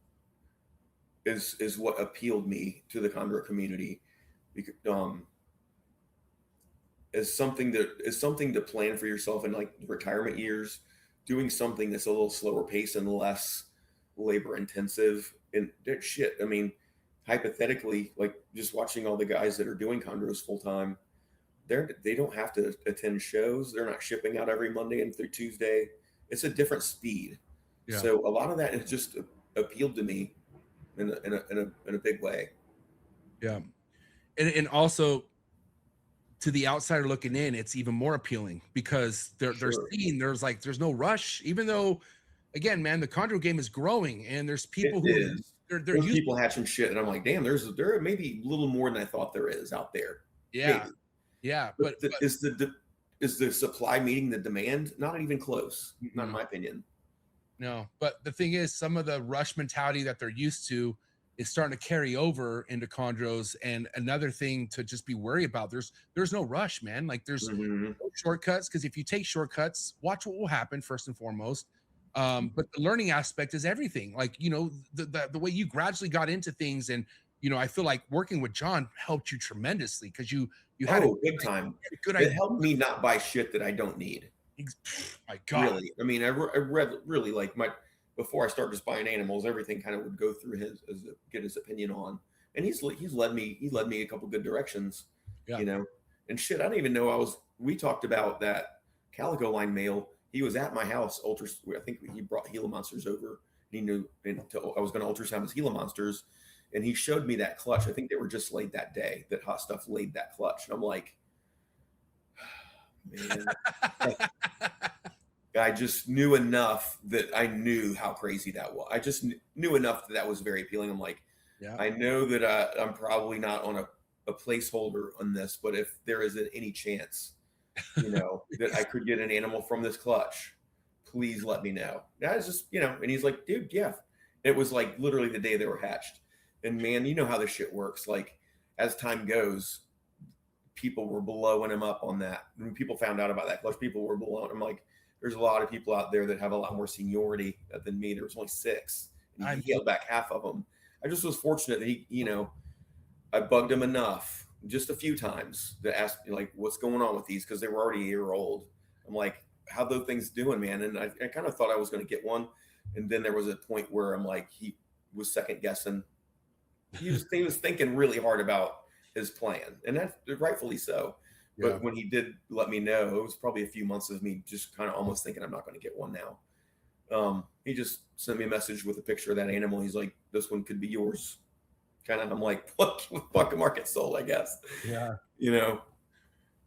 is what appealed me to the chondro community. As something to plan for yourself in like retirement years, doing something that's a little slower pace and less labor intensive. And shit, I mean, hypothetically, like just watching all the guys that are doing chondros full time, they don't have to attend shows. They're not shipping out every Monday and through Tuesday. It's a different speed. Yeah. So a lot of that has just appealed to me in a big way. Yeah. And also, to the outsider looking in, it's even more appealing, because they're seeing there's no rush, even though, again, man, the chondro game is growing, and there's people there's people hatching shit, and I'm like, damn, there may be a little more than I thought there is out there. Yeah, maybe. Yeah, but is the supply meeting the demand? Not even close, not in my opinion. No, but the thing is, some of the rush mentality that they're used to is starting to carry over into chondros. And another thing to just be worried about, there's no rush, man. Like there's no shortcuts, because if you take shortcuts, watch what will happen first and foremost. But the learning aspect is everything. Like, you know, the way you gradually got into things, and you know, I feel like working with John helped you tremendously, because you had a big time. Good idea. It helped me not buy shit that I don't need. My God, really. I mean, I read really, like, before I start just buying animals, everything kind of would go through get his opinion on, and he's led me a couple good directions, you know, and shit. I don't even know we talked about that calico line male. He was at my house. I think he brought Gila monsters over. He knew I was going to ultrasound his Gila monsters, and he showed me that clutch. I think they were just laid that day. That Hot Stuff laid that clutch, and I'm like, man. I just knew enough that I knew how crazy that was. I just knew enough that was very appealing. I'm like, I know that I'm probably not on a placeholder on this, but if there is any chance, you know, that I could get an animal from this clutch, please let me know. That is just, you know, and he's like, dude, yeah. It was like literally the day they were hatched. And man, you know how this shit works. Like, as time goes, people were blowing him up on that. When people found out about that clutch, people were blowing him. Like, there's a lot of people out there that have a lot more seniority than me. There was only 6, and he held back half of them. I just was fortunate that he, you know, I bugged him enough just a few times to ask, like, what's going on with these? Because they were already a year old. I'm like, how those things doing, man? And I kind of thought I was going to get one. And then there was a point where I'm like, he was second guessing. He was thinking really hard about his plan, and that's rightfully so. But when he did let me know, it was probably a few months of me just kind of almost thinking I'm not going to get one now. He just sent me a message with a picture of that animal. He's like, this one could be yours. Kind of, I'm like, fuck, market sold, I guess. Yeah. You know?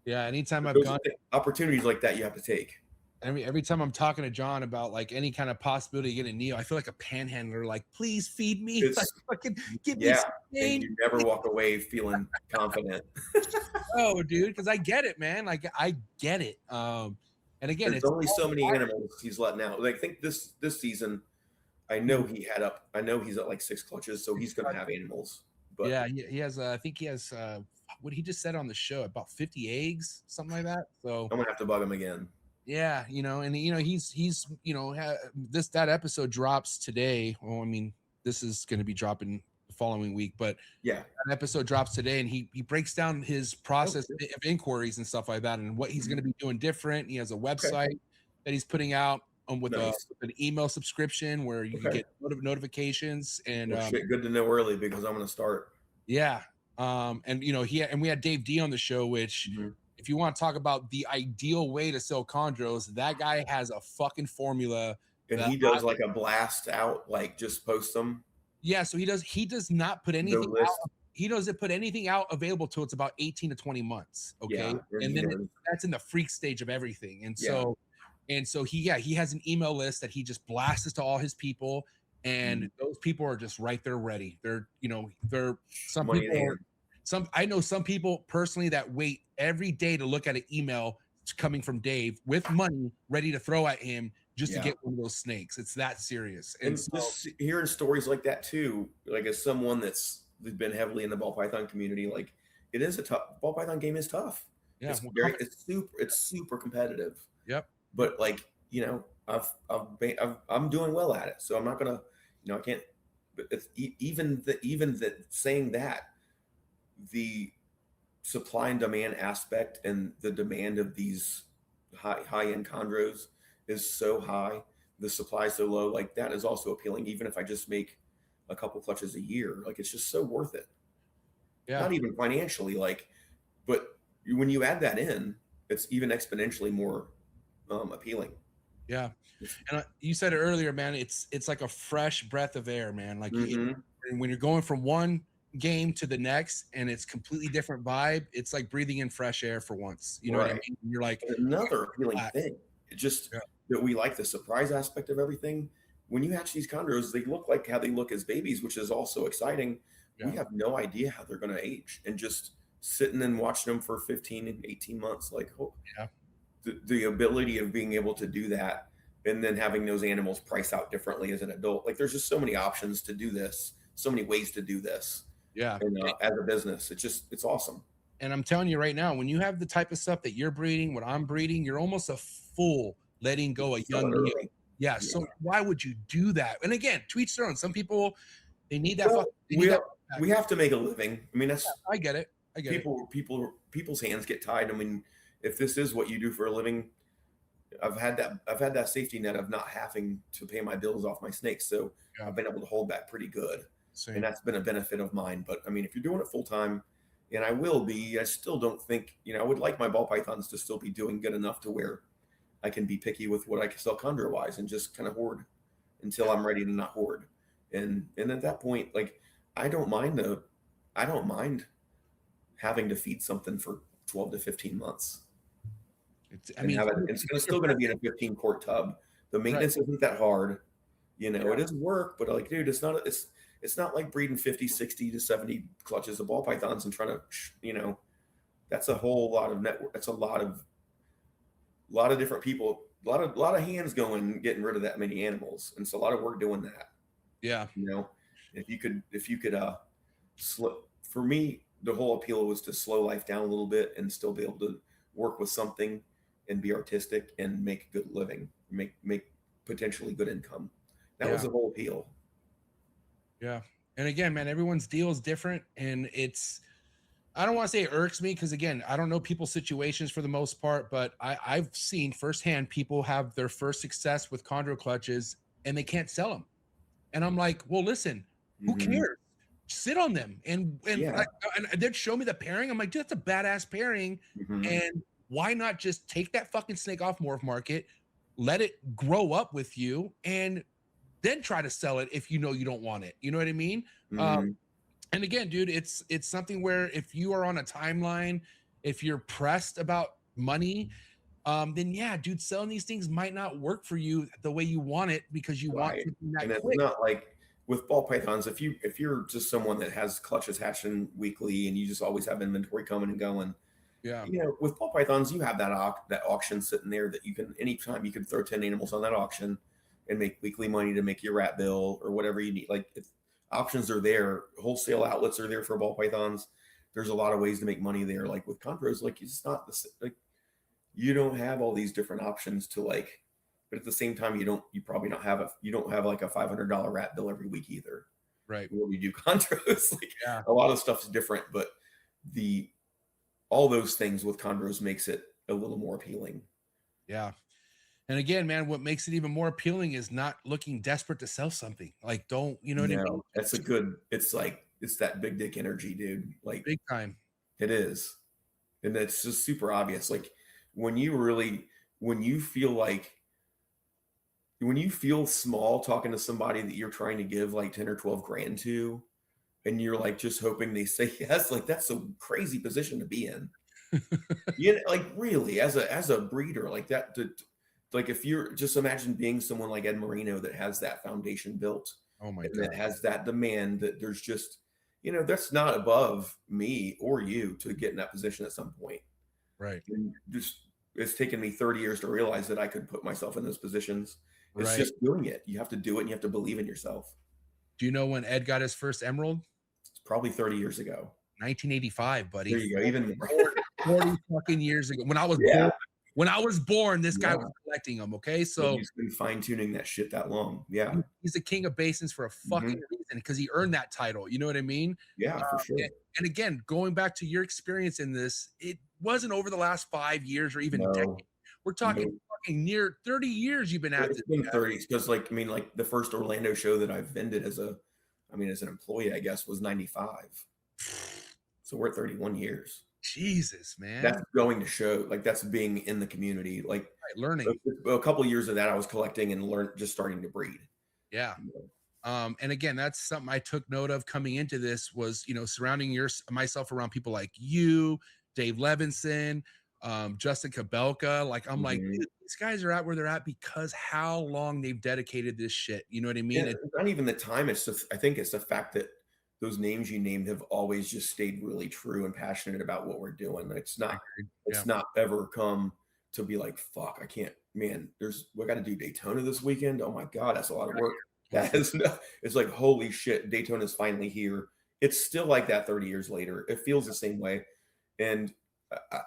Yeah. Anytime I've gone, opportunities like that you have to take. I mean, every time I'm talking to John about like any kind of possibility of getting Neo, I feel like a panhandler. Like, please feed me. Like, fucking give me some and you never walk away feeling confident. Oh, dude, because I get it, man. Like, I get it. And again, there's only so many animals he's letting out. Like, I think this season, I know he's at like 6 clutches, so he's going to have animals. But yeah, he has. I think he has. What he just said on the show, about 50 eggs, something like that. So I'm gonna have to bug him again. Yeah, you know, and you know, he's you know, that episode drops today. Well, I mean, this is going to be dropping the following week, but Yeah. that episode drops today, and he breaks down his process Okay. of inquiries and stuff like that, and what he's going to be doing different. He has a website that he's putting out with Nice. an email subscription where you can get notifications. And Well, shit, good to know early because I'm going to start. yeah, and you know, we had Dave D on the show, which if you want to talk about the ideal way to sell chondros, that guy has a fucking formula. And he does like a blast out, like just post them. Yeah, so he does not put anything out. He doesn't put anything out available till it's about 18 to 20 months. Okay. Yeah, and then that's in the freak stage of everything. And so he has an email list that he just blasts to all his people. And those people are just right there ready. They're, you know, I know some people personally that wait every day to look at an email coming from Dave with money ready to throw at him just to get one of those snakes. It's that serious. And so, just hearing stories like that too, like as someone that's been heavily in the ball python community, like it is a tough ball python game is tough. Yeah, it's super competitive. Yep. But like, you know, I'm doing well at it, so I'm not gonna, you know, I can't. But it's even that saying that the supply and demand aspect and the demand of these high end chondros is so high, the supply so low, like that is also appealing. Even if I just make a couple clutches a year, like it's just so worth it. Yeah. Not even financially, like, but when you add that in, it's even exponentially more appealing. Yeah. And you said it earlier, man, it's like a fresh breath of air, man. Like when you're going from one game to the next and it's completely different vibe, it's like breathing in fresh air for once. You know what I mean? You're like, another appealing thing. It just that we like the surprise aspect of everything. When you hatch these chondros, they look like how they look as babies, which is also exciting. We have no idea how they're going to age, and just sitting and watching them for 15 and 18 months, like the ability of being able to do that, and then having those animals price out differently as an adult. Like there's just so many options to do this, so many ways to do this. Yeah. And as a business, it's awesome. And I'm telling you right now, when you have the type of stuff that you're breeding, what I'm breeding, you're almost a fool letting go a young male. Yeah. So why would you do that? And again, to each their own. Some people, they need that. We have to make a living. I mean, that's I get it. I get it. People's hands get tied. I mean, if this is what you do for a living, I've had that safety net of not having to pay my bills off my snakes. So I've been able to hold back pretty good. And that's been a benefit of mine. But I mean, if you're doing it full time, and I will be, I still don't think, you know, I would like my ball pythons to still be doing good enough to where I can be picky with what I can sell chondro wise and just kind of hoard until I'm ready to not hoard. And at that point, like I don't mind having to feed something for 12 to 15 months. It's still going to be in a 15 quart tub. The maintenance isn't that hard. You know, it is work, but like, dude, it's not like breeding 50, 60 to 70 clutches of ball pythons and trying to, you know, that's a whole lot of network. That's a lot of different people, a lot of hands getting rid of that many animals. And it's a lot of work doing that. Yeah. You know, if you could for me, the whole appeal was to slow life down a little bit and still be able to work with something and be artistic and make a good living, make potentially good income. That was the whole appeal. Yeah. And again, man, everyone's deal is different. And I don't want to say it irks me because, again, I don't know people's situations for the most part, but I've seen firsthand people have their first success with chondro clutches and they can't sell them. And I'm like, well, listen, who cares? Sit on them. And they'd show me the pairing. I'm like, dude, that's a badass pairing. And why not just take that fucking snake off Morph Market, let it grow up with you, and then try to sell it if you know you don't want it. You know what I mean? And again, dude, it's something where if you are on a timeline, if you're pressed about money, then yeah, dude, selling these things might not work for you the way you want it because you want something that quick. It's not like with ball pythons, if you're just someone that has clutches hatching weekly and you just always have inventory coming and going. Yeah. You know, with ball pythons, you have that auction sitting there that you can, anytime you can throw 10 animals on that auction and make weekly money to make your rat bill or whatever you need. Like options are there. Wholesale outlets are there for ball pythons. There's a lot of ways to make money there. Like with chondros, like it's not like you don't have all these different options to like, but at the same time, you don't have like a $500 rat bill every week either. Right. When you do chondros, like Yeah. a lot of stuff's different, but all those things with chondros makes it a little more appealing. Yeah. And again, man, what makes it even more appealing is not looking desperate to sell something. Like, don't, you know what I mean? It's that big dick energy, dude. Like, Big time. it is. And it's just super obvious. Like when you feel small talking to somebody that you're trying to give like 10 or 12 grand to, and you're like just hoping they say yes, like that's a crazy position to be in. Like really, as a breeder, like that, like if you're just imagine being someone like Ed Marino that has that foundation built, Oh my and God. that has that demand, that there's just, that's not above me or you to get in that position at some point. Right. And just, it's taken me 30 years to realize that I could put myself in those positions. It's Right. just doing it. You have to do it, and you have to believe in yourself. Do you know when Ed got his first emerald? It's probably 30 years ago. 1985, buddy. There you go. Even 40 fucking years ago. When I was born, this guy was collecting them. Okay, so he's been fine tuning that shit that long. Yeah, he's the king of basins for a fucking reason, because he earned that title. You know what I mean? Yeah, for sure. And again, going back to your experience in this, it wasn't over the last 5 years or even decade. We're talking fucking near 30 years you've been at this. It's been 30, because like the first Orlando show that I've vended as an employee, I guess, was 95. So we're at 31 years. Jesus, man. That's going to show, like that's being in the community, like learning. A couple of years of that I was collecting and just starting to breed. Yeah. And again, that's something I took note of coming into this was, surrounding myself around people like you, Dave Levinson, Justin Kabelka. Like, I'm like, dude, these guys are at where they're at because how long they've dedicated this shit. You know what I mean? Yeah, it's not even the time. It's just, I think it's the fact that those names you named have always just stayed really true and passionate about what we're doing. It's not ever come to be like, fuck, I can't, man, we got to do Daytona this weekend. Oh my God, that's a lot of work. It's like, holy shit, Daytona's finally here. It's still like that 30 years later. It feels the same way. And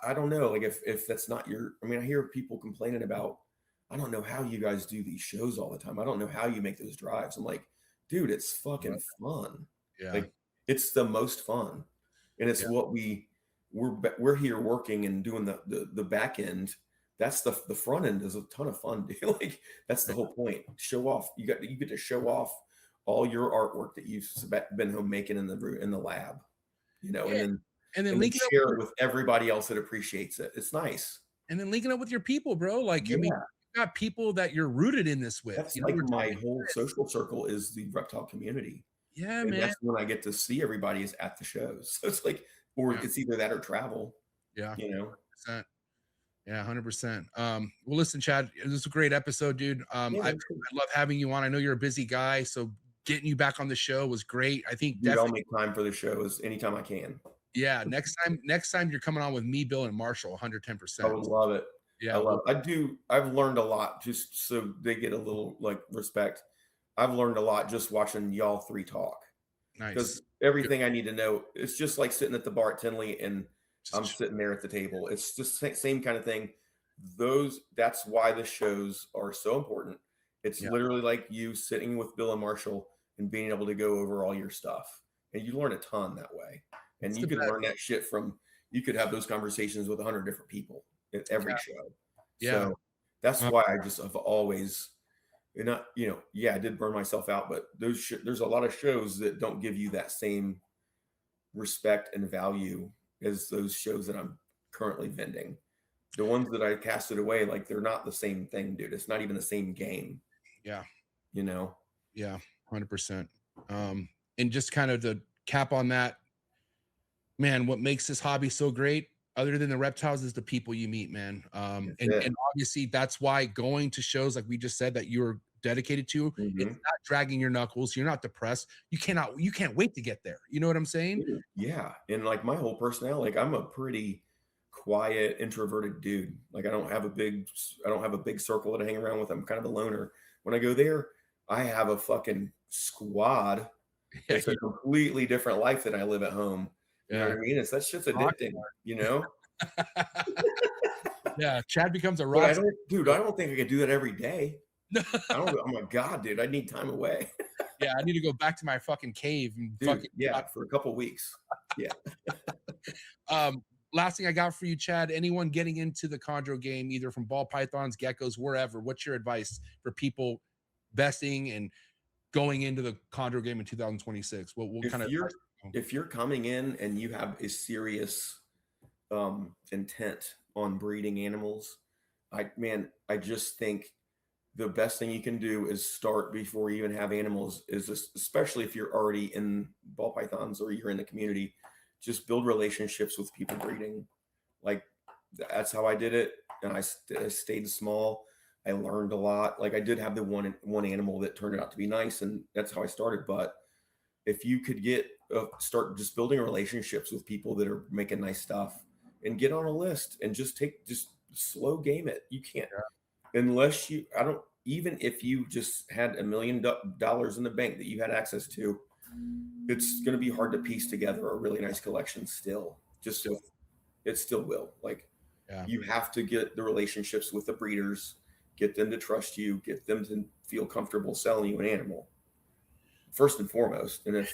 I don't know, like if that's not I hear people complaining about, I don't know how you guys do these shows all the time. I don't know how you make those drives. I'm like, dude, it's fucking fun. Yeah. Like it's the most fun. And it's what we're here working and doing the back end. That's the front end is a ton of fun, dude. Like that's the whole point. Show off. You get to show off all your artwork that you've been home making in the lab, and then share it with everybody else that appreciates it. It's nice. And then linking up with your people, bro. Like, I mean, you got people that you're rooted in this with. That's like my whole social circle is the reptile community. Yeah, and man. That's when I get to see everybody is at the shows. So it's like, or it's either that or travel. Yeah. 100%. Yeah, 100%. Well, listen, Chad, this is a great episode, dude. I love having you on. I know you're a busy guy, so getting you back on the show was great. I think I'll make time for the shows anytime I can. Yeah, next time you're coming on with me, Bill, and Marshall, 110%. I would love it. Yeah, I love it. I do. I've learned a lot, just so they get a little like respect. I've learned a lot just watching y'all three talk. Nice. Because everything I need to know, it's just like sitting at the bar at Tinley and I'm sitting there at the table. It's just the same kind of thing. That's why the shows are so important. It's literally like you sitting with Bill and Marshall and being able to go over all your stuff. And you learn a ton that way. And you can learn that shit you could have those conversations with 100 different people at every show. Yeah. So that's why I just have always, I did burn myself out, but there's a lot of shows that don't give you that same respect and value as those shows that I'm currently vending. The ones that I casted away, like they're not the same thing, dude. It's not even the same game. Yeah. Yeah, 100%. And just kind of to cap on that, man, what makes this hobby so great, other than the reptiles, is the people you meet, man. And obviously that's why going to shows like we just said that you're dedicated to, it's not dragging your knuckles. You're not depressed. You can't wait to get there. You know what I'm saying? Yeah. And like my whole personality, like I'm a pretty quiet, introverted dude. Like I don't have a big circle that I hang around with. I'm kind of a loner. When I go there, I have a fucking squad. It's a completely different life than I live at home. You know what I mean? That shit's addicting, Yeah, Chad becomes a But rock. I don't think I could do that every day. Oh my God, dude, I need time away. Yeah, I need to go back to my fucking cave and Dude, for a couple weeks. Yeah. Last thing I got for you, Chad, anyone getting into the chondro game, either from ball pythons, geckos, wherever, what's your advice for people besting and going into the chondro game in 2026? What kind of if you're coming in and you have a serious intent on breeding animals, I just think the best thing you can do is start before you even have animals, is this, especially if you're already in ball pythons or you're in the community, just build relationships with people breeding. Like, that's how I did it. And I stayed small. I learned a lot. Like, I did have the one animal that turned out to be nice, and that's how I started. But if you could start just building relationships with people that are making nice stuff, and get on a list and just slow game it. You can't, unless even if you just had $1 million in the bank that you had access to, it's going to be hard to piece together a really nice collection still. It still will. Like, you have to get the relationships with the breeders, get them to trust you, get them to feel comfortable selling you an animal first and foremost. And if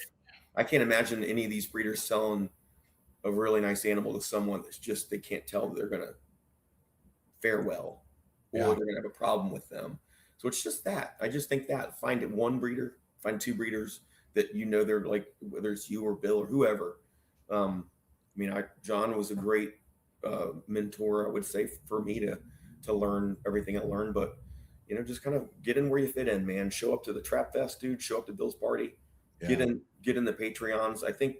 I can't imagine any of these breeders selling a really nice animal to someone that's just, they can't tell they're going to fare well, or they're going to have a problem with them. So it's just that. I just think that find one breeder, find two breeders that they're like, whether it's you or Bill or whoever. John was a great mentor, I would say, for me to learn everything I learned. But just kind of get in where you fit in, man. Show up to the Trap Fest, dude. Show up to Bill's party. Get in the Patreons. I think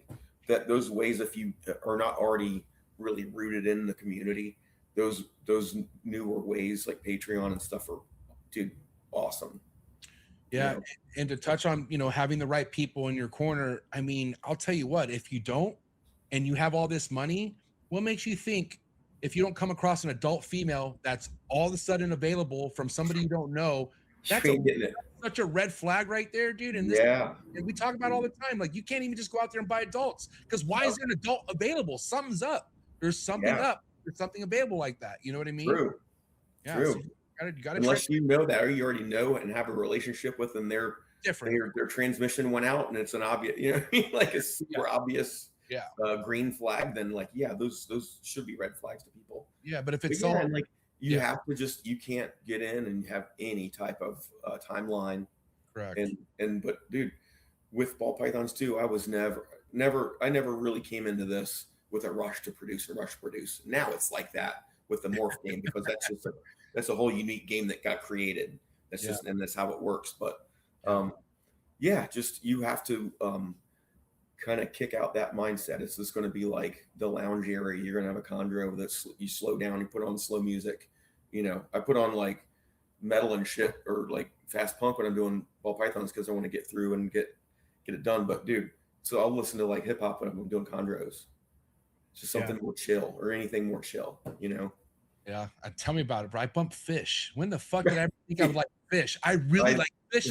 that those ways, if you are not already really rooted in the community, those newer ways like Patreon and stuff are, dude, awesome. Yeah. And to touch on, having the right people in your corner. I mean, I'll tell you what, if you don't, and you have all this money, what makes you think if you don't come across an adult female that's all of a sudden available from somebody you don't know, that's such a red flag right there, dude. And and we talk about all the time, like, you can't even just go out there and buy adults, because why is there an adult available? Something's up. There's something up. There's something available like that. You know what I mean? True. Yeah, True. So you gotta unless you know that, or you already know and have a relationship with them, they're different. Their transmission went out and it's an obvious, like a super obvious green flag, then like, those should be red flags to people. Yeah, but if it's all like, you have to you can't get in and have any type of timeline. Correct. But dude, with ball pythons too, I was never really came into this with a rush to produce. Now it's like that with the morph game, because that's a whole unique game that got created. That's just, and that's how it works. But just, you have to kind of kick out that mindset. It's just going to be like the lounge area. You're going to have a chondro that you slow down, you put on slow music. I put on like metal and shit, or like fast punk when I'm doing ball pythons, because I want to get through and get it done. But dude, so I'll listen to like hip hop when I'm doing chondros. Just something more chill, or anything more chill, Yeah, tell me about it, bro. I bump fish. When the fuck did I ever think I would like fish? I really like fish.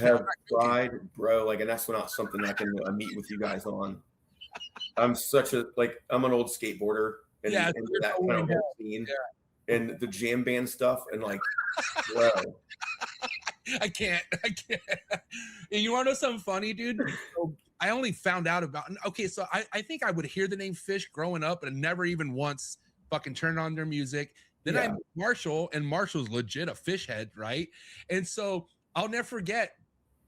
Tried, bro. Like, and that's not something I can meet with you guys on. I'm I'm an old skateboarder, and that kind of whole scene, and the jam band stuff, and like, bro. I can't. And you want to know something funny, dude? I only found out about. Okay, so I think I would hear the name Fish growing up, and never even once fucking turned on their music. Then I met Marshall, and Marshall's legit a fish head, right? And so I'll never forget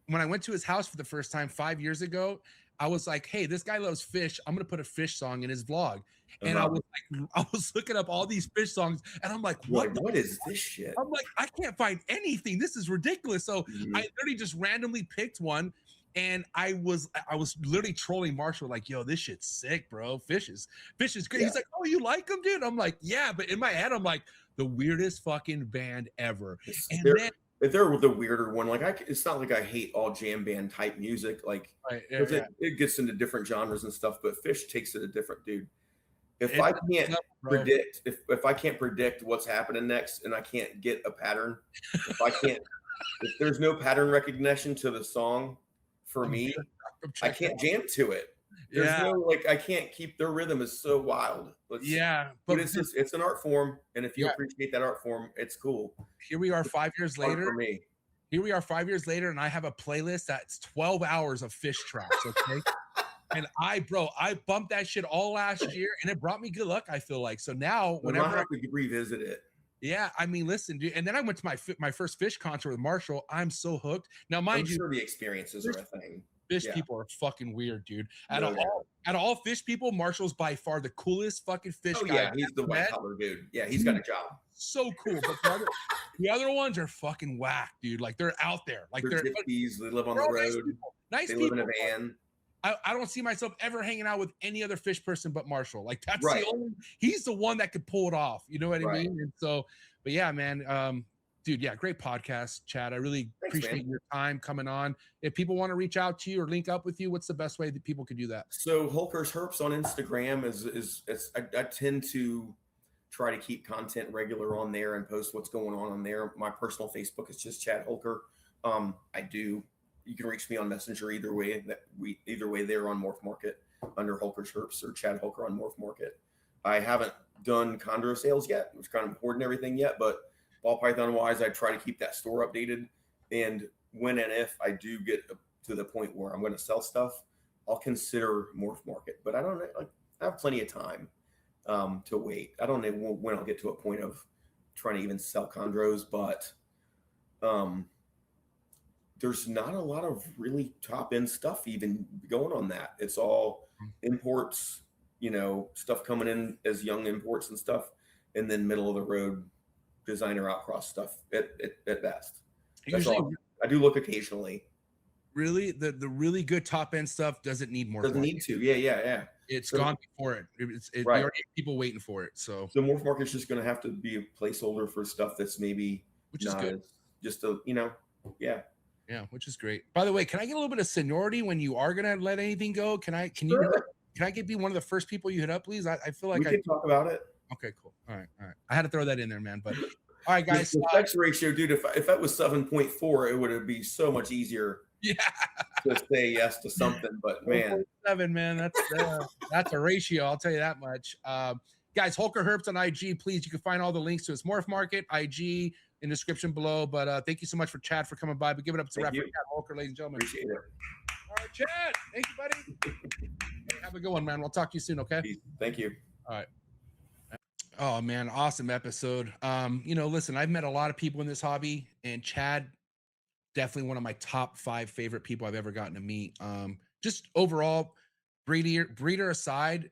when I went to his house for the first time 5 years ago. I was like, hey, this guy loves fish. I'm gonna put a fish song in his vlog. And I was looking up all these fish songs, and I'm like, what is this shit? I'm like, I can't find anything. This is ridiculous. So I literally just randomly picked one. And I was literally trolling Marshall, like, yo, this shit's sick, bro. Fish is great. Yeah. He's like, oh, you like them, dude? I'm like, yeah. But in my head, I'm like, the weirdest fucking band ever. They're the weirder one. Like, it's not like I hate all jam band type music. Like, it gets into different genres and stuff. But Fish takes it a different, dude. If I can't predict what's happening next, and I can't get a pattern, if there's no pattern recognition to the song, for me, I can't jam to it. There's no, like, I can't keep, their rhythm is so wild. But it's just, it's an art form. And if you appreciate that art form, it's cool. Here we are 5 years later. For me. Here we are 5 years later, and I have a playlist that's 12 hours of fish tracks, okay? And I bumped that shit all last year, and it brought me good luck, I feel like. So now, whenever I have to revisit it. Yeah, I mean, listen, dude. And then I went to my first fish concert with Marshall. I'm so hooked. Now, mind you, sure the experiences are a thing. Fish people are fucking weird, dude. Out of all fish people, Marshall's by far the coolest fucking fish guy. Yeah, he's the white collar dude. Yeah, he's got a job. So cool. But the other ones are fucking whack, dude. Like, they're out there. Like, they're gypsies. They live on the road. Nice they people. Live in a van. I don't see myself ever hanging out with any other fish person but Marshall. Like, that's the only, he's the one that could pull it off. You know what I mean? And so, but yeah, man, dude, yeah, great podcast, Chad. I really appreciate your time coming on. If people want to reach out to you or link up with you, what's the best way that people could do that? So Holker's Herps on Instagram is I tend to try to keep content regular on there and post what's going on there. My personal Facebook is just Chad Holker. You can reach me on Messenger either way. Either way there on Morph Market under Holker's Herps or Chad Holker on Morph Market. I haven't done Chondro sales yet, which kind of important everything yet, but ball python wise, I try to keep that store updated. And when and if I do get to the point where I'm going to sell stuff, I'll consider Morph Market. But I don't know, like, I have plenty of time to wait. I don't know when I'll get to a point of trying to even sell chondros, but there's not a lot of really top end stuff even going on that. It's all imports, stuff coming in as young imports and stuff, and then middle of the road designer outcross stuff at best. That's all. I do look occasionally. Really, the really good top end stuff doesn't need more. Doesn't need to. Yeah. It's gone before it. We already have people waiting for it. So Morph Market's just going to have to be a placeholder for stuff that's maybe which is good. Just a Yeah, which is great. By the way, can I get a little bit of seniority when you are gonna let anything go? Can I be one of the first people you hit up, please? I feel like we can talk about it. Okay, cool. All right. I had to throw that in there, man. But all right, guys. The sex ratio, dude. If that was 7.4, it would be so much easier. Yeah. To say yes to something, but man, 7, man. That's a ratio. I'll tell you that much. Guys, Holker Herps on IG, please. You can find all the links to his Morph Market, IG, in the description below. But thank you so much for Chad for coming by. But give it up to Chad Holker, ladies and gentlemen. Appreciate it. All right, Chad. Thank you, buddy. Hey, have a good one, man. We'll talk to you soon, okay? Thank you. All right. Oh man, awesome episode. Listen, I've met a lot of people in this hobby, and Chad, definitely one of my top 5 favorite people I've ever gotten to meet. Just overall, breeder aside,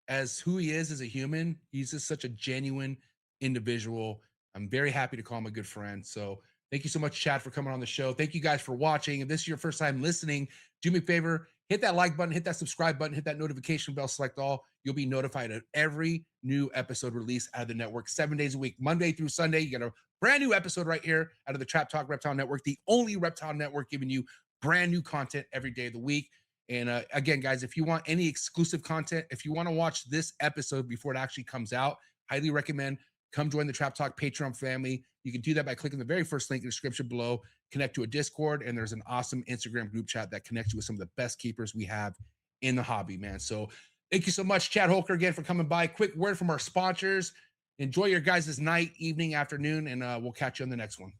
as who he is as a human, he's just such a genuine individual. I'm very happy to call him a good friend. So thank you so much, Chad, for coming on the show. Thank you guys for watching. If this is your first time listening, do me a favor, hit that like button, hit that subscribe button, hit that notification bell, select all. You'll be notified of every new episode released out of the network 7 days a week, Monday through Sunday. You get a brand new episode right here out of the Trap Talk Reptile Network, the only reptile network giving you brand new content every day of the week. And again, guys, if you want any exclusive content, if you want to watch this episode before it actually comes out, highly recommend come join the Trap Talk Patreon family. You can do that by clicking the very first link in the description below, connect to a Discord, and there's an awesome Instagram group chat that connects you with some of the best keepers we have in the hobby, man. So thank you so much, Chad Holker, again, for coming by. Quick word from our sponsors. Enjoy your guys' night, evening, afternoon, and we'll catch you on the next one.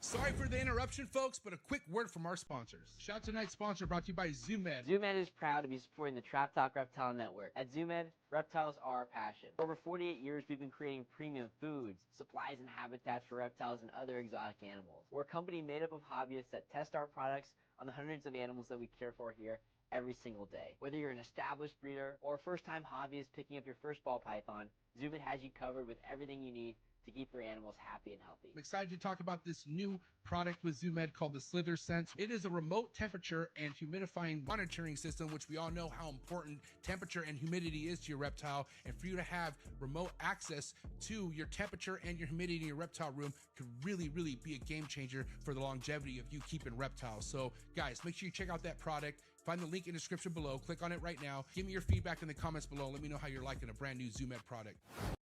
Sorry for the interruption, folks, but a quick word from our sponsors. Shout out to tonight's sponsor brought to you by ZoomEd. ZoomEd is proud to be supporting the Trap Talk Reptile Network. At ZoomEd, reptiles are our passion. For over 48 years, we've been creating premium foods, supplies, and habitats for reptiles and other exotic animals. We're a company made up of hobbyists that test our products on the hundreds of animals that we care for here every single day. Whether you're an established breeder or a first-time hobbyist picking up your first ball python, ZoomEd has you covered with everything you need to keep your animals happy and healthy. I'm excited to talk about this new product with ZoomEd called the Slither Sense. It is a remote temperature and humidifying monitoring system, which we all know how important temperature and humidity is to your reptile. And for you to have remote access to your temperature and your humidity in your reptile room could really, really be a game changer for the longevity of you keeping reptiles. So guys, make sure you check out that product. Find the link in the description below. Click on it right now. Give me your feedback in the comments below. Let me know how you're liking a brand new ZoomEd product.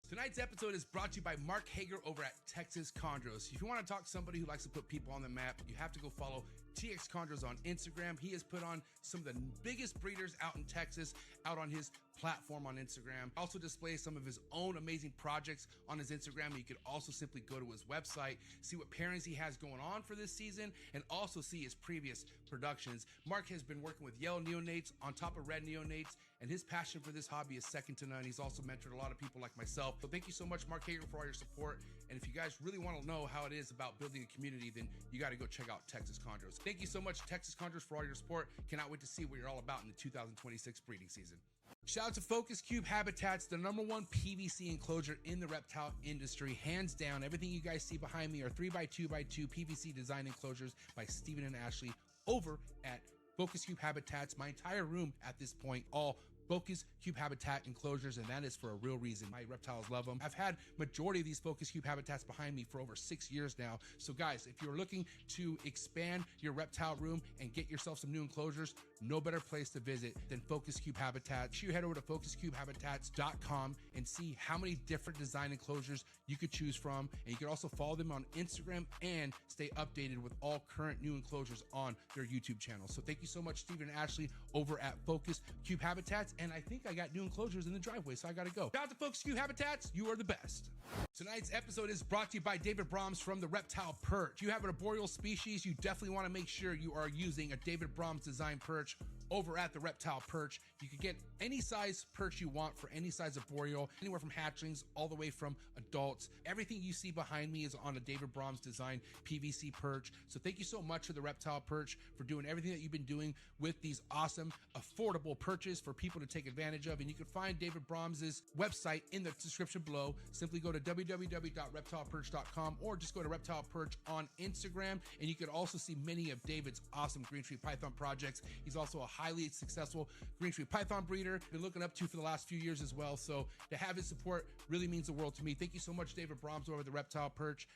Tonight's episode is brought to you by Mark Hager over at Texas Chondros. If you want to talk to somebody who likes to put people on the map, you have to go follow TX Chondros on Instagram. He has put on some of the biggest breeders out in Texas out on his platform on Instagram. Also displays some of his own amazing projects on his Instagram. You could also simply go to his website, see what pairings he has going on for this season, and also see his previous productions. Mark has been working with yellow neonates on top of red neonates, and his passion for this hobby is second to none. He's also mentored a lot of people like myself. So thank you so much, Mark Hager, for all your support. And if you guys really want to know how it is about building a community, then you got to go check out Texas Chondros. Thank you so much, Texas Chondros, for all your support. Cannot wait to see what you're all about in the 2026 breeding season. Shout out to Focus Cube Habitats, the #1 PVC enclosure in the reptile industry, hands down. Everything you guys see behind me are 3x2x2 PVC design enclosures by Stephen and Ashley over at Focus Cube Habitats. My entire room at this point, all Focus Cube Habitat enclosures, and that is for a real reason. My reptiles love them. I've had majority of these Focus Cube Habitats behind me for over 6 years now. So guys, if you're looking to expand your reptile room and get yourself some new enclosures, no better place to visit than Focus Cube Habitats. You head over to focuscubehabitats.com and see how many different design enclosures you could choose from. And you can also follow them on Instagram and stay updated with all current new enclosures on their YouTube channel. So thank you so much, Stephen and Ashley over at Focus Cube Habitats. And I think I got new enclosures in the driveway, so I gotta go. Shout out to Focus Cube Habitats, you are the best. Tonight's episode is brought to you by David Brahms from the Reptile Perch. If you have an arboreal species, you definitely want to make sure you are using a David Brahms design perch over at the Reptile Perch. You can get any size perch you want for any size arboreal, anywhere from hatchlings all the way from adults. Everything you see behind me is on a David Brahms design PVC perch. So thank you so much to the Reptile Perch for doing everything that you've been doing with these awesome, affordable perches for people to take advantage of. And you can find David Brahms's website in the description below. Simply go to www.reptileperch.com or just go to Reptile Perch on Instagram. And you can also see many of David's awesome green tree python projects. He's also a highly successful green tree python breeder. Been looking up to for the last few years as well. So to have his support really means the world to me. Thank you so much, David Brahms over at the Reptile Perch.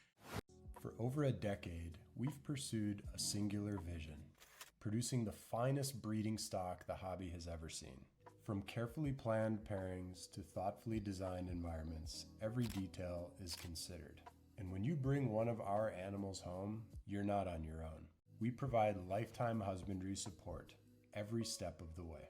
For over a decade, we've pursued a singular vision, producing the finest breeding stock the hobby has ever seen. From carefully planned pairings to thoughtfully designed environments, every detail is considered. And when you bring one of our animals home, you're not on your own. We provide lifetime husbandry support every step of the way.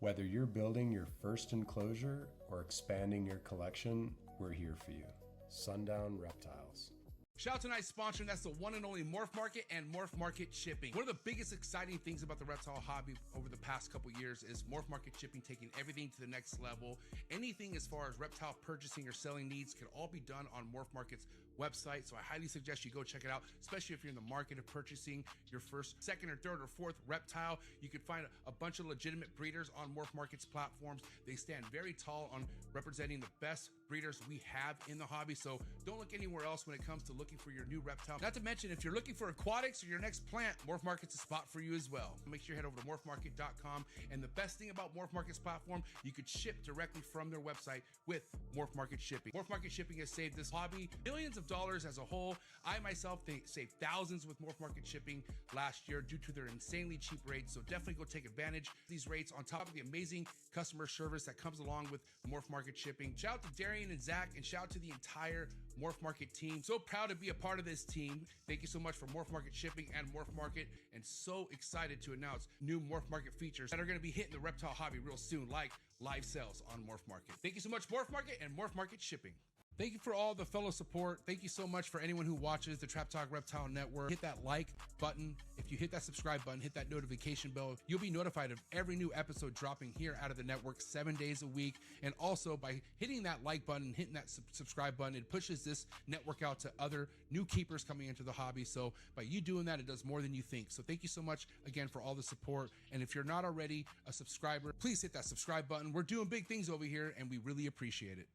Whether you're building your first enclosure or expanding your collection, we're here for you. Sundown Reptiles. Shout out to tonight's sponsor, and that's the one and only MORPH Market and MORPH Market shipping. One of the biggest exciting things about the reptile hobby over the past couple years is MORPH Market shipping taking everything to the next level. Anything as far as reptile purchasing or selling needs can all be done on MORPH Market's website. So I highly suggest you go check it out, especially if you're in the market of purchasing your first, second, or third, or fourth reptile. You can find a bunch of legitimate breeders on MORPH Market's platforms. They stand very tall on representing the best breeders we have in the hobby. So don't look anywhere else when it comes to looking for your new reptile. Not to mention, if you're looking for aquatics or your next plant, MORPH Market's a spot for you as well. Make sure you head over to morphmarket.com. And the best thing about MORPH Market's platform, you could ship directly from their website with MORPH Market shipping. MORPH Market shipping has saved this hobby billions of dollars as a whole. I myself saved thousands with MORPH Market shipping last year due to their insanely cheap rates. So definitely go take advantage of these rates on top of the amazing customer service that comes along with MORPH Market shipping. Shout out to Darian and Zach, and shout out to the entire MORPH Market team. So proud to be a part of this team. Thank you so much for MORPH Market shipping and MORPH Market, and so excited to announce new MORPH Market features that are going to be hitting the reptile hobby real soon, like live sales on MORPH Market. Thank you so much, MORPH Market and MORPH Market shipping. Thank you for all the fellow support. Thank you so much for anyone who watches the Trap Talk Reptile Network. Hit that like button. If you hit that subscribe button, hit that notification bell, you'll be notified of every new episode dropping here out of the network 7 days a week. And also by hitting that like button, hitting that subscribe button, it pushes this network out to other new keepers coming into the hobby. So by you doing that, it does more than you think. So thank you so much again for all the support. And if you're not already a subscriber, please hit that subscribe button. We're doing big things over here and we really appreciate it.